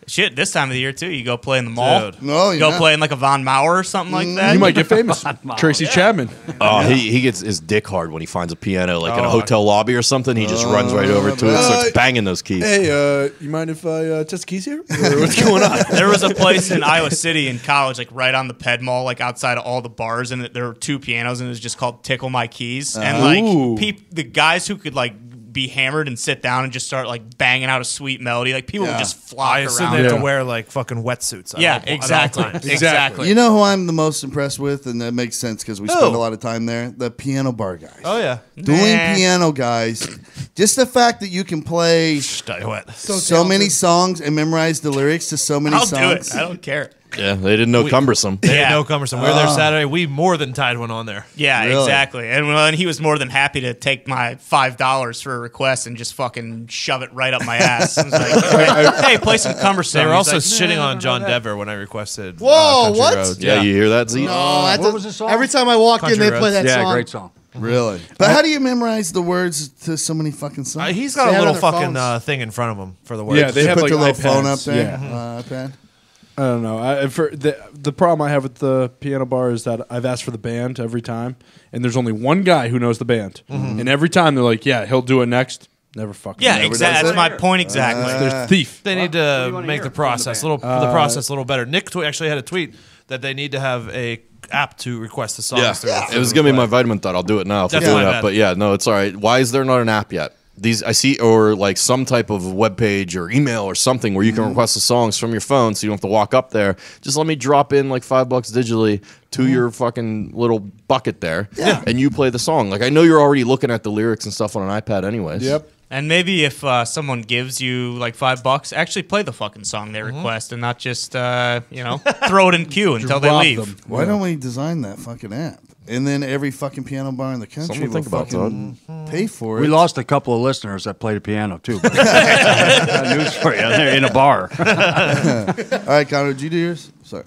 Shit, this time of the year too, you go play in the mall. Dude. No, you're Go not. play in like a Von Mauer or something like that. You might get famous. Tracy Chapman. Oh, he gets his dick hard when he finds a piano, like in a hotel lobby or something. He just runs right over to it and starts banging those keys. Hey, you mind if I test the keys here? Or what's going on? There was a place in Iowa City in college, like right on the Ped Mall, like outside of all the bars, and there were two pianos, and it was just called Tickle My Keys. And Ooh. like the guys who could like be hammered and sit down and just start like banging out a sweet melody, like people would just flock I assume around. they have Yeah. to wear like fucking wetsuits. Yeah, at all exactly. times. Exactly. You know who I'm the most impressed with, and that makes sense because we spend a lot of time there? The piano bar guys. Oh yeah. Dueling piano guys. Just the fact that you can play so many songs and memorize the lyrics to so many I'll songs. do it. I don't care. Yeah, they didn't know cumbersome. They had no cumbersome. We were there Saturday. We more than tied one on there. Yeah, Really? exactly. And he was more than happy to take my $5 for a request and just fucking shove it right up my ass. I was like, hey, play some cumbersome. They were He's also like, shitting "Nah, I on don't John know that." Dever when I requested. Whoa, Country what? Roads. Yeah, you hear that, Z? What was the song? Every time I walk Country in, they play Roads. that Yeah, song. great song. Really? But how do you memorize the words to so many fucking songs? He's got They a have little it on their fucking phones. thing in front of him for the words. Yeah, they They have put like their little iPads. phone up there. Yeah. iPad. I don't know. For the problem I have with the piano bar is that I've asked for the band every time, and there's only one guy who knows the band, and every time they're like, "Yeah, he'll do it next." Never fucking. Yeah, never exactly. does That's it. my point exactly. There's thief. They need to make the process the process a little better. Nick actually had a tweet that they need to have a app to request the songs. Yeah, through it was gonna be my vitamin thought. I'll do it now if That's we're doing my that. bad. But yeah, no, it's all right. Why is there not an app yet? These I see, or like some type of web page or email or something where you can request the songs from your phone, so you don't have to walk up there. Just let me drop in like $5 digitally to your fucking little bucket there, and you play the song. Like I know you're already looking at the lyrics and stuff on an iPad, anyways. Yep. And maybe if someone gives you like $5, actually play the fucking song they request and not just throw it in queue until they leave. Why don't we design that fucking app? And then every fucking piano bar in the country Something will to think about, fucking pay for it. We lost a couple of listeners that played the piano too. Got news for you. They're in a bar. All right, Connor, did you do yours? Sorry.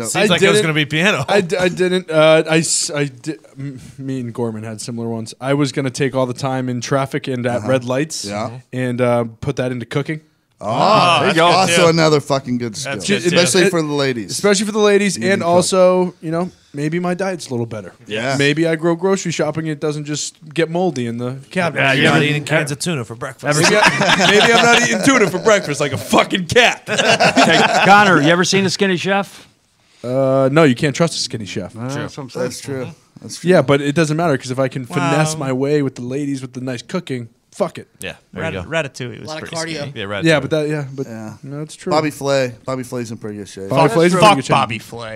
Seems like it was going to be piano. I didn't. Me and Gorman had similar ones. I was going to take all the time in traffic and at red lights, and put that into cooking. Oh, there you go. Also another fucking good skill, especially for the ladies. Especially for the ladies, and also, maybe my diet's a little better. Yeah. Maybe I grow grocery shopping. It doesn't just get moldy in the cabinet. Yeah, you're not eating cans of tuna for breakfast. Maybe I'm not eating tuna for breakfast like a fucking cat. Hey, Connor, you ever seen a skinny chef? No, you can't trust a skinny chef. That's true. That's true. Yeah, but it doesn't matter because if I can finesse my way with the ladies with the nice cooking, fuck it. Yeah, there you go. Ratatouille was A lot of pretty cardio. skinny. Yeah, Ratatouille. Yeah, no, that's true. Bobby Flay's in pretty good shape. Bobby Flay's in pretty good shape. Bobby Flay.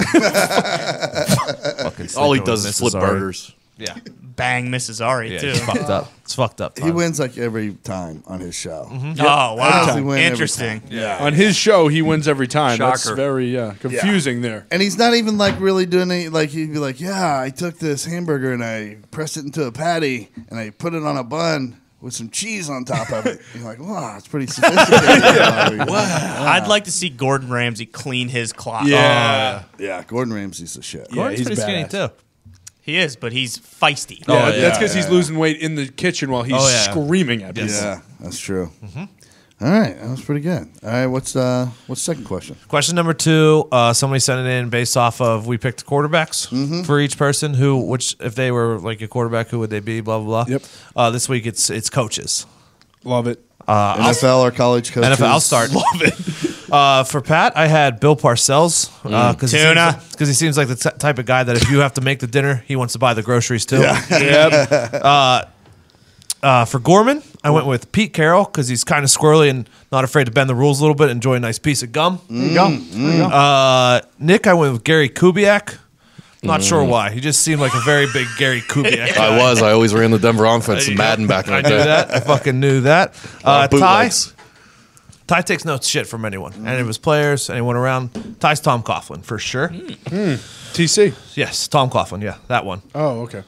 All he does is flip burgers. Yeah. Bang Mrs. Ari, Yeah, too. it's fucked up. It's fucked up. He wins like every time on his show. Oh, wow. Honestly, win every Interesting. time. Yeah. On his show, he wins every time. That's Shocker. very confusing there. And he's not even like really doing any, like he'd be like, yeah, I took this hamburger and I pressed it into a patty and I put it on a bun with some cheese on top of it. You're like, wow, it's pretty sophisticated. I'd like to see Gordon Ramsay clean his clock. Yeah, Gordon Ramsay's the shit. Gordon's he's pretty skinny, badass. too. He is, but he's feisty. Yeah, that's because he's losing weight in the kitchen while he's screaming at people. Yeah, that's true. All right, that was pretty good. All right, what's the second question? Question number 2, somebody sent it in based off of we picked quarterbacks for each person. Which if they were like a quarterback, who would they be? Blah blah blah. Yep. This week it's coaches. Love it. NFL or college coaches? NFL. I'll start. Love it. For Pat, I had Bill Parcells because he seems like the type of guy that if you have to make the dinner, he wants to buy the groceries too. For Gorman, I went with Pete Carroll because he's kind of squirrely and not afraid to bend the rules a little bit. Enjoy a nice piece of gum. There you go. Nick, I went with Gary Kubiak. Not sure why. He just seemed like a very big Gary Kubiak guy. I always ran the Denver offense in Madden back in the I day. knew that. I fucking knew that. Ty Bootlegs. takes no shit from anyone. Any of his players, anyone around. Ty's Tom Coughlin, for sure. TC. Yes, Tom Coughlin. Yeah, that one. Oh, okay.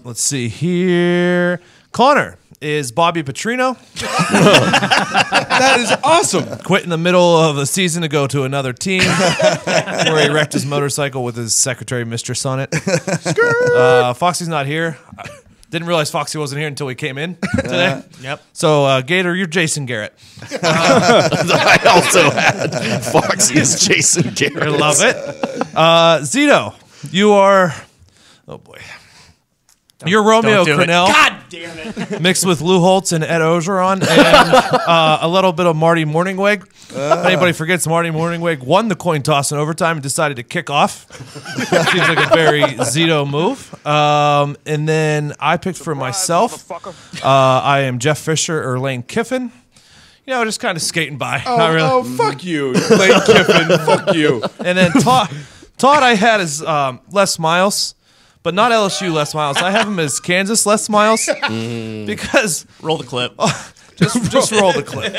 Let's see here. Connor is Bobby Petrino. That is awesome. Quit in the middle of the season to go to another team where he wrecked his motorcycle with his secretary mistress on it. Foxy's not here. Didn't realize Foxy wasn't here until he came in today. Yep. So, Gator, you're Jason Garrett. I also had Foxy as Jason Garrett. I love it. Zito, you are... Oh, boy. You're Romeo Cornell. God damn it. Mixed with Lou Holtz and Ed Ogeron and a little bit of Marty Morningweg. If anybody forgets, Marty Morningweg won the coin toss in overtime and decided to kick off. Seems like a very Zito move. And then I picked for myself. I am Jeff Fisher or Lane Kiffin. Just kind of skating by. Not really. Oh, fuck you, Lane Kiffin. Fuck you. And then Todd I had as Les Miles. But not LSU Les Miles. I have him as Kansas Les Miles because roll the clip. Just roll the clip.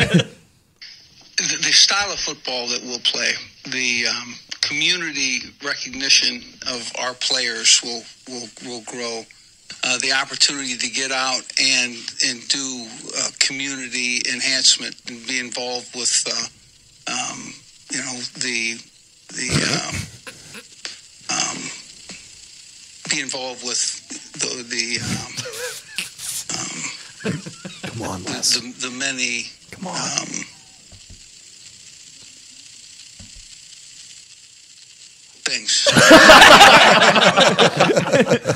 The style of football that we'll play, the community recognition of our players will grow. The opportunity to get out and do community enhancement and be involved with be involved with Come on, Les. the many things.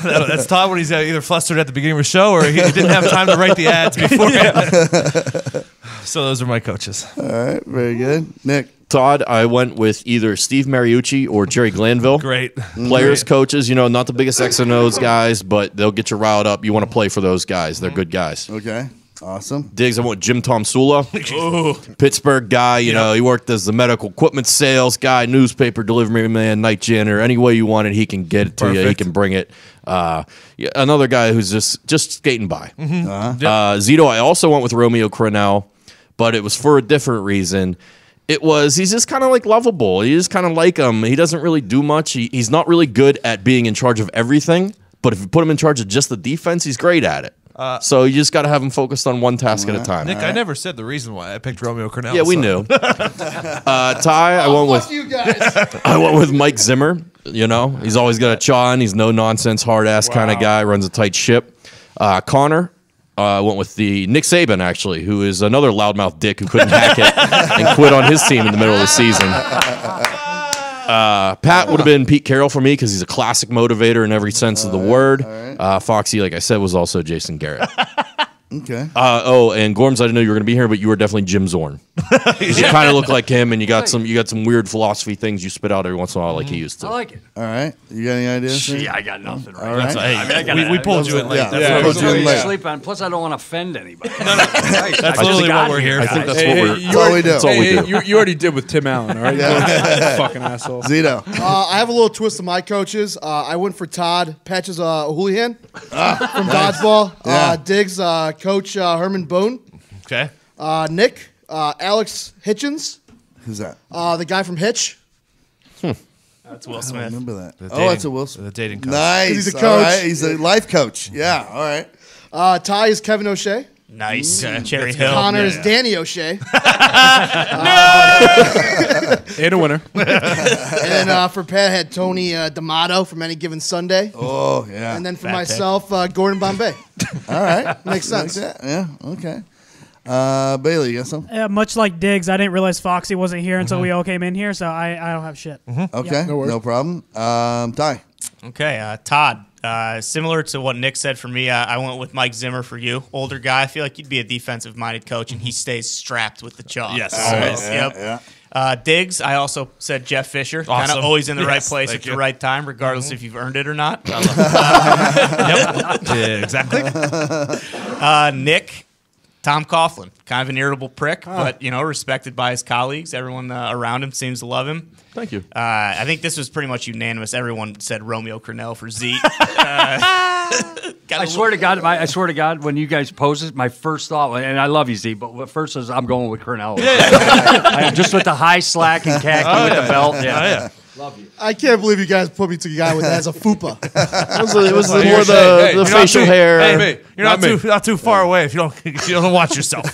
That's Todd when he's either flustered at the beginning of a show or he didn't have time to write the ads before. So those are my coaches. All right, very good. Nick. Todd, I went with either Steve Mariucci or Jerry Glanville. Great. Players, coaches, not the biggest X and O's guys, but they'll get you riled up. You want to play for those guys. They're good guys. Okay. Awesome. Diggs, I went with Jim Tomsula. Pittsburgh guy, you know, he worked as the medical equipment sales guy, newspaper delivery man, night janitor. Any way you want it, he can get it to you. He can bring it. Another guy who's just skating by. Zito, I also went with Romeo Crennel, but it was for a different reason. He's just kind of like lovable. You just kind of like him. He doesn't really do much. He's not really good at being in charge of everything, but if you put him in charge of just the defense, he's great at it. So you just got to have him focused on one task at a time. Nick, I never said the reason why I picked Romeo Crennel. Yeah, we knew. Ty, I went with Mike Zimmer. You know, he's always got a chaw on. He's no nonsense, hard ass kind of guy. Runs a tight ship. Connor, I went with the Nick Saban actually, who is another loudmouth dick who couldn't hack it and quit on his team in the middle of the season. Pat would have been Pete Carroll for me because he's a classic motivator in every sense of the word. Foxy, like I said, was also Jason Garrett. Okay. And Gorms, I didn't know you were going to be here, but you were definitely Jim Zorn. You kind of look like him, and you got some weird philosophy things you spit out every once in a while, like he used to. I like it. All right. You got any ideas? Yeah, I got nothing. Right. All right. Hey, we pulled you in late. Yeah, pulled you in late. Sleep on. Plus, I don't want to offend anybody. That's literally what we're here. I think that's what we do. That's all we do. You already did with Tim Allen, all right? Fucking asshole. Zito. I have a little twist to my coaches. I went for Todd Patches Houlihan from Dodgeball. Diggs, Coach Herman Boone. Okay. Nick, Alex Hitchens. Who's that? The guy from Hitch. That's Will I Smith. don't remember that. That's a Will Smith. The dating coach. Nice. He's a coach. All right. He's a life coach. Yeah. All right. Ty is Kevin O'Shea. Nice. Cherry Hill. Connor is Danny O'Shea. And a winner. And then for Pat, I had Tony D'Amato from Any Given Sunday. Oh, yeah. And then for myself, Gordon Bombay. All right. Makes sense. Yeah. Okay. Bailey, you got some? Much like Diggs, I didn't realize Foxy wasn't here until we all came in here, so I don't have shit. Okay. No problem. Ty. Okay, Todd. Similar to what Nick said for me, I went with Mike Zimmer for you. Older guy. I feel like you'd be a defensive-minded coach, and he stays strapped with the chalk. Yes. Always. Yeah. Diggs, I also said Jeff Fisher. Kind of always in the right place at the right time, regardless if you've earned it or not. Yep. Yeah, exactly. Nick, Tom Coughlin. Kind of an irritable prick, but, respected by his colleagues. Everyone around him seems to love him. Thank you. I think this was pretty much unanimous. Everyone said Romeo Crennel for Z. I swear to God, when you guys posed it, my first thought, and I love you, Z, but first is I'm going with Cornell. Just with the high slack and khaki with the belt. Yeah. Love you. I can't believe you guys put me to a guy with that as a fupa. It was more the facial hair. Hey, you're not too far away if you don't watch yourself.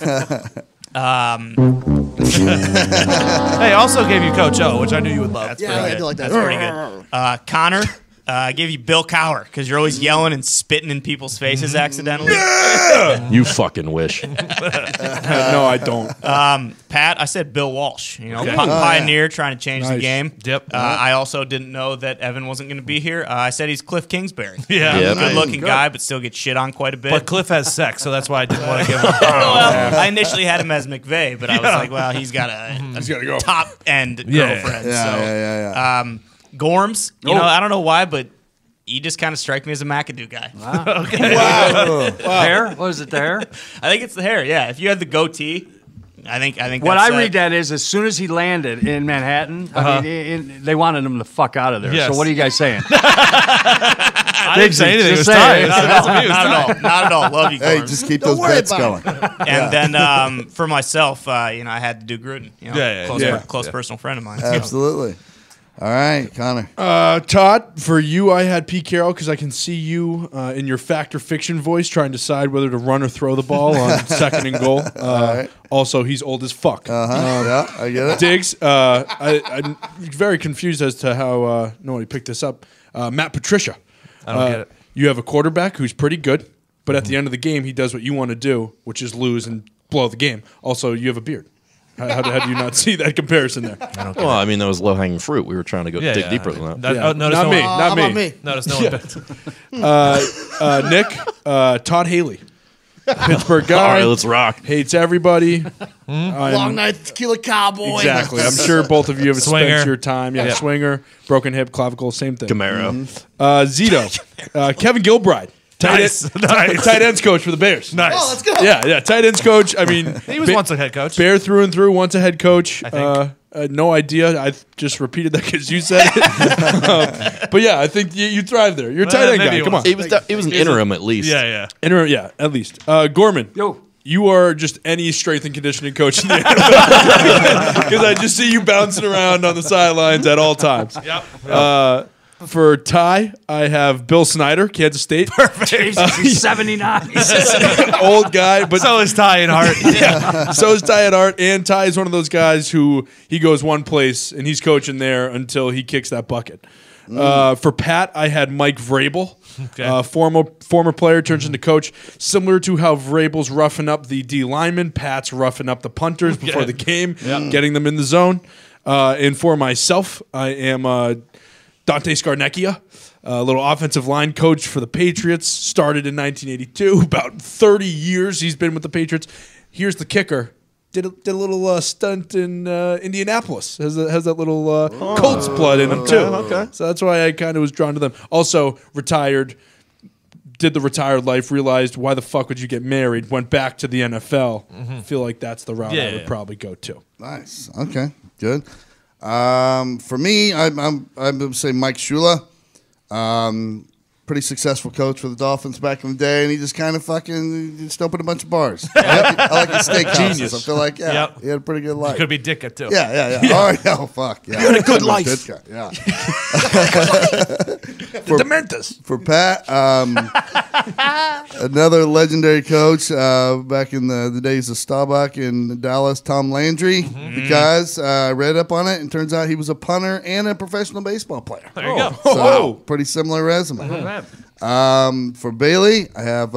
Hey, also gave you Coach O, which I knew you would love. I do like that. That's pretty good. Connor, I gave you Bill Cower because you're always yelling and spitting in people's faces accidentally. You fucking wish. No, I don't. Pat, I said Bill Walsh. Pioneer trying to change the game. Yep. I also didn't know that Evan wasn't going to be here. I said he's Cliff Kingsbury. Yeah. Yep. Good-looking guy, but still gets shit on quite a bit. But Cliff has sex, so that's why I didn't want to give him. I initially had him as McVeigh, but I was like, well, he's got a top-end girlfriend. Yeah. Gorms, I don't know why, but he just kind of strike me as a McAdoo guy. Wow. Wow. Hair? What is it, the hair? I think it's the hair, yeah. If you had the goatee, I think what that's, I read that is as soon as he landed in Manhattan, they wanted him the fuck out of there. Yes. So what are you guys saying? I didn't say anything. It was tight. Not at all. Love you, Gorms. Hey, just keep those bets going. And then for myself, I had to do Gruden. Close personal friend of mine. Absolutely. All right, Connor. Todd, for you, I had Pete Carroll because I can see you in your fact or fiction voice trying to decide whether to run or throw the ball on second and goal. Also, he's old as fuck. Yeah, I get it. Diggs, I'm very confused as to how nobody picked this up. Matt Patricia. I don't get it. You have a quarterback who's pretty good, but at the end of the game, he does what you want to do, which is lose and blow the game. Also, you have a beard. How do you not see that comparison there? Well, I mean, that was low-hanging fruit. We were trying to go dig deeper than that. Not me. Notice no one. Nick, Todd Haley. Pittsburgh guy. All right, let's rock. Hates everybody. Long night tequila cowboy. Exactly. I'm sure both of you have Swinger. spent your time. Yeah, swinger, broken hip, clavicle, same thing. Camaro. Zito, Kevin Gilbride. Tight ends coach for the Bears. Nice. Oh, let's go. Yeah, tight ends coach. I mean, He was once a head coach. Bear through and through, once a head coach. I think. No idea. I just repeated that because you said it. But yeah, I think you thrive there. You're a tight end guy. Come on. It was an interim at least. Yeah. Interim, yeah, at least. Gorman. Yo. You are just any strength and conditioning coach in the NFL. Because I just see you bouncing around on the sidelines at all times. Yep. For Ty, I have Bill Snyder, Kansas State. Perfect. Jesus, he's 79. Old guy, but So is Ty and Hart. yeah. So is Ty at Art, and Ty is one of those guys who he goes one place and he's coaching there until he kicks that bucket. For Pat, I had Mike Vrabel, former player turns into coach. Similar to how Vrabel's roughing up the D linemen, Pat's roughing up the punters before the game, getting them in the zone. And for myself, I am Dante Scarnecchia, a little offensive line coach for the Patriots. Started in 1982. About 30 years he's been with the Patriots. Here's the kicker. Did a little stunt in Indianapolis. Has that little Colts blood in him, too. Okay. So that's why I kind of was drawn to them. Also, retired, did the retired life, realized why the fuck would you get married, went back to the NFL. Feel like that's the route I would probably go to. Nice. Okay. Good. For me, I'm going to say Mike Shula. Pretty successful coach for the Dolphins back in the day, and he just kind of fucking just opened a bunch of bars. I like his steakhouses. Genius. I feel like, he had a pretty good life. Could be Ditka, too. Yeah. All right, oh, fuck. Yeah. You had a good life. Ditka, yeah. The Dementus. For Pat, another legendary coach back in the days of Staubach in Dallas, Tom Landry, because I read up on it, and turns out he was a punter and a professional baseball player. There you go. So, pretty similar resume. For Bailey, I have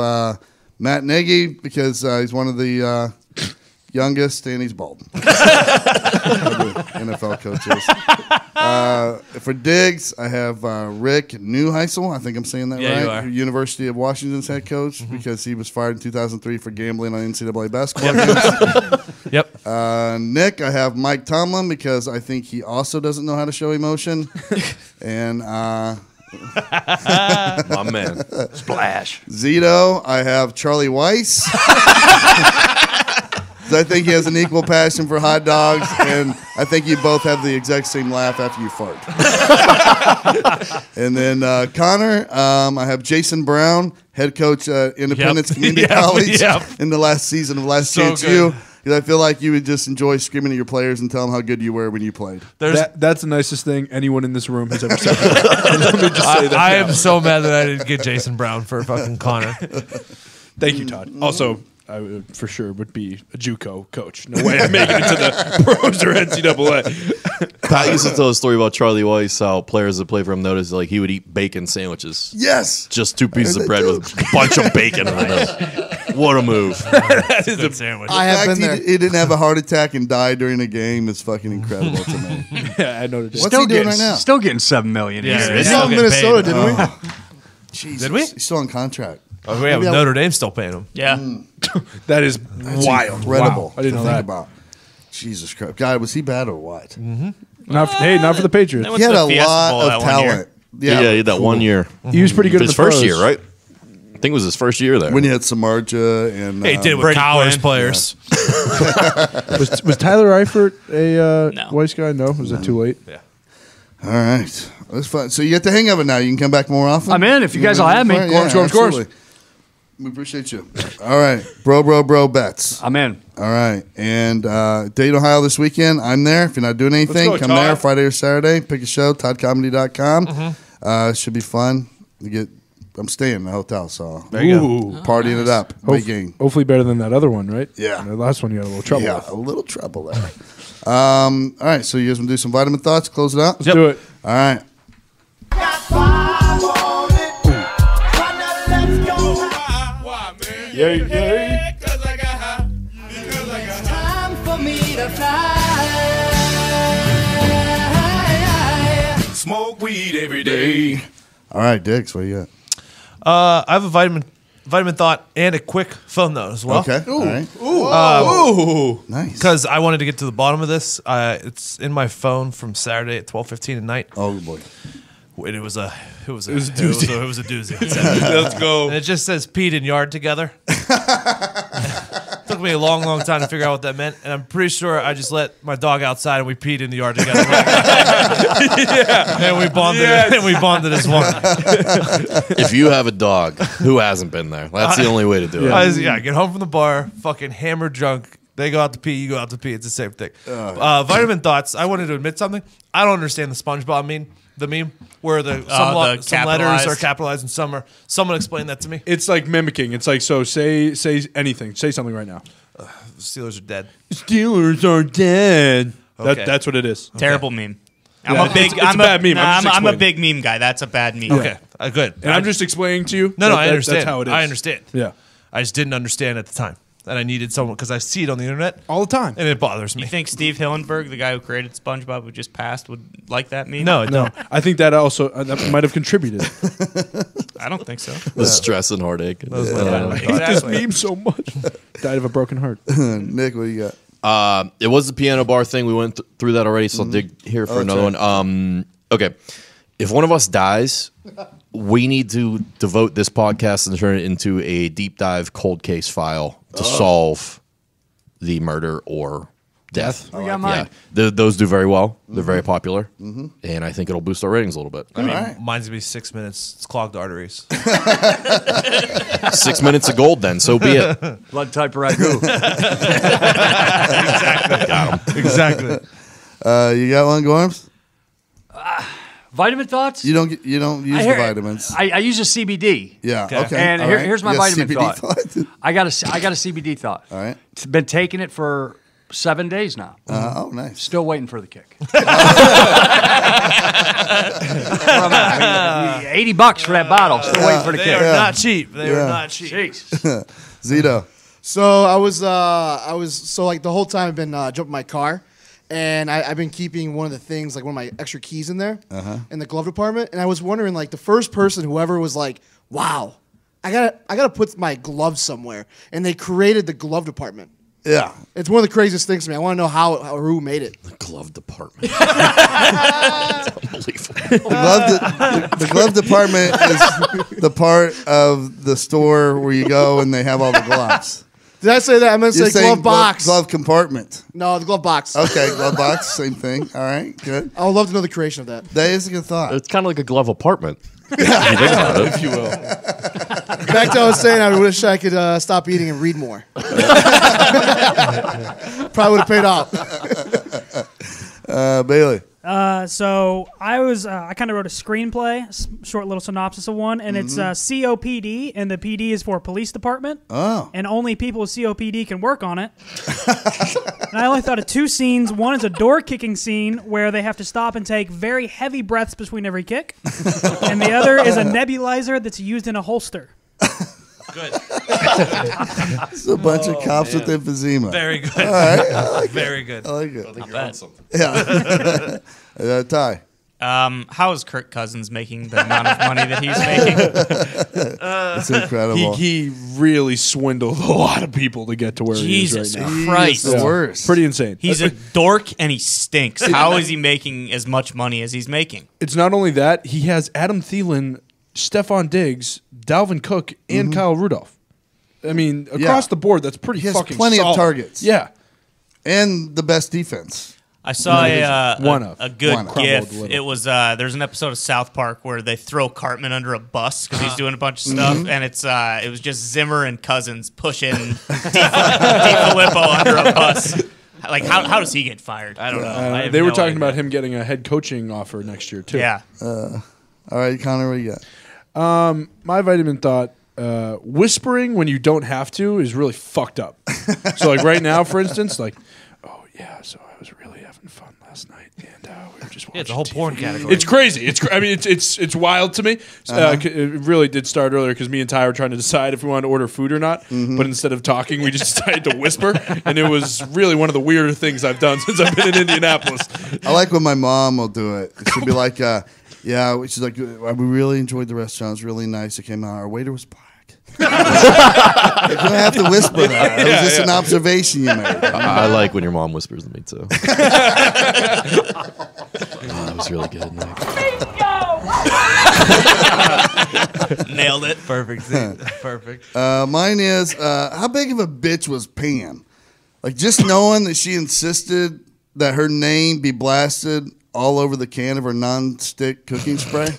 Matt Nagy because he's one of the youngest and he's bald. NFL coaches. For Diggs, I have Rick Neuheisel. I think I'm saying that right. You are. University of Washington's head coach because he was fired in 2003 for gambling on NCAA basketball games. Yep. Nick, I have Mike Tomlin because I think he also doesn't know how to show emotion. And My man. Splash. Zito, I have Charlie Weiss. I think he has an equal passion for hot dogs, and I think you both have the exact same laugh after you fart. And then Connor, I have Jason Brown, head coach at Independence Community College in the last season of Last Chance U. Because I feel like you would just enjoy screaming at your players and tell them how good you were when you played. That's the nicest thing anyone in this room has ever said. Let me just say that. I am so mad that I didn't get Jason Brown for fucking Connor. Thank you, Todd. Also, I would, for sure would be a JUCO coach. No way I'm making it to the pros or NCAA. Pat used to tell a story about Charlie Weiss, how players that play for him noticed like he would eat bacon sandwiches. Yes. Just 2 pieces of bread with a bunch of bacon in the middle. What a move. That is a sandwich. I have been there. He didn't have a heart attack and die during a game is fucking incredible to me. Yeah, I noticed. What's he doing right now? Still getting $7 million. Yeah, a he's year. still in getting Minnesota, paid. didn't we? Jesus. Did we? He's still on contract. Oh, we have Maybe Notre Dame still paying him. Yeah. That is wild. Incredible. Wow. I didn't to know think that. about. Jesus Christ. God, was he bad or what? Not for the Patriots. That He had to a the Fiesta lot Bowl of that 1 year. talent. He had that 1 year. He was pretty good in His the first pros. year, right? I think it was his first year there. When you had Samardzija and He did it with Brady Cowers Quinn. players. Was Tyler Eifert a No. Weiss guy? No. Was it too late? Yeah. All right. That's fun. So you get the hang of it now. You can come back more often. I'm in if you guys will have me. Yeah, Score 'em, score 'em. absolutely. We appreciate you. All right. Bro bets. I'm in. All right. And Dayton, Ohio this weekend. I'm there. If you're not doing anything, go, come Todd. there Friday or Saturday. Pick a show, toddcomedy.com. Should be fun. I'm staying in the hotel, so There you go. Ooh. partying it up. Making Hopefully better than that other one, right? Yeah. The last one you had a little trouble yeah, with. a little trouble there. All right. So you guys want to do some vitamin thoughts? Close it out. Let's do it. All right. Yeah. Time for me to fly. Smoke weed every day. All right, Diggs, what do you got? I have a vitamin thought and a quick phone note as well. Okay. All right. Ooh. Nice. Because I wanted to get to the bottom of this. It's in my phone from Saturday at 12:15 at night. Oh, boy. And it was a doozy. It was a doozy. Let's go. And it just says peed in yard together. Took me a long, long time to figure out what that meant, and I'm pretty sure I just let my dog outside and we peed in the yard together. And we bonded. And we bonded as one. If you have a dog who hasn't been there, that's the only way to do it. I get home from the bar, fucking hammered drunk. They go out to pee, you go out to pee. It's the same thing. Vitamin thoughts. I wanted to admit something. I don't understand the SpongeBob meme. The meme where some letters are capitalized and some are. Someone explain that to me. It's like mimicking. It's like, so say anything. Say something right now. The Steelers are dead. Steelers are dead. Okay. That's what it is. Terrible meme. I'm Yeah, a big. it's a bad meme. I'm a big meme guy. That's a bad meme. Okay, good. And I'm just explaining to you. No, I understand. That's how it is. I understand. Yeah. I just didn't understand at the time. And I needed someone, because I see it on the internet all the time. And it bothers me. You think Steve Hillenburg, the guy who created SpongeBob, who just passed, would like that meme? No, I don't. I think that also that might have contributed. I don't think so. The stress and heartache. I hate this meme so much. Died of a broken heart. Nick, what do you got? It was the piano bar thing. We went through that already, so I'll dig here for another one. Okay. If one of us dies, we need to devote this podcast and turn it into a deep dive cold case file to solve the murder or death. We got mine. Those do very well. They're very popular. And I think it'll boost our ratings a little bit. I mean, mine's going to be 6 minutes. It's clogged arteries. 6 minutes of gold, then. So be it. Blood type ragu. Exactly. Got him. Exactly. You got one, Gorms? Vitamin thoughts? You don't use the vitamins. I use a CBD. Yeah. Okay. And here's my vitamin CBD thought. I got a CBD thought. All right. Been taking it for 7 days now. Oh, nice. Still waiting for the kick. $80 for that bottle. Still waiting for the They kick. are not cheap. They are not cheap. Jeez. Zito. So I was like the whole time I've been jumping my car, and I've been keeping one of the things, like one of my extra keys in there in the glove department. And I was wondering, like, the first person, whoever was like, wow, I gotta put my gloves somewhere, and they created the glove department. Yeah, it's one of the craziest things to me. I want to know how or who made it. The glove department. It's unbelievable. The glove department is the part of the store where you go and they have all the gloves. Did I say that? I meant to You're say glove box. Glove compartment. No, the glove box. Okay, glove box, same thing. All right, good. I would love to know the creation of that. That is a good thought. It's kind of like a glove apartment. If you will. Back to what I was saying, I wish I could stop eating and read more. Probably would have paid off. Bailey. So I kind of wrote a screenplay, short little synopsis of one, and it's COPD, and the PD is for police department. Oh. And only people with COPD can work on it. And I only thought of 2 scenes. One is a door kicking scene where they have to stop and take very heavy breaths between every kick. And the other is a nebulizer that's used in a holster. Good. It's a bunch of cops with emphysema. Very good. All right. I like Very it. good. I like it. I think you're on something. Yeah. Ty. How is Kirk Cousins making the amount of money that he's making? It's incredible. He really swindled a lot of people to get to where Jesus he is right now. Christ. He's the worst. Pretty insane. He's a dork and he stinks. How is he making as much money as he's making? It's not only that, he has Adam Thielen, Stephon Diggs, Dalvin Cook, and Kyle Rudolph. I mean, across the board, that's pretty He has fucking plenty solid. of targets. Yeah. And the best defense. I saw a good One of. GIF. It was there's an episode of South Park where they throw Cartman under a bus because he's doing a bunch of stuff, and it was just Zimmer and Cousins pushing DiFilippo under a bus. Like how does he get fired? I don't know. They were talking about him getting a head coaching offer next year too. Yeah. All right, Connor, what do you got? My vitamin thought. Whispering when you don't have to is really fucked up. So, like right now, for instance, like, oh yeah, so I was really having fun last night, and we were just watching. Yeah, it's a whole TV. porn category. It's crazy. It's wild to me. It really did start earlier because me and Ty were trying to decide if we wanted to order food or not. But instead of talking, we just decided to whisper, and it was really one of the weirder things I've done since I've been in Indianapolis. I like when my mom will do it. She'll be like, yeah, she's like, we really enjoyed the restaurant. It was really nice. It came out. Our waiter was black. You don't have to whisper that. It was just an observation you made. I like when your mom whispers to me too. That was really good, Nick. Perfect. Perfect. Mine is, how big of a bitch was Pam? Like, just knowing that she insisted that her name be blasted all over the can of her non-stick cooking spray.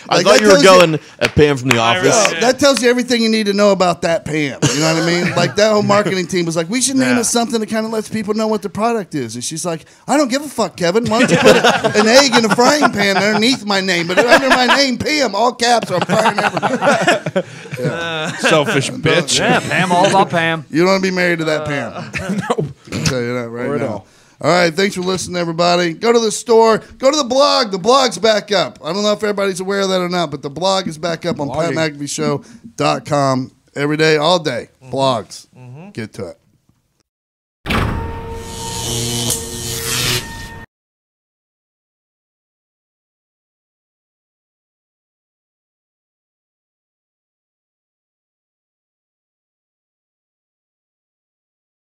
I thought you were going at Pam from The Office. That tells you everything you need to know about that Pam. You know what I mean? Like, that whole marketing team was like, we should name it something that kind of lets people know what the product is. And she's like, I don't give a fuck, Kevin. Why don't you put an egg in a frying pan underneath my name, but under my name, Pam, all caps, I'm frying everybody. Selfish bitch. Yeah, Pam, all about Pam. You don't want to be married to that Pam. No. I'll tell you that right now. All right, thanks for listening, everybody. Go to the store. Go to the blog. The blog's back up. I don't know if everybody's aware of that or not, but the blog is back up on PatMcAfeeShow.com every day, all day. Blogs. Get to it.